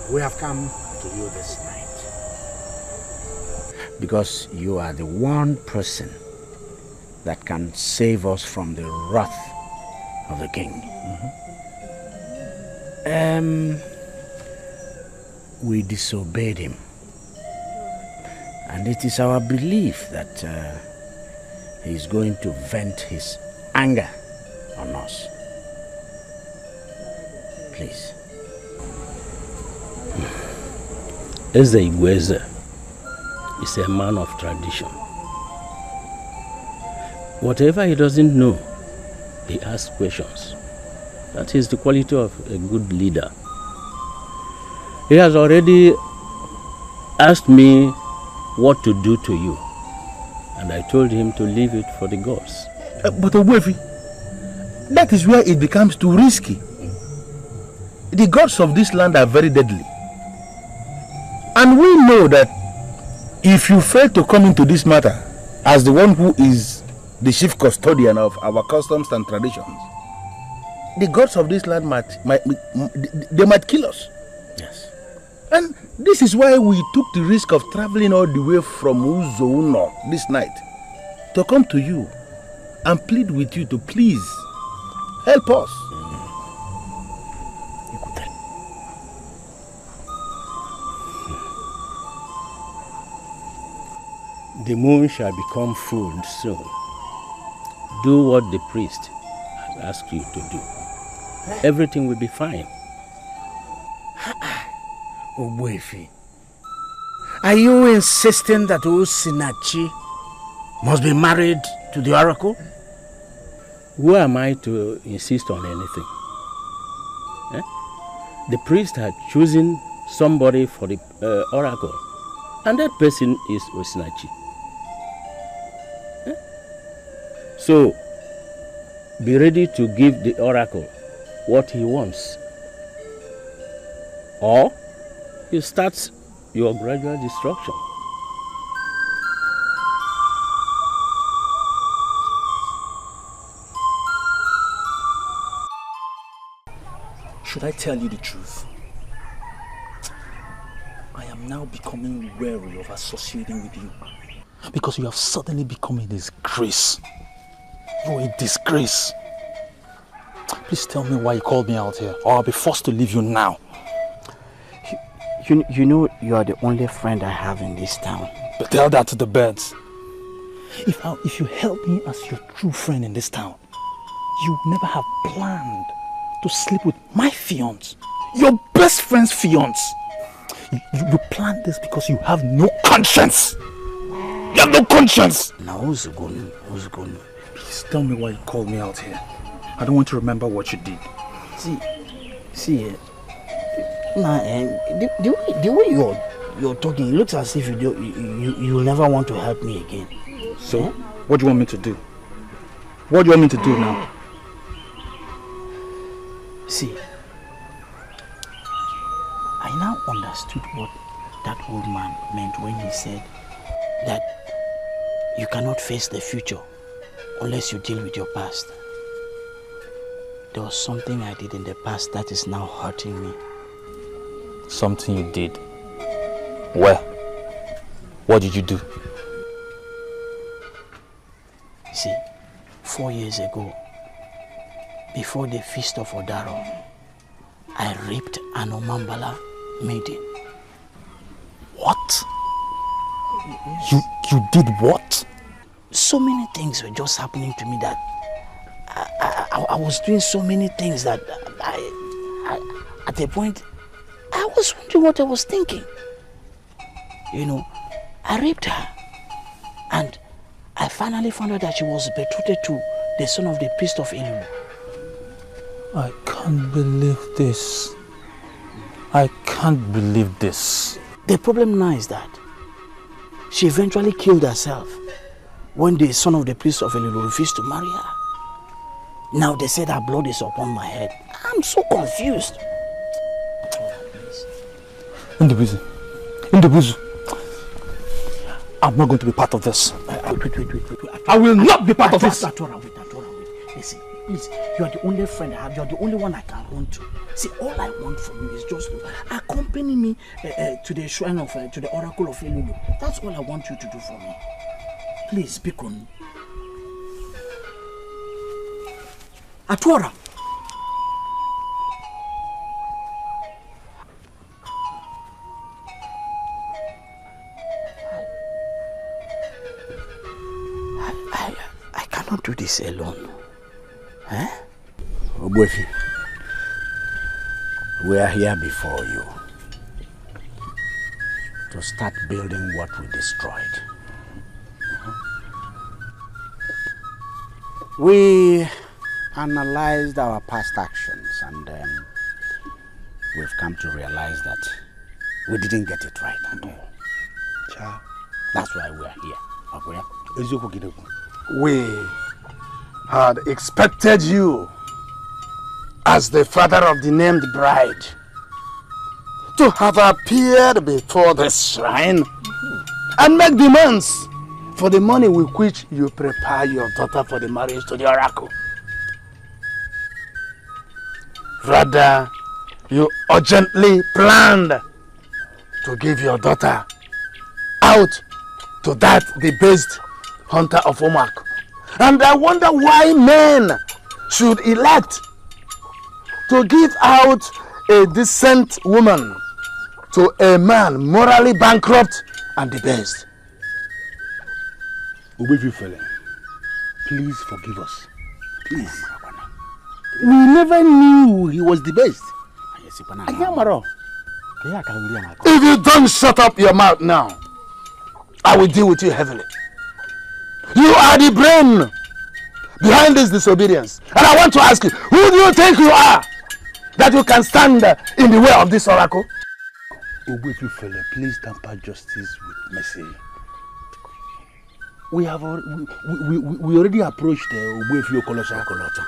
We have come to you this night because you are the one person that can save us from the wrath of the king. We disobeyed him, and it is our belief that he is going to vent his anger on us. Please. Eze Ugezu is a man of tradition. Whatever he doesn't know, he asks questions. That is the quality of a good leader. He has already asked me what to do to you, and I told him to leave it for the gods. But Ogbuefi, that is where it becomes too risky. The gods of this land are very deadly. And we know that if you fail to come into this matter as the one who is the chief custodian of our customs and traditions, the gods of this land might kill us. Yes. And this is why we took the risk of traveling all the way from Ugezu this night to come to you and plead with you to please help us. The moon shall become full soon. Do what the priest has asked you to do. Everything will be fine. Ogbuefi, are you insisting that Osinachi must be married to the oracle? Who am I to insist on anything? The priest had chosen somebody for the oracle, and that person is Osinachi. So, be ready to give the oracle what he wants, or you start your gradual destruction. Should I tell you the truth? I am now becoming wary of associating with you, because you have suddenly become a disgrace. You're a disgrace. Please tell me why you called me out here, or I'll be forced to leave you now. You know you are the only friend I have in this town. But tell that to the birds. If you help me as your true friend in this town, you would never have planned to sleep with my fiance, your best friend's fiance. You planned this because you have no conscience. You have no conscience. Now who's going? Please tell me why you called me out here. I don't want to remember what you did. See, the way you're talking, it looks as if you'll never want to help me again. So, what do you want me to do? What do you want me to do now? See, I now understood what that old man meant when he said that you cannot face the future unless you deal with your past. There was something I did in the past that is now hurting me. Something you did? Where? What did you do? See, 4 years ago, before the feast of Odaro, I raped an Omambala maiden. What? You did what? So many things were just happening to me that I was doing so many things that I at a point I was wondering what I was thinking. You know, I raped her, and I finally found out that she was betrothed to the son of the priest of Ilulu. I can't believe this. I can't believe this. The problem now is that she eventually killed herself when the son of the priest of Ilulu refused to marry her. Now they said her blood is upon my head. I'm so confused. Ndubuzu. I'm not going to be part of this. Wait. I will not be part of this. Wait. Listen, please, you are the only friend I have. You are the only one I can run to. See, all I want from you is just to accompany me to the shrine of, to the oracle of Ilulu. That's all I want you to do for me. Please, Bikon. Atwara. I cannot do this alone. Eh? Ogbuefi, we are here before you to start building what we destroyed. We analyzed our past actions, and we've come to realize that we didn't get it right at all. That's why we are here. We had expected you as the father of the named bride, to have appeared before the shrine and make demands for the money with which you prepare your daughter for the marriage to the oracle. Rather, you urgently planned to give your daughter out to that debased hunter of Omak. And I wonder why men should elect to give out a decent woman to a man morally bankrupt and debased. Ubefifele, please forgive us. Please. We never knew he was the best. If you don't shut up your mouth now, I will deal with you heavily. You are the brain behind this disobedience. And I want to ask you, who do you think you are that you can stand in the way of this oracle? Ubefifele, please temper justice with mercy. We already approached Ubefio Kolosha.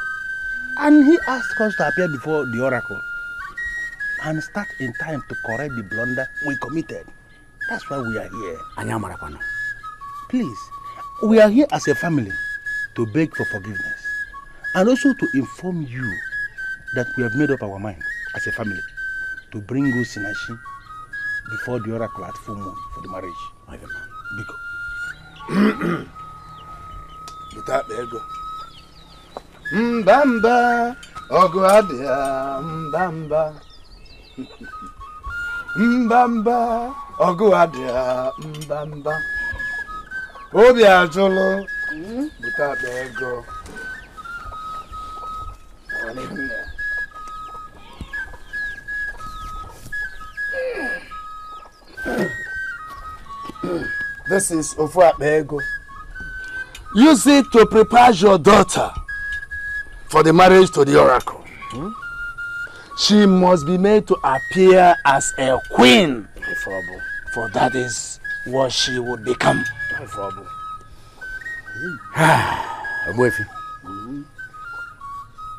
And he asked us to appear before the oracle and start in time to correct the blunder we committed. That's why we are here. Please, we are here as a family to beg for forgiveness and also to inform you that we have made up our mind as a family to bring Sinashi before the oracle at full moon for the marriage. Biko. Without the ego. Mbamba, Oguadia, Mbamba. Mbamba, Oguadia, Mbamba. Obia Jolo, without the ego. This is Ofuabego. Use it to prepare your daughter for the marriage to the oracle. She must be made to appear as a queen, for that is what she would become.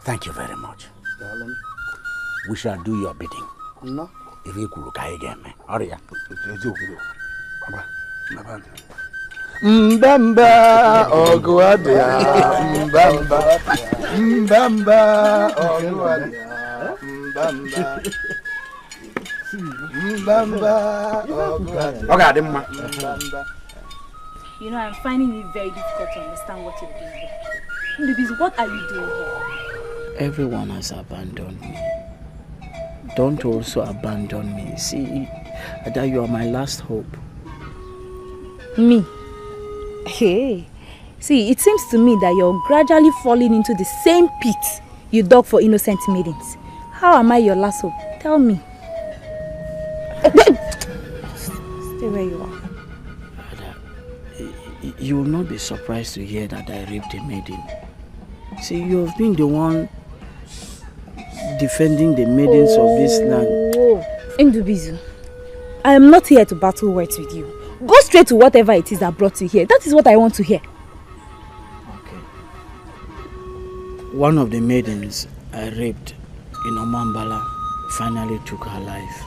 Thank you very much. We shall do your bidding. No. If you could look again, hurry up. Mbamba, Oguadia, Mbamba, Mbamba, Oguadia, Mbamba, Mbamba, Oguadia. You know, I'm finding it very difficult to understand what you're doing here. Ndubis, what are you doing here? Everyone has abandoned me. Don't also abandon me. See, Ada, you are my last hope. Me? Hey, see, it seems to me that you're gradually falling into the same pit you dug for innocent maidens. How am I your last hope? Tell me. Stay where you are. You will not be surprised to hear that I raped a maiden. See, you have been the one defending the maidens of this land. Ndubizu, I am not here to battle words with you. Go straight to whatever it is that brought you here. That is what I want to hear. Okay. One of the maidens I raped in Omambala finally took her life.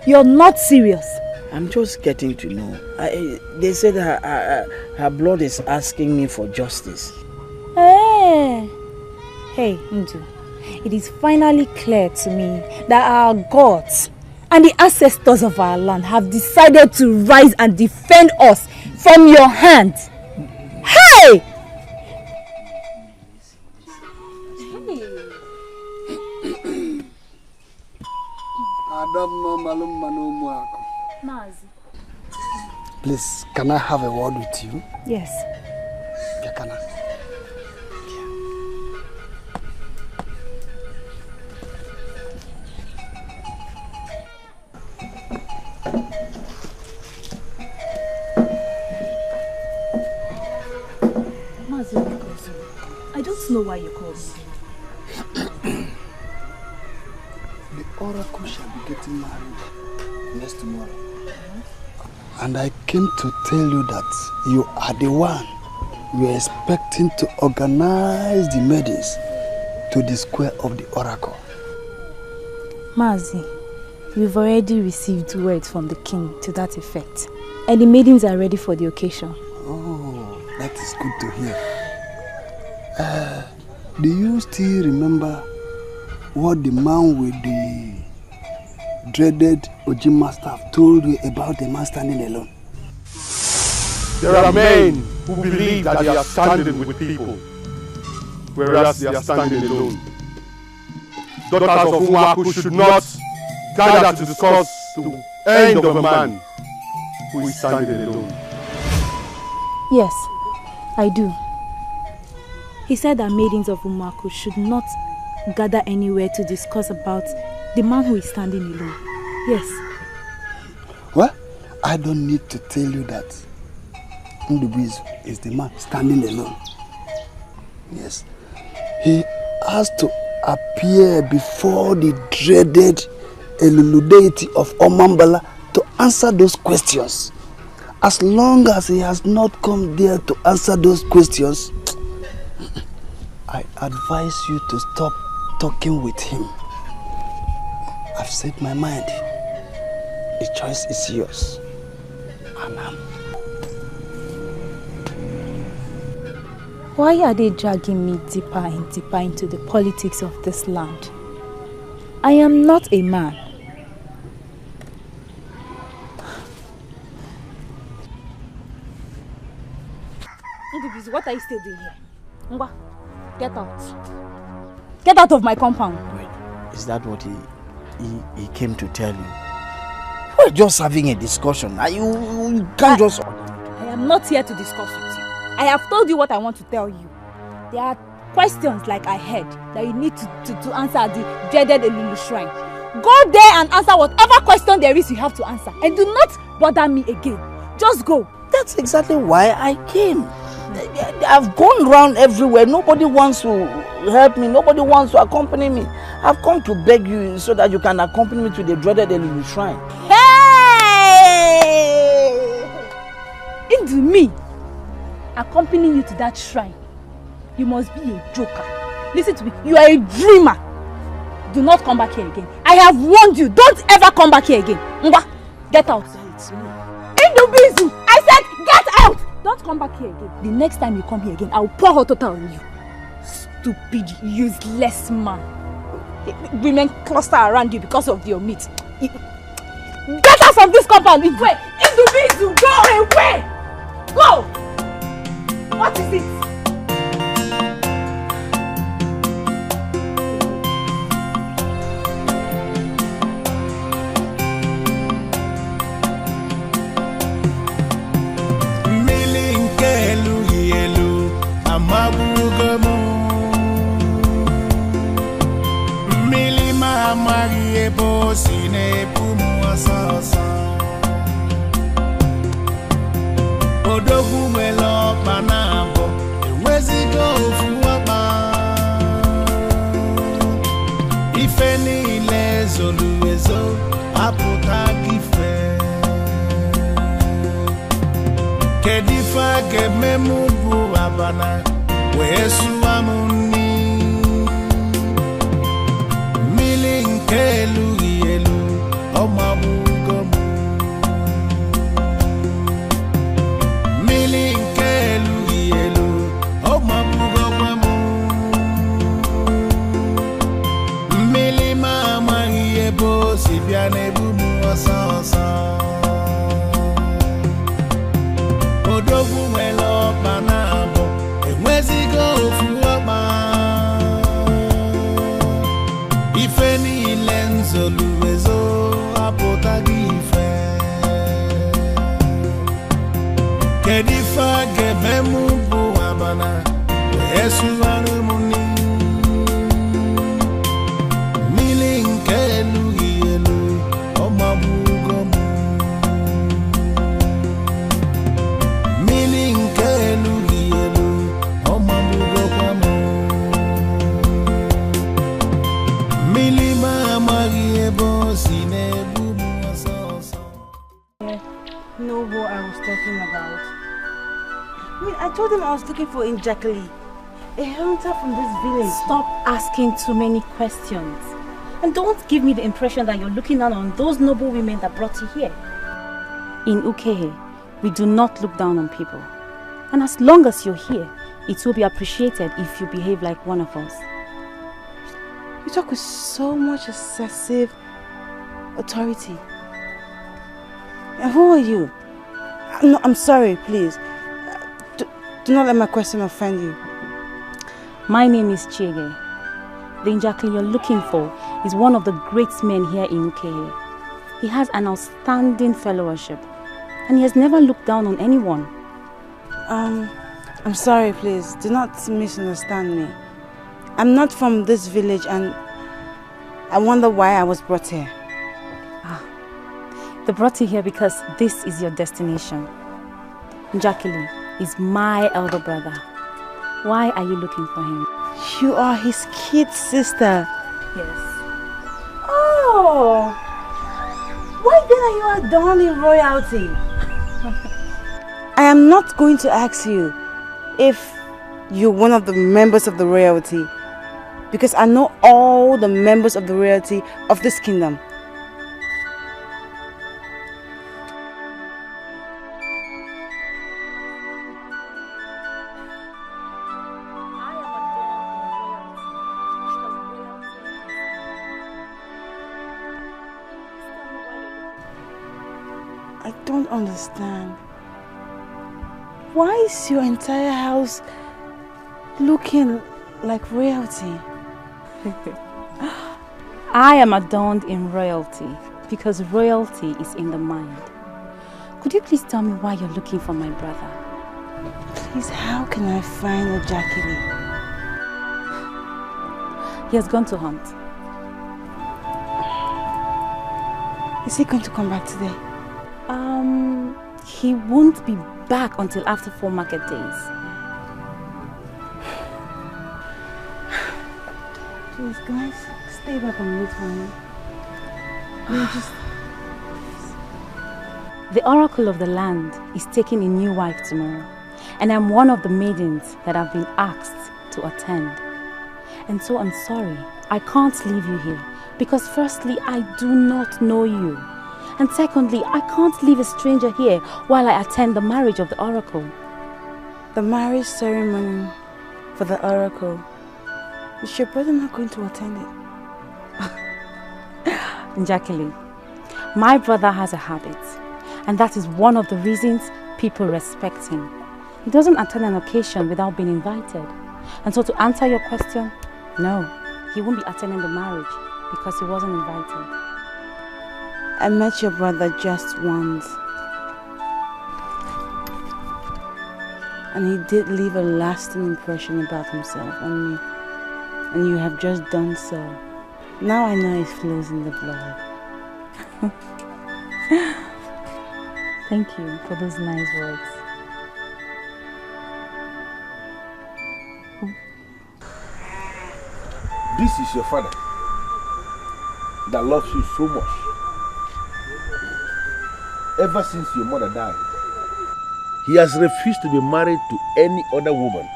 You're not serious. I'm just getting to know. They said her blood is asking me for justice. Hey, Ndu, it is finally clear to me that our gods and the ancestors of our land have decided to rise and defend us from your hands. Hey! Please, can I have a word with you? Yes. Yeah, can I? I don't know why you called me. The oracle shall be getting married next tomorrow. And I came to tell you that you are the one we are expecting to organize the maidens to the square of the oracle. Mazi, we've already received word from the king to that effect. And the maidens are ready for the occasion. Oh, that is good to hear. Do you still remember what the man with the dreaded Ojima staff told you about the man standing alone? There are men who believe that they are standing with people, whereas they are standing alone. Daughters of Umaku should not gather to discuss the end of a man who is standing alone. Yes, I do. He said that maidens of Umaku should not gather anywhere to discuss about the man who is standing alone. Yes. Well, I don't need to tell you that Ugezu is the man standing alone. Yes. He has to appear before the dreaded Deity of Omambala to answer those questions. As long as he has not come there to answer those questions, I advise you to stop talking with him. I've said my mind. The choice is yours. Anam. Why are they dragging me deeper and deeper into the politics of this land? I am not a man. What are you still doing here? Ngwa, get out. Get out of my compound. Wait, is that what he came to tell you? We're just having a discussion. You can't just... I am not here to discuss with you. I have told you what I want to tell you. There are questions like I heard that you need to answer at the dreaded Elulu shrine. Go there and answer whatever question there is you have to answer. And do not bother me again. Just go. That's exactly why I came. I've gone around everywhere. Nobody wants to help me. Nobody wants to accompany me. I've come to beg you so that you can accompany me to the dreaded Elulu shrine. Hey! Into me accompanying you to that shrine. You must be a joker. Listen to me. You are a dreamer. Do not come back here again. I have warned you. Don't ever come back here again. Ngwa, get out. It's me. Indubizu! I said get out! Don't come back here again. The next time you come here again, I will pour hot water on you. Stupid, useless man. Women cluster around you because of your meat. Get out from this compound! Wait! Indubizu! Go away! Go! What is it? Kedifa gememu buabana wesu amuni milinkelu yelu omabugomu milinkelu yelu omabugomu milima mahiyebo sibiane bumu asasa Odogu welo banabo enwezigo ofuoma Ifeni lenzo luwezo apotagi ife Kedifa gememu buabana Yesu anumuni Milinkelu yelu omabugomu Know what I was talking about. I mean, I told him I was looking for Injakali, a hunter from this village. Stop asking too many questions. And don't give me the impression that you're looking down on those noble women that brought you here. In Ukehe, we do not look down on people. And as long as you're here, it will be appreciated if you behave like one of us. You talk with so much excessive authority. And who are you? I'm sorry, please. Do not let my question offend you. My name is Chege. The Injakli you're looking for is one of the great men here in Ukehe. He has an outstanding fellowship, and he has never looked down on anyone. I'm sorry, please. Do not misunderstand me. I'm not from this village, and I wonder why I was brought here. They brought you here because this is your destination. Njakili is my elder brother. Why are you looking for him? You are his kid sister. Yes. Oh! Why then are you adorned in royalty? I am not going to ask you if you're one of the members of the royalty, because I know all the members of the royalty of this kingdom. I don't understand. Why is your entire house looking like royalty? I am adorned in royalty because royalty is in the mind. Could you please tell me why you're looking for my brother? Please, how can I find Ojakili? He has gone to hunt. Is he going to come back today? He won't be back until after 4 market days. Please, guys, stay back and wait for me. The oracle of the land is taking a new wife tomorrow, and I'm one of the maidens that have been asked to attend. And so I'm sorry, I can't leave you here, because firstly, I do not know you. And secondly, I can't leave a stranger here while I attend the marriage of the oracle. The marriage ceremony for the oracle. Is your brother not going to attend it? Njakili, my brother has a habit, and that is one of the reasons people respect him. He doesn't attend an occasion without being invited. And so to answer your question, no, he won't be attending the marriage because he wasn't invited. I met your brother just once, and he did leave a lasting impression about himself on me, and you have just done so. Now I know it flows in the blood. Thank you for those nice words. This is your father that loves you so much. Ever since your mother died, he has refused to be married to any other woman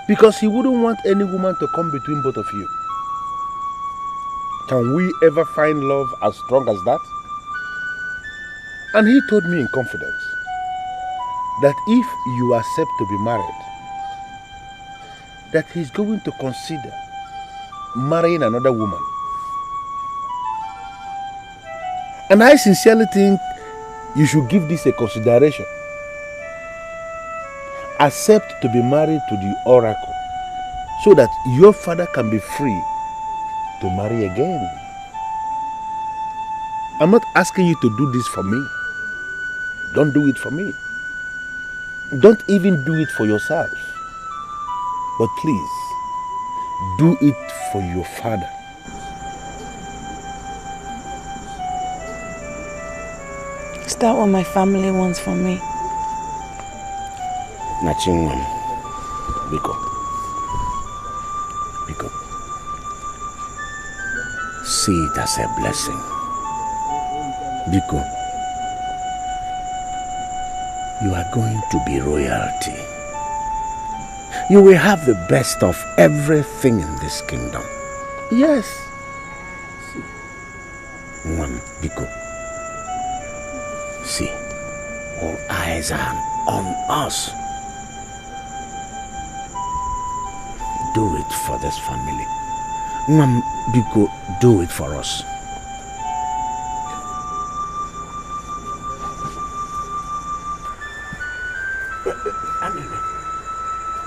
because he wouldn't want any woman to come between both of you. Can we ever find love as strong as that? And he told me in confidence that if you accept to be married, that he's going to consider marrying another woman. And I sincerely think you should give this a consideration. Accept to be married to the oracle so that your father can be free to marry again. I'm not asking you to do this for me. Don't do it for me. Don't even do it for yourself. But please, do it for your father. Is that what my family wants from me? Nachingwan, Biko. Biko. See it as a blessing. Biko. you are going to be royalty. You will have the best of everything in this kingdom. Yes. One, Biko. See, all eyes are on us. Do it for this family. One, Biko, do it for us.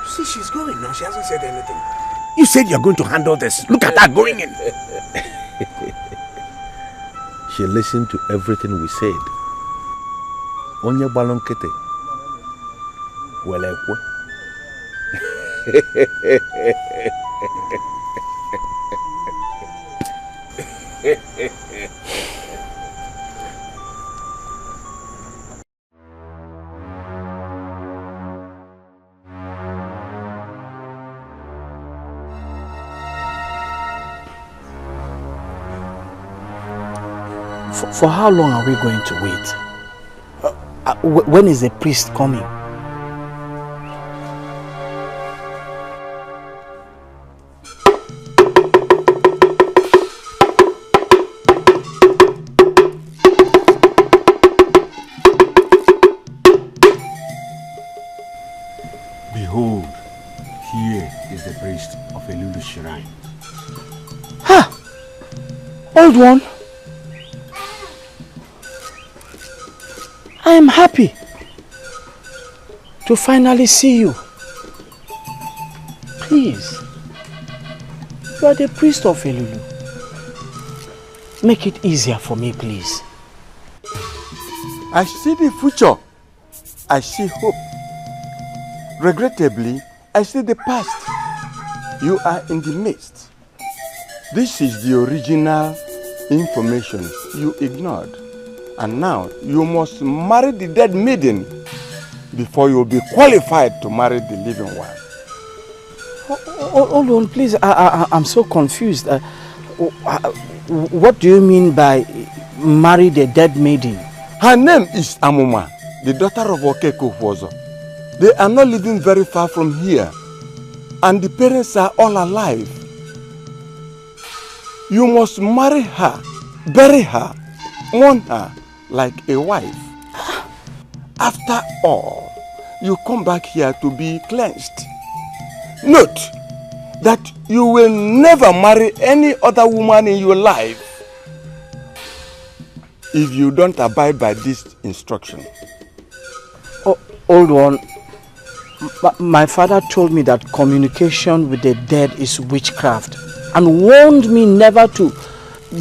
See, she's going now. She hasn't said anything. You said you're going to handle this. Look at her going in. She listened to everything we said. Onye balonkete. Welekwe. For how long are we going to wait? When is the priest coming? Behold, here is the priest of Elulu Shrine. Ha! Old one. I am happy to finally see you. Please, you are the priest of Elulu. Make it easier for me, please. I see the future. I see hope. Regrettably, I see the past. You are in the midst. This is the original information you ignored. And now you must marry the dead maiden before you will be qualified to marry the living one. Hold on, please. I'm so confused. What do you mean by marry the dead maiden? Her name is Amuma, the daughter of Okeko Huozo. They are not living very far from here, and the parents are all alive. You must marry her, bury her, mourn her like a wife. After all, you come back here to be cleansed. Note that you will never marry any other woman in your life if you don't abide by this instruction. Oh, old one, my father told me that communication with the dead is witchcraft and warned me never to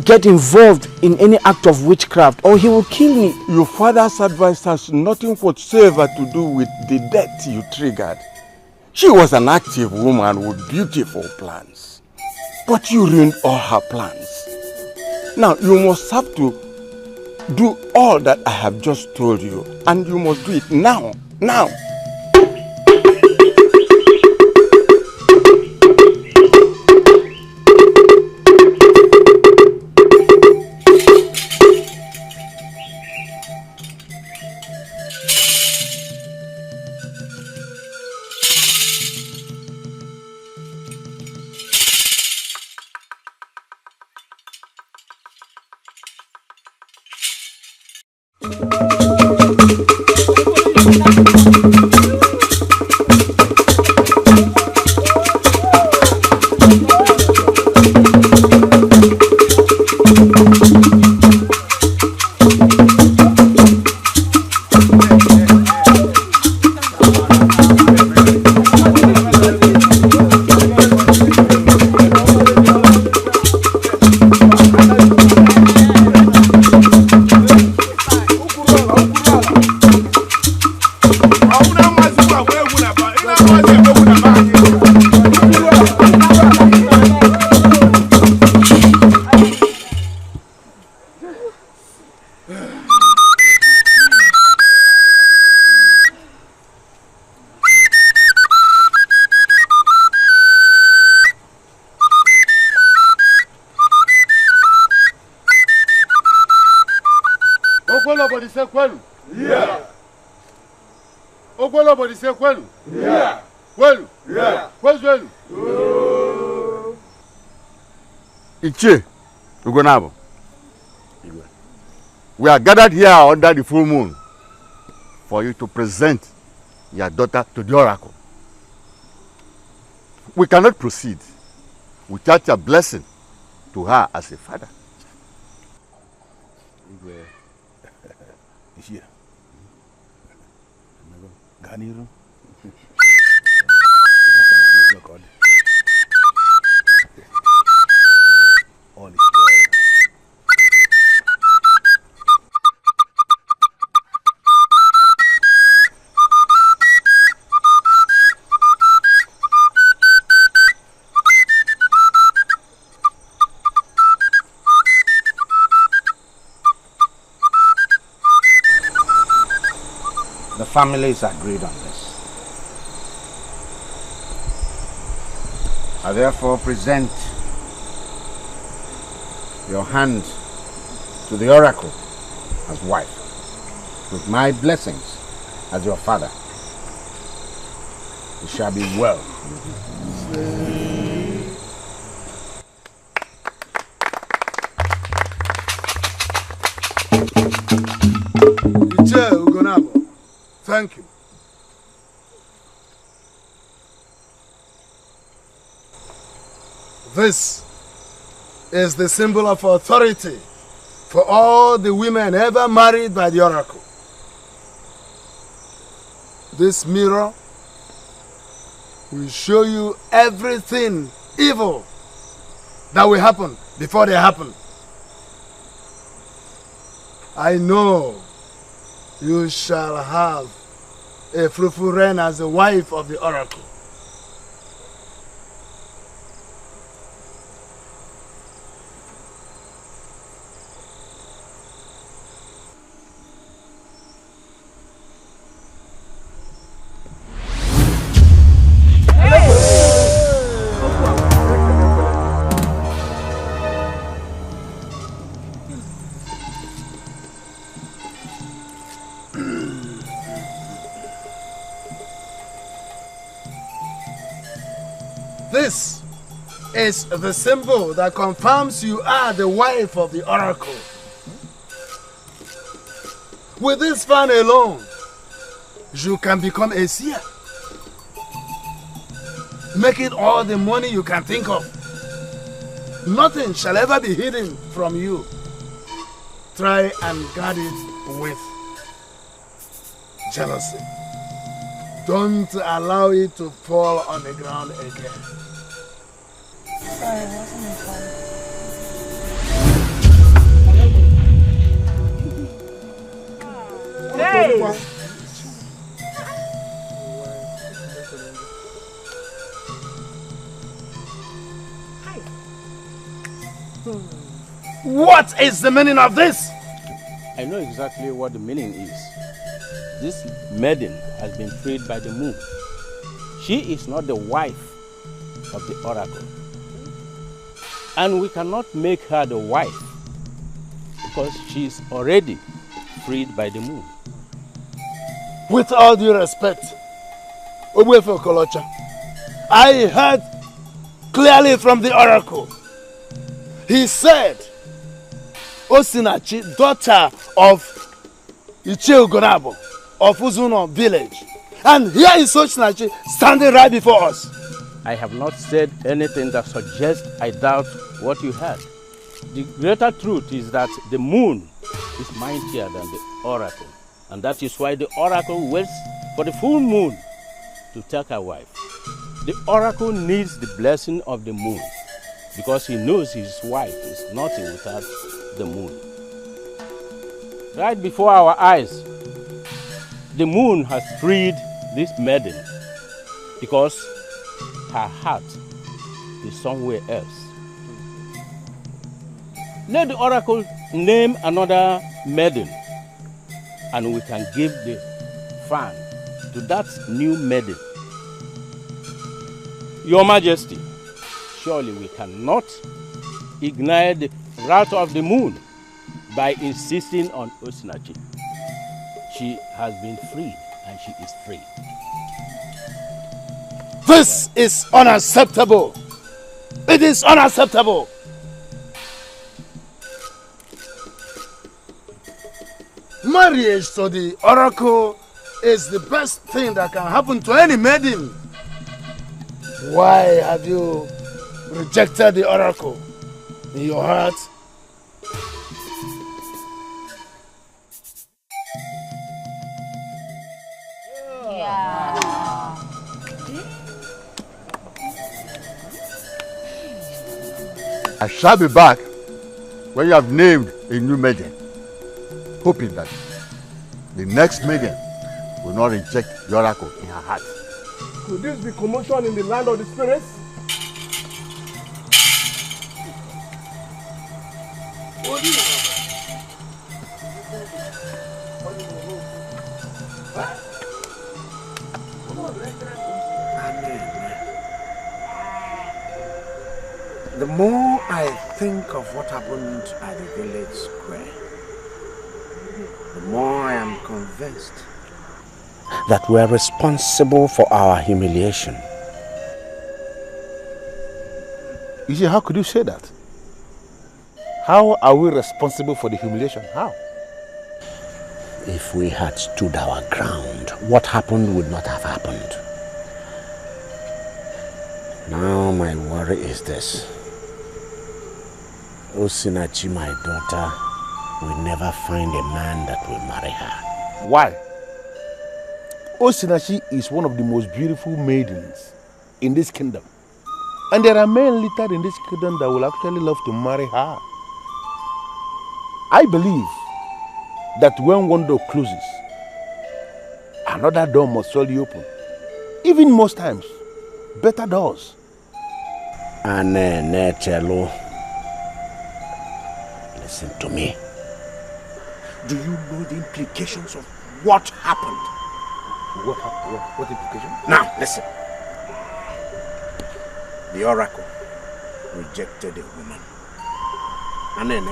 get involved in any act of witchcraft or he will kill me. Your father's advice has nothing whatsoever to do with the death you triggered. She was an active woman with beautiful plans, but you ruined all her plans. Now you must have to do all that I have just told you, and you must do it now. Nobody say Kwelu. Yeah. Kwelu. Yeah. Where's Kwelu? Ichie, Ugonabo. We are gathered here under the full moon for you to present your daughter to the oracle. We cannot proceed without your blessing to her as a father. The families agreed on this. I therefore present your hand to the oracle as wife, with my blessings as your father. It shall be well. Thank you. This is the symbol of authority for all the women ever married by the oracle. This mirror will show you everything evil that will happen before they happen. I know you shall have a fruitful reign as the wife of the oracle. This is the symbol that confirms you are the wife of the oracle. With this fan alone, you can become a seer. Make it all the money you can think of. Nothing shall ever be hidden from you. Try and guard it with jealousy. Don't allow it to fall on the ground again. Sorry, it wasn't my fault. Hey! What is the meaning of this? I know exactly what the meaning is. This maiden has been freed by the moon. She is not the wife of the oracle. And we cannot make her the wife because she is already freed by the moon. With all due respect, Ogbuefe Okolocha, I heard clearly from the oracle. He said, Osinachi, daughter of Ichie Ugonabo of Uzuno village. And here is Osinachi standing right before us. I have not said anything that suggests I doubt what you heard. The greater truth is that the moon is mightier than the oracle. And that is why the oracle waits for the full moon to take her wife. The oracle needs the blessing of the moon because he knows his wife is nothing without the moon. Right before our eyes, the moon has freed this maiden because her heart is somewhere else. Let the oracle name another maiden and we can give the fan to that new maiden. Your Majesty, surely we cannot ignite the wrath of the moon by insisting on Osinachi. She has been freed. and she is free. This is unacceptable. It is unacceptable. Marriage to the oracle is the best thing that can happen to any maiden. Why have you rejected the oracle in your heart? I shall be back when you have named a new maiden, hoping that the next maiden will not reject the oracle in her heart. Could this be commotion in the land of the spirits? What do you know? The more I think of what happened at the village square, the more I am convinced that we are responsible for our humiliation. You see, how could you say that? How are we responsible for the humiliation? How? If we had stood our ground, what happened would not have happened. Now my worry is this. Osinachi, my daughter, will never find a man that will marry her. Why? Osinachi is one of the most beautiful maidens in this kingdom. And there are men littered in this kingdom that will actually love to marry her. I believe that when one door closes, another door must surely open. Even most times, better doors. Listen to me. Do you know the implications of what happened? What happened? What implication? Now, listen. The oracle rejected a woman. And then,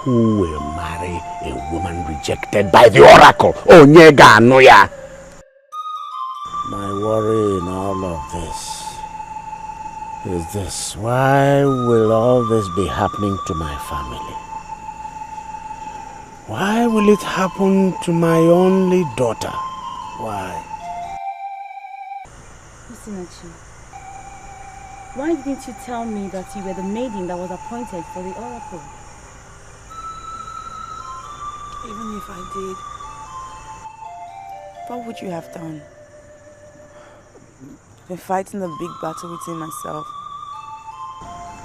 who will marry a woman rejected by the oracle? Onyega Anoya. My worry in all of this is this. Why will all this be happening to my family? Why will it happen to my only daughter? Why? Osinachi, why didn't you tell me that you were the maiden that was appointed for the oracle? Even if I did, what would you have done? I've been fighting a big battle within myself.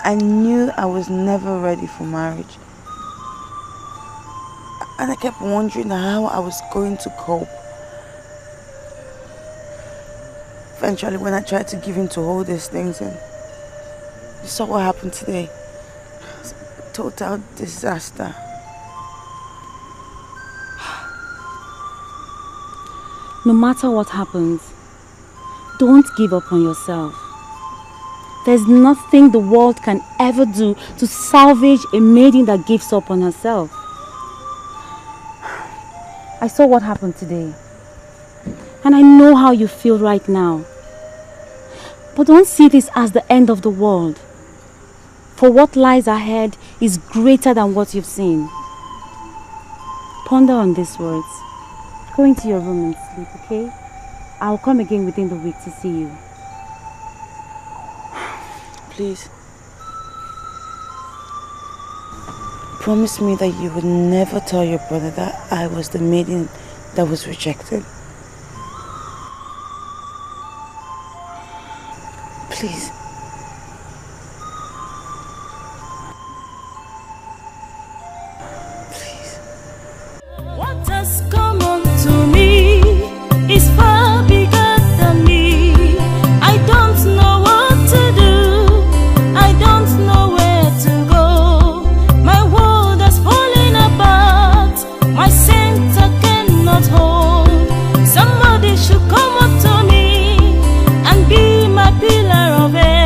I knew I was never ready for marriage. And I kept wondering how I was going to cope. Eventually, when I tried to give in to all these things, and you saw what happened today. It's a total disaster. No matter what happens, don't give up on yourself. There's nothing the world can ever do to salvage a maiden that gives up on herself. I saw what happened today, and I know how you feel right now. But don't see this as the end of the world. For what lies ahead is greater than what you've seen. Ponder on these words. Go into your room and sleep, okay? I'll come again within the week to see you. Please. Promise me that you would never tell your brother that I was the maiden that was rejected. Please. What has come unto me is far bigger than me. I don't know what to do. I don't know where to go. My world has fallen apart. My center cannot hold. Somebody should come up to me and be my pillar of air.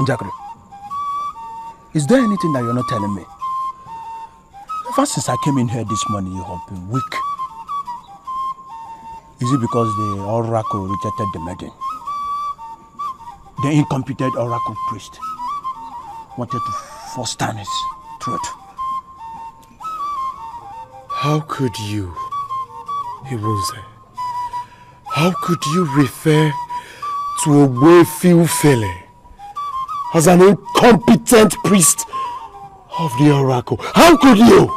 Njakri, is there anything that you're not telling me? Ever since I came in here this morning, you have been weak. Is it because the oracle rejected the maiden? The incompetent oracle priest wanted to force down his throat. How could you, Ibunze? How could you refer to a Wayfield fella as an incompetent priest of the oracle? How could you?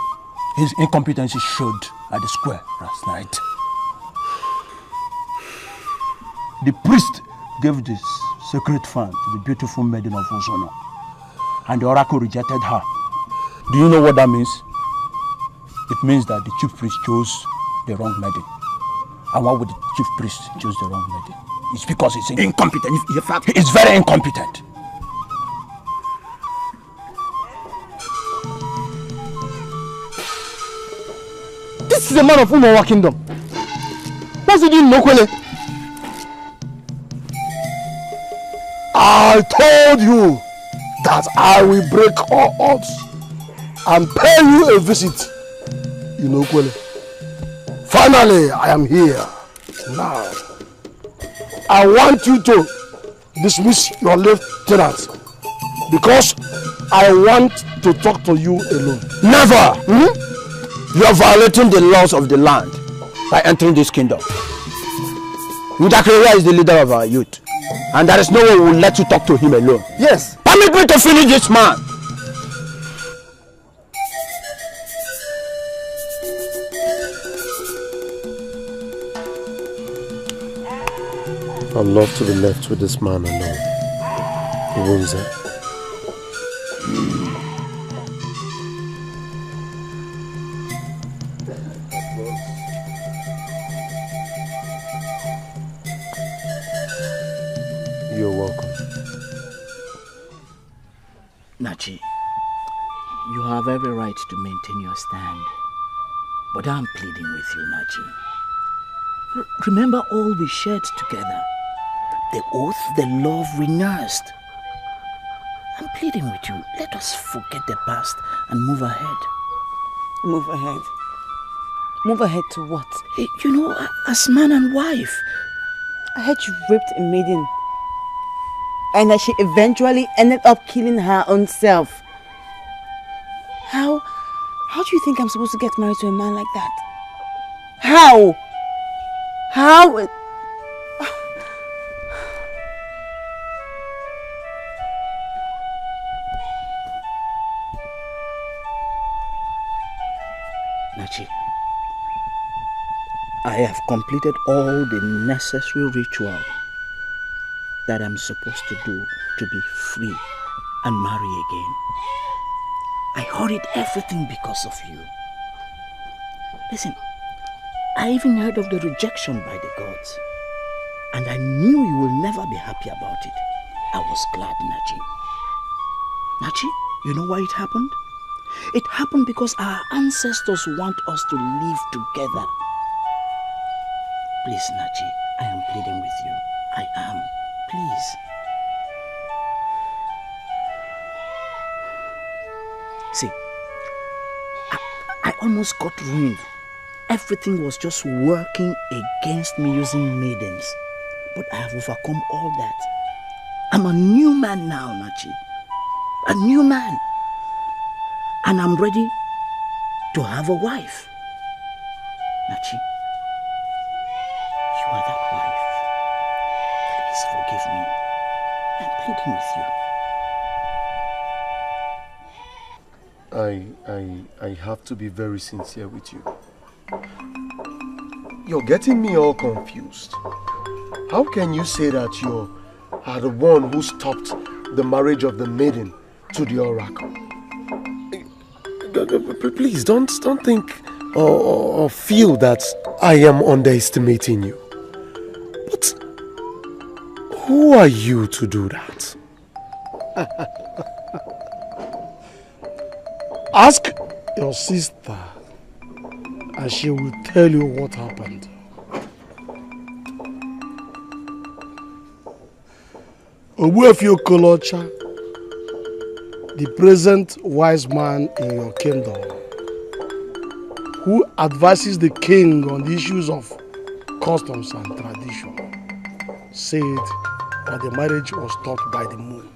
His incompetence showed at the square last night. The priest gave this sacred fan to the beautiful maiden of Ozono, and the oracle rejected her. Do you know what that means? It means that the chief priest chose the wrong maiden. And why would the chief priest choose the wrong maiden? It's because he's incompetent. In fact, he is very incompetent. This is a man of Umawa kingdom. What's he doing in Nokwele? I told you that I will break all odds and pay you a visit in Nokwele. Finally, I am here. Now, I want you to dismiss your lieutenant because I want to talk to you alone. Never! You are violating the laws of the land by entering this kingdom. Udakreya is the leader of our youth, and there is no one who will let you talk to him alone. Yes. Permit me to finish this man. I'd love to be left with this man alone. Ibunze. You're welcome. Nachi, you have every right to maintain your stand. But I'm pleading with you, Nachi. Remember all we shared together. The oath, the love we nursed. I'm pleading with you. Let us forget the past and move ahead. Move ahead? Move ahead to what? You know, as man and wife. I heard you raped a maiden. And that she eventually ended up killing her own self. How do you think I'm supposed to get married to a man like that? How? How? Nachi, I have completed all the necessary ritual that I'm supposed to do to be free and marry again. I hurried everything because of you. Listen, I even heard of the rejection by the gods. And I knew you will never be happy about it. I was glad, Nachi. Nachi, you know why it happened? It happened because our ancestors want us to live together. Please, Nachi, I am pleading with you. I am. Please. See, I almost got ruined. Everything was just working against me using maidens. But I have overcome all that. I'm a new man now, Nachi. A new man. And I'm ready to have a wife. Nachi, you are that wife. Please forgive me. I'm pleading with you. I have to be very sincere with you. You're getting me all confused. How can you say that you are the one who stopped the marriage of the maiden to the oracle? Please don't think or feel that I am underestimating you. But who are you to do that? Ask your sister and she will tell you what happened. Ogbuefi Okolocha the present wise man in your kingdom, who advises the king on the issues of customs and tradition, said that the marriage was stopped by the moon.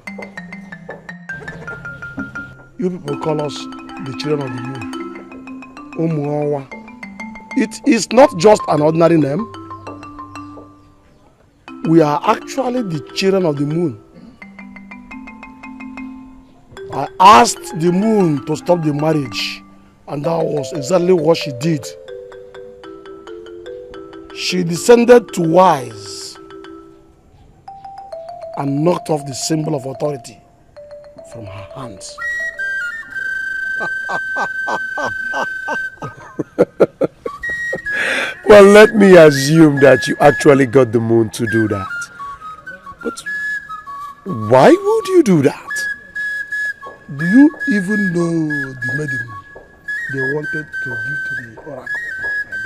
You people call us the children of the moon. Umuawa. It is not just an ordinary name. We are actually the children of the moon. I asked the moon to stop the marriage, and that was exactly what she did. She descended to wise and knocked off the symbol of authority from her hands. Well, let me assume that you actually got the moon to do that. But why would you do that? Do you even know the maiden they wanted to give to the oracle, my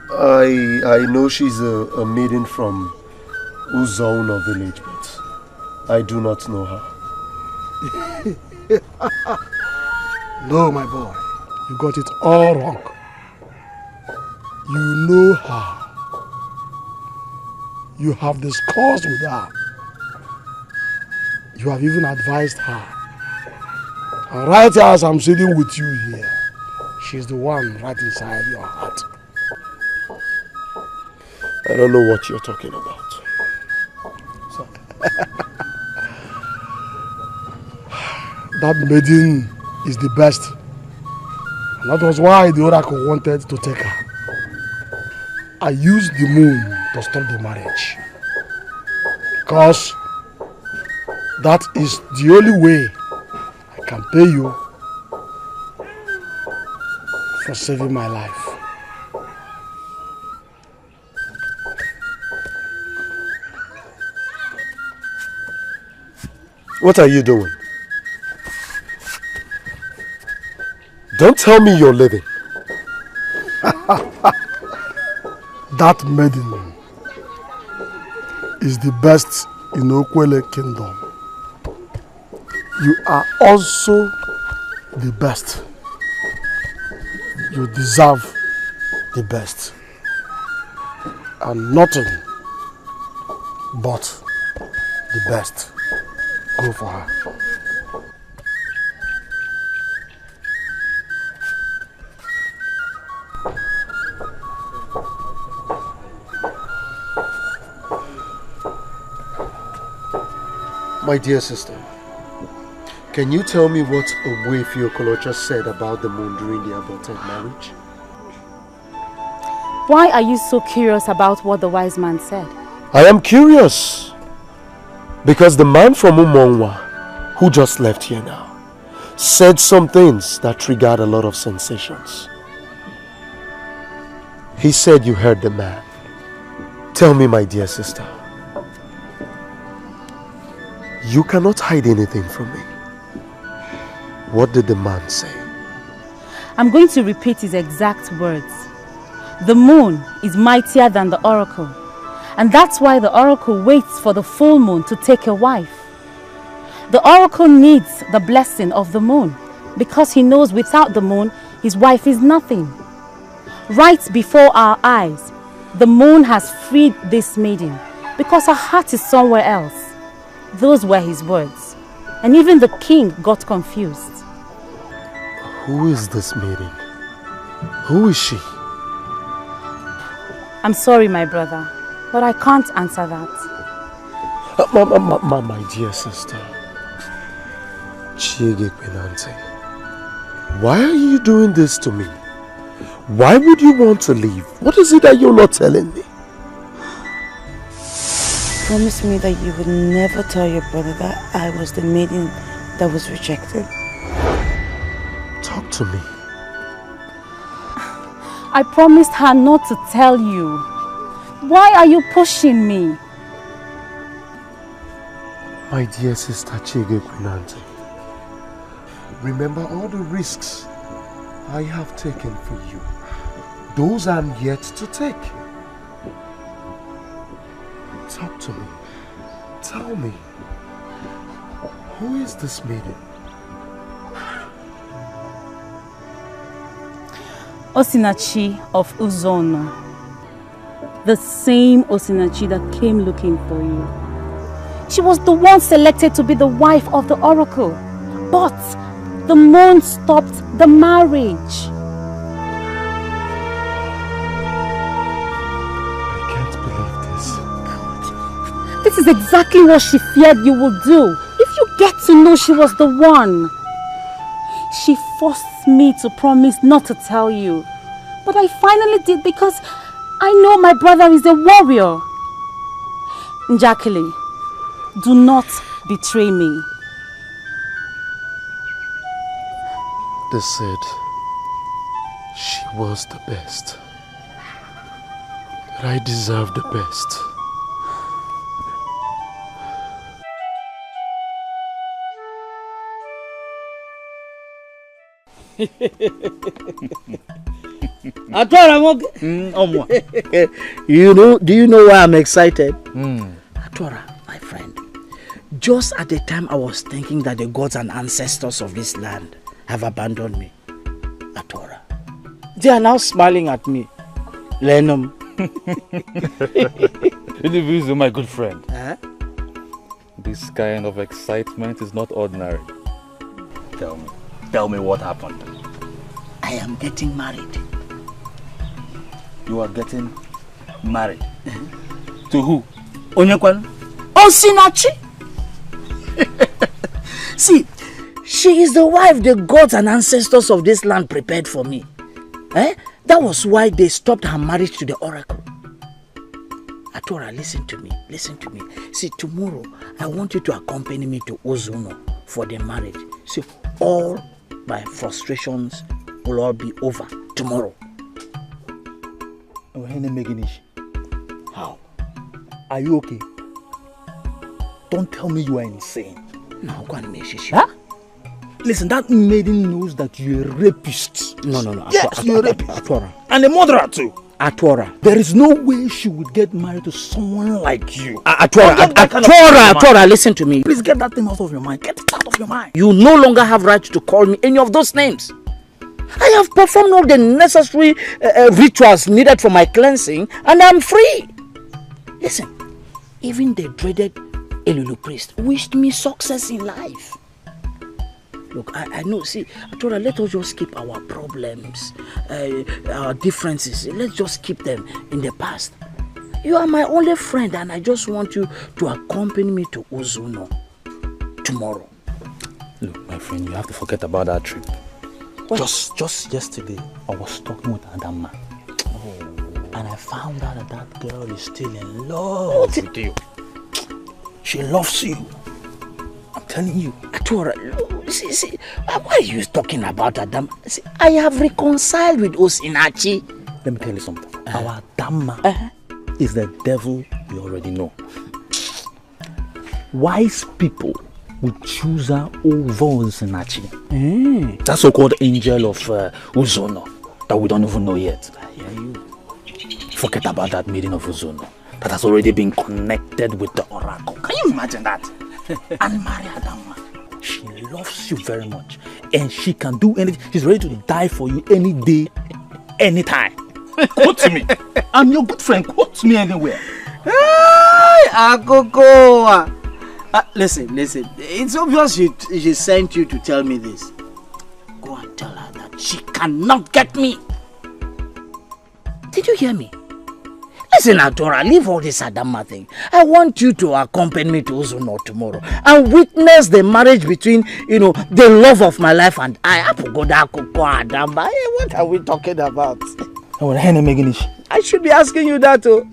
boy? I know she's a maiden from Ugezu village, but I do not know her. No, my boy, you got it all wrong. You know her. You have discussed with her. You have even advised her. And right as I'm sitting with you here, she's the one right inside your heart. I don't know what you're talking about. So, that maiden is the best. And that was why the oracle wanted to take her. I used the moon to stop the marriage. Because that is the only way I can pay you for saving my life. What are you doing? Don't tell me you're leaving. That maiden is the best in Okwele kingdom. You are also the best. You deserve the best. And nothing but the best. Go for her. My dear sister, can you tell me what Ogbuefi Okolocha said about the moon during the aborted marriage? Why are you so curious about what the wise man said? I am curious because the man from Umongwa, who just left here now, said some things that triggered a lot of sensations. He said you heard the man. Tell me, my dear sister. You cannot hide anything from me. What did the man say? I'm going to repeat his exact words. The moon is mightier than the oracle. And that's why the oracle waits for the full moon to take a wife. The oracle needs the blessing of the moon because he knows without the moon, his wife is nothing. Right before our eyes, the moon has freed this maiden because her heart is somewhere else. Those were his words. And even the king got confused. Who is this maiden? Who is she? I'm sorry, my brother, but I can't answer that. My dear sister, Chiege Kwenante, why are you doing this to me? Why would you want to leave? What is it that you're not telling me? Promise me that you would never tell your brother that I was the maiden that was rejected. Talk to me. I promised her not to tell you. Why are you pushing me? My dear sister Chiege Kwenante, remember all the risks I have taken for you. Those I'm yet to take. Talk to me. Tell me. Who is this maiden? Osinachi of Uzono. The same Osinachi that came looking for you. She was the one selected to be the wife of the oracle. But the moon stopped the marriage. I can't believe this. This is exactly what she feared you would do. If you get to know she was the one. She forced me to promise not to tell you. But I finally did because I know my brother is a warrior. Njakili, do not betray me. They said she was the best. That I deserve the best. Do you know why I'm excited? Atora, my friend, just at the time I was thinking that the gods and ancestors of this land have abandoned me, Atora, they are now smiling at me. Lenum. Ugezu, my good friend. Huh? This kind of excitement is not ordinary. Tell me what happened. I am getting married. You are getting married? To who? Onyekwan. Osinachi. See, she is the wife the gods and ancestors of this land prepared for me. That was why they stopped her marriage to the oracle. Atora, listen to me. See, tomorrow I want you to accompany me to Uzono for the marriage. See, all my frustrations will all be over tomorrow. How? Are you okay? Don't tell me you are insane. No, go and make sure. Huh? Listen, that maiden knows that you're a rapist. No. Yes, you're a rapist. Atora. And a murderer too. Atora. There is no way she would get married to someone like you. Atora, listen to me. Please get that thing out of your mind. Get it out of your mind. You no longer have right to call me any of those names. I have performed all the necessary rituals needed for my cleansing and I'm free. Listen, even the dreaded Elulu priest wished me success in life. Look, I know, see, Atora, let us just keep our problems, our differences, let's just keep them in the past. You are my only friend and I just want you to accompany me to Uzono tomorrow. Look, my friend, you have to forget about that trip. What? Just yesterday, I was talking with Adama. And I found out that girl is still in love with you. She loves you. I'm telling you. Atora, see, why are you talking about Adama? See, I have reconciled with Osinachi. Let me tell you something. Our Adama is the devil you already know. Wise people would choose her over Osinachi. That so-called angel of Uzono that we don't even know yet. Forget about that maiden of Uzono that has already been connected with the oracle. Can you imagine that? And Maria Adama, she loves you very much and she can do anything. She's ready to die for you any day, anytime. Quote to me. I'm your good friend. Quote to me anywhere. Akoko. Listen. It's obvious she sent you to tell me this. Go and tell her that she cannot get me. Did you hear me? Listen, Atora, leave all this Adama thing. I want you to accompany me to Uzono tomorrow and witness the marriage between, the love of my life and I. Adama. Hey, what are we talking about? I should be asking you that too.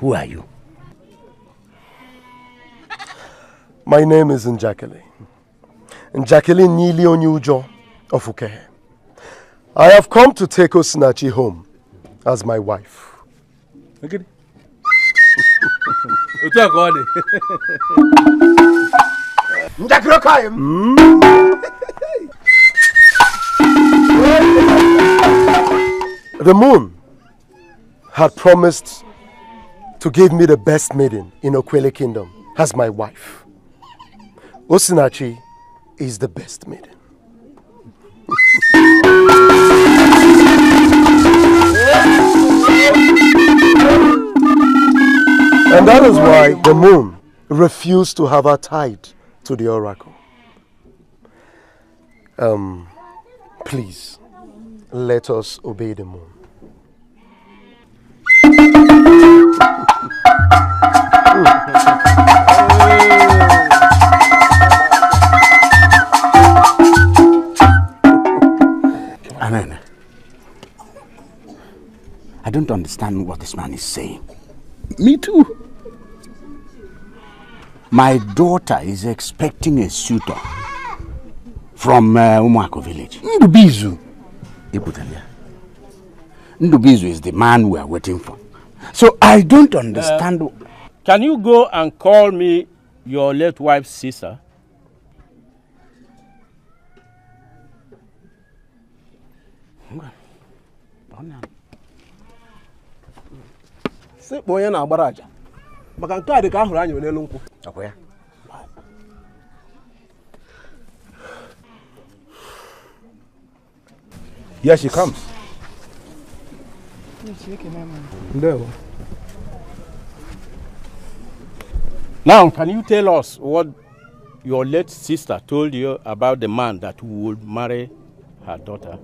Who are you? My name is Njakele. Njakele Nili Onyujo of Ugezu. I have come to take Osinachi home as my wife. Okay. The moon had promised to give me the best maiden in Okwele Kingdom as my wife. Osinachi is the best maiden. And that is why the moon refused to have her tied to the oracle. Please, let us obey the moon. Anene, I don't understand what this man is saying. Me too. My daughter is expecting a suitor from Umuako village. Ndubizu. Ndubizu is the man we are waiting for. So I don't understand. Can you go and call me your late wife's sister? Sekpo onye na-agbara aja maka nke a dị ka ahụrụ anyị n'elu nkwụ. Akwa ya. Here she comes. Now, can you tell us what your late sister told you about the man that would marry her daughter?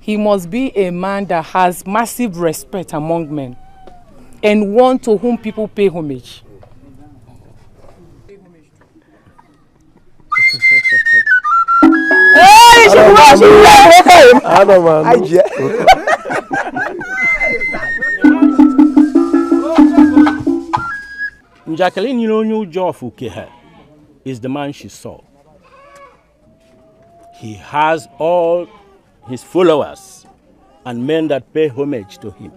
He must be a man that has massive respect among men and one to whom people pay homage. Njakele Ugezu of Ugezu is the man she saw. He has all his followers and men that pay homage to him.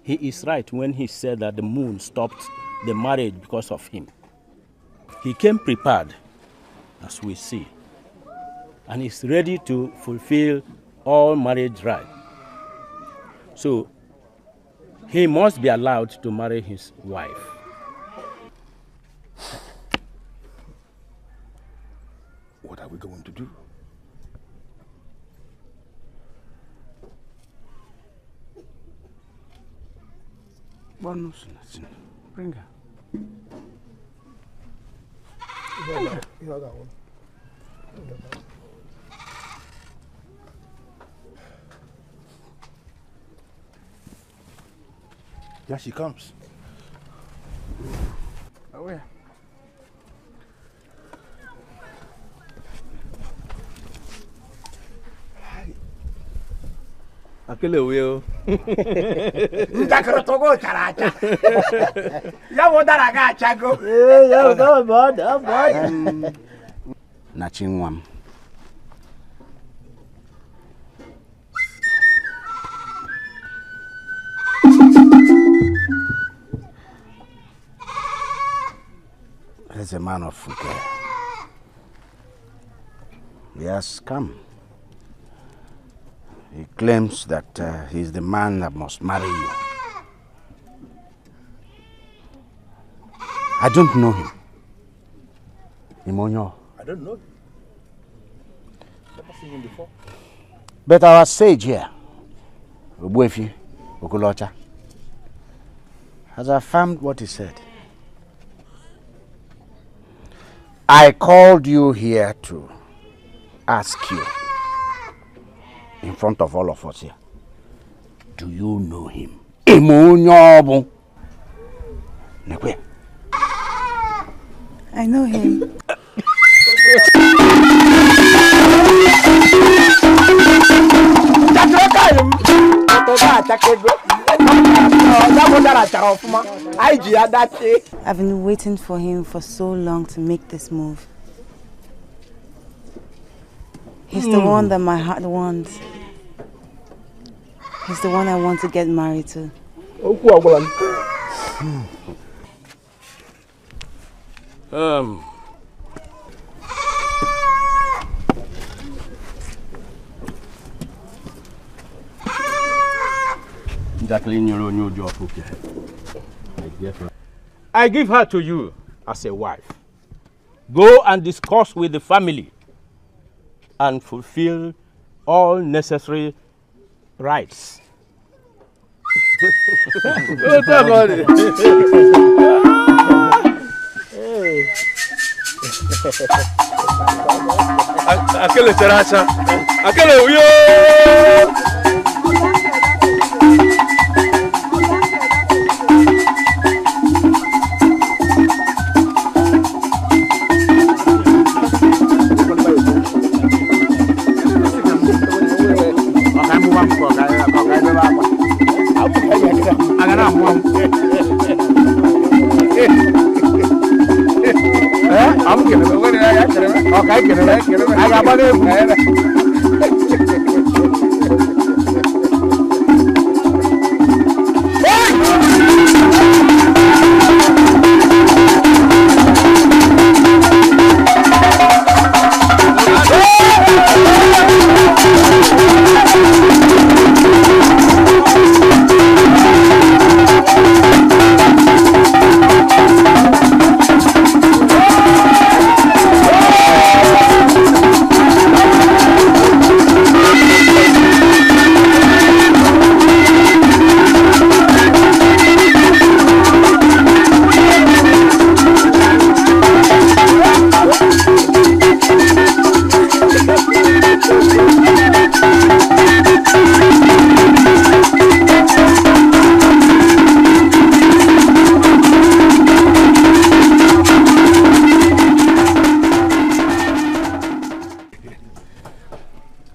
He is right when he said that the moon stopped the marriage because of him. He came prepared, as we see, and is ready to fulfill all marriage rights. So he must be allowed to marry his wife. What are we going to do? Bring her. Here she comes. Oh, yeah. Akele weo. Njakara togo characha. Ya wodara ga chago. Ya go bod. Nachingwam. He's a man of Ugezu. He has come. He claims that he's the man that must marry you. I don't know him. Imonyo. I don't know him. Never seen him before. But our sage here, Obuefi Okolocha, has affirmed what he said. I called you here to ask you, in front of all of us here, do you know him? Imonyobu. Nekwe. I know him. I've been waiting for him for so long to make this move. He's the one that my heart wants. He's the one I want to get married to. I give her to you as a wife. Go and discuss with the family and fulfill all necessary rights. Aquele teracha, aquele uyo.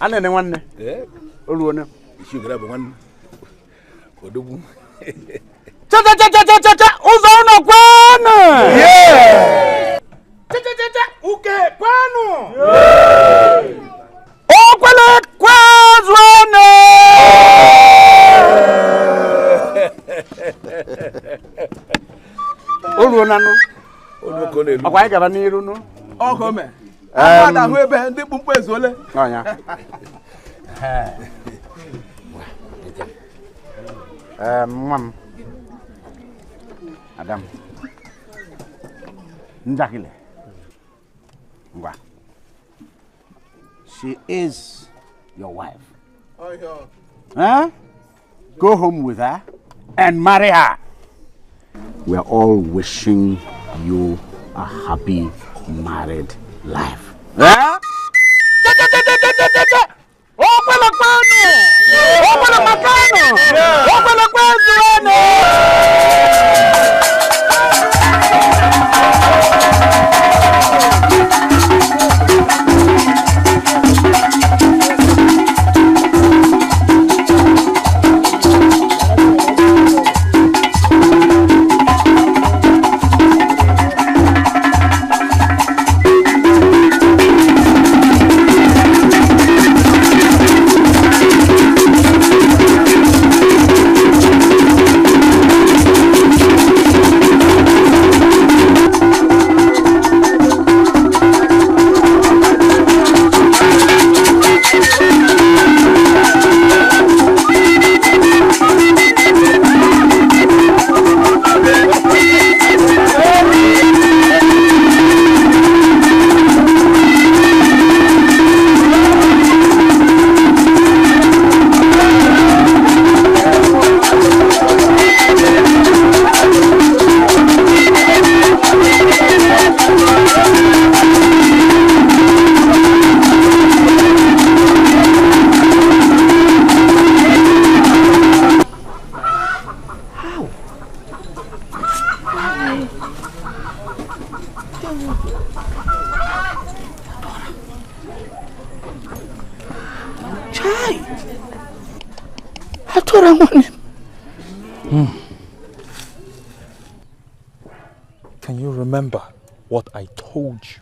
Ane one. Oluona. You grab one. Odobu. Cha. Uzono kwanu. Yeah. Cha. Uke kwanu. Yeah. Okwele kwazwane. Oluona no. Onuko nelu. Akwa gaba n'iru no. Okome. Ada hu ebe ndi kpumkpu ezole. Onya. Mom. Adam. Ndakile. Ngwa. She is your wife. Oh, yeah. Huh? Go home with her and marry her. We are all wishing you a happy married life. Huh? Open the panel! Open the macano! Open the I thought I want him. Can you remember what I told you?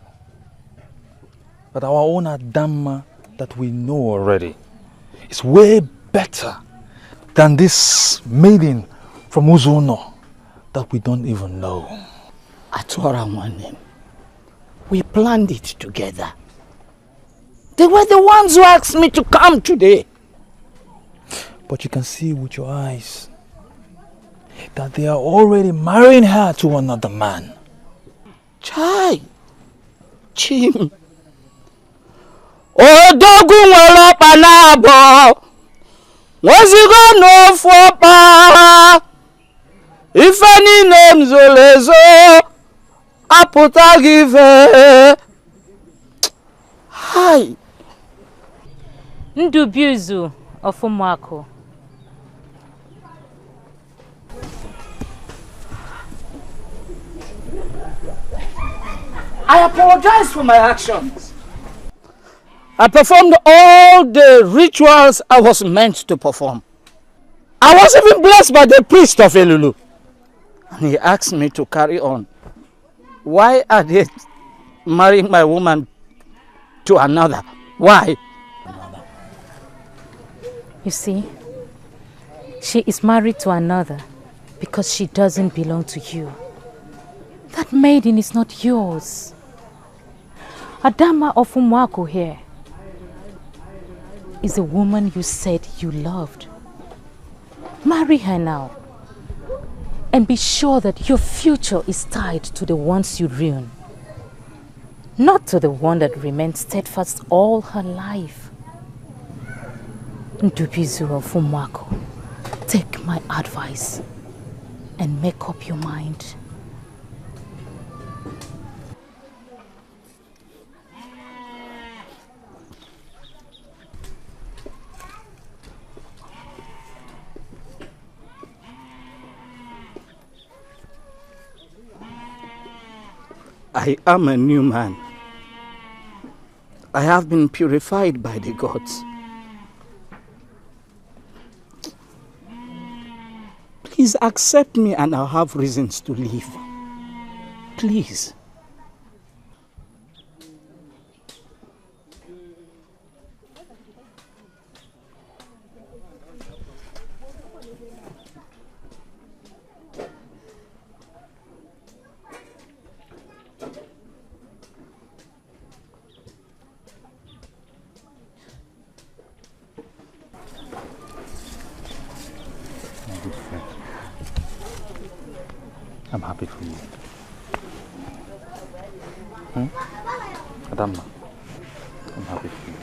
That our own Adama that we know already is way better than this maiden from Uzono that we don't even know. I thought I want him. We planned it together. They were the ones who asked me to come today. But you can see with your eyes that they are already marrying her to another man. Chai! Chim! Odogun wolopa nabo. Wazigo no fopa. If any names olezo, aputa give. Hi. Ugezu of Umwako. I apologize for my actions. I performed all the rituals I was meant to perform. I was even blessed by the priest of Elulu. And he asked me to carry on. Why are they marrying my woman to another? Why? You see, she is married to another because she doesn't belong to you. That maiden is not yours. Adama of Umwako here is a woman you said you loved. Marry her now. And be sure that your future is tied to the ones you ruin. Not to the one that remained steadfast all her life. Ugezu of Umwako, take my advice and make up your mind. I am a new man. I have been purified by the gods. Please accept me and I'll have reasons to leave. Please. I'm happy for you. Adama, I'm happy for you.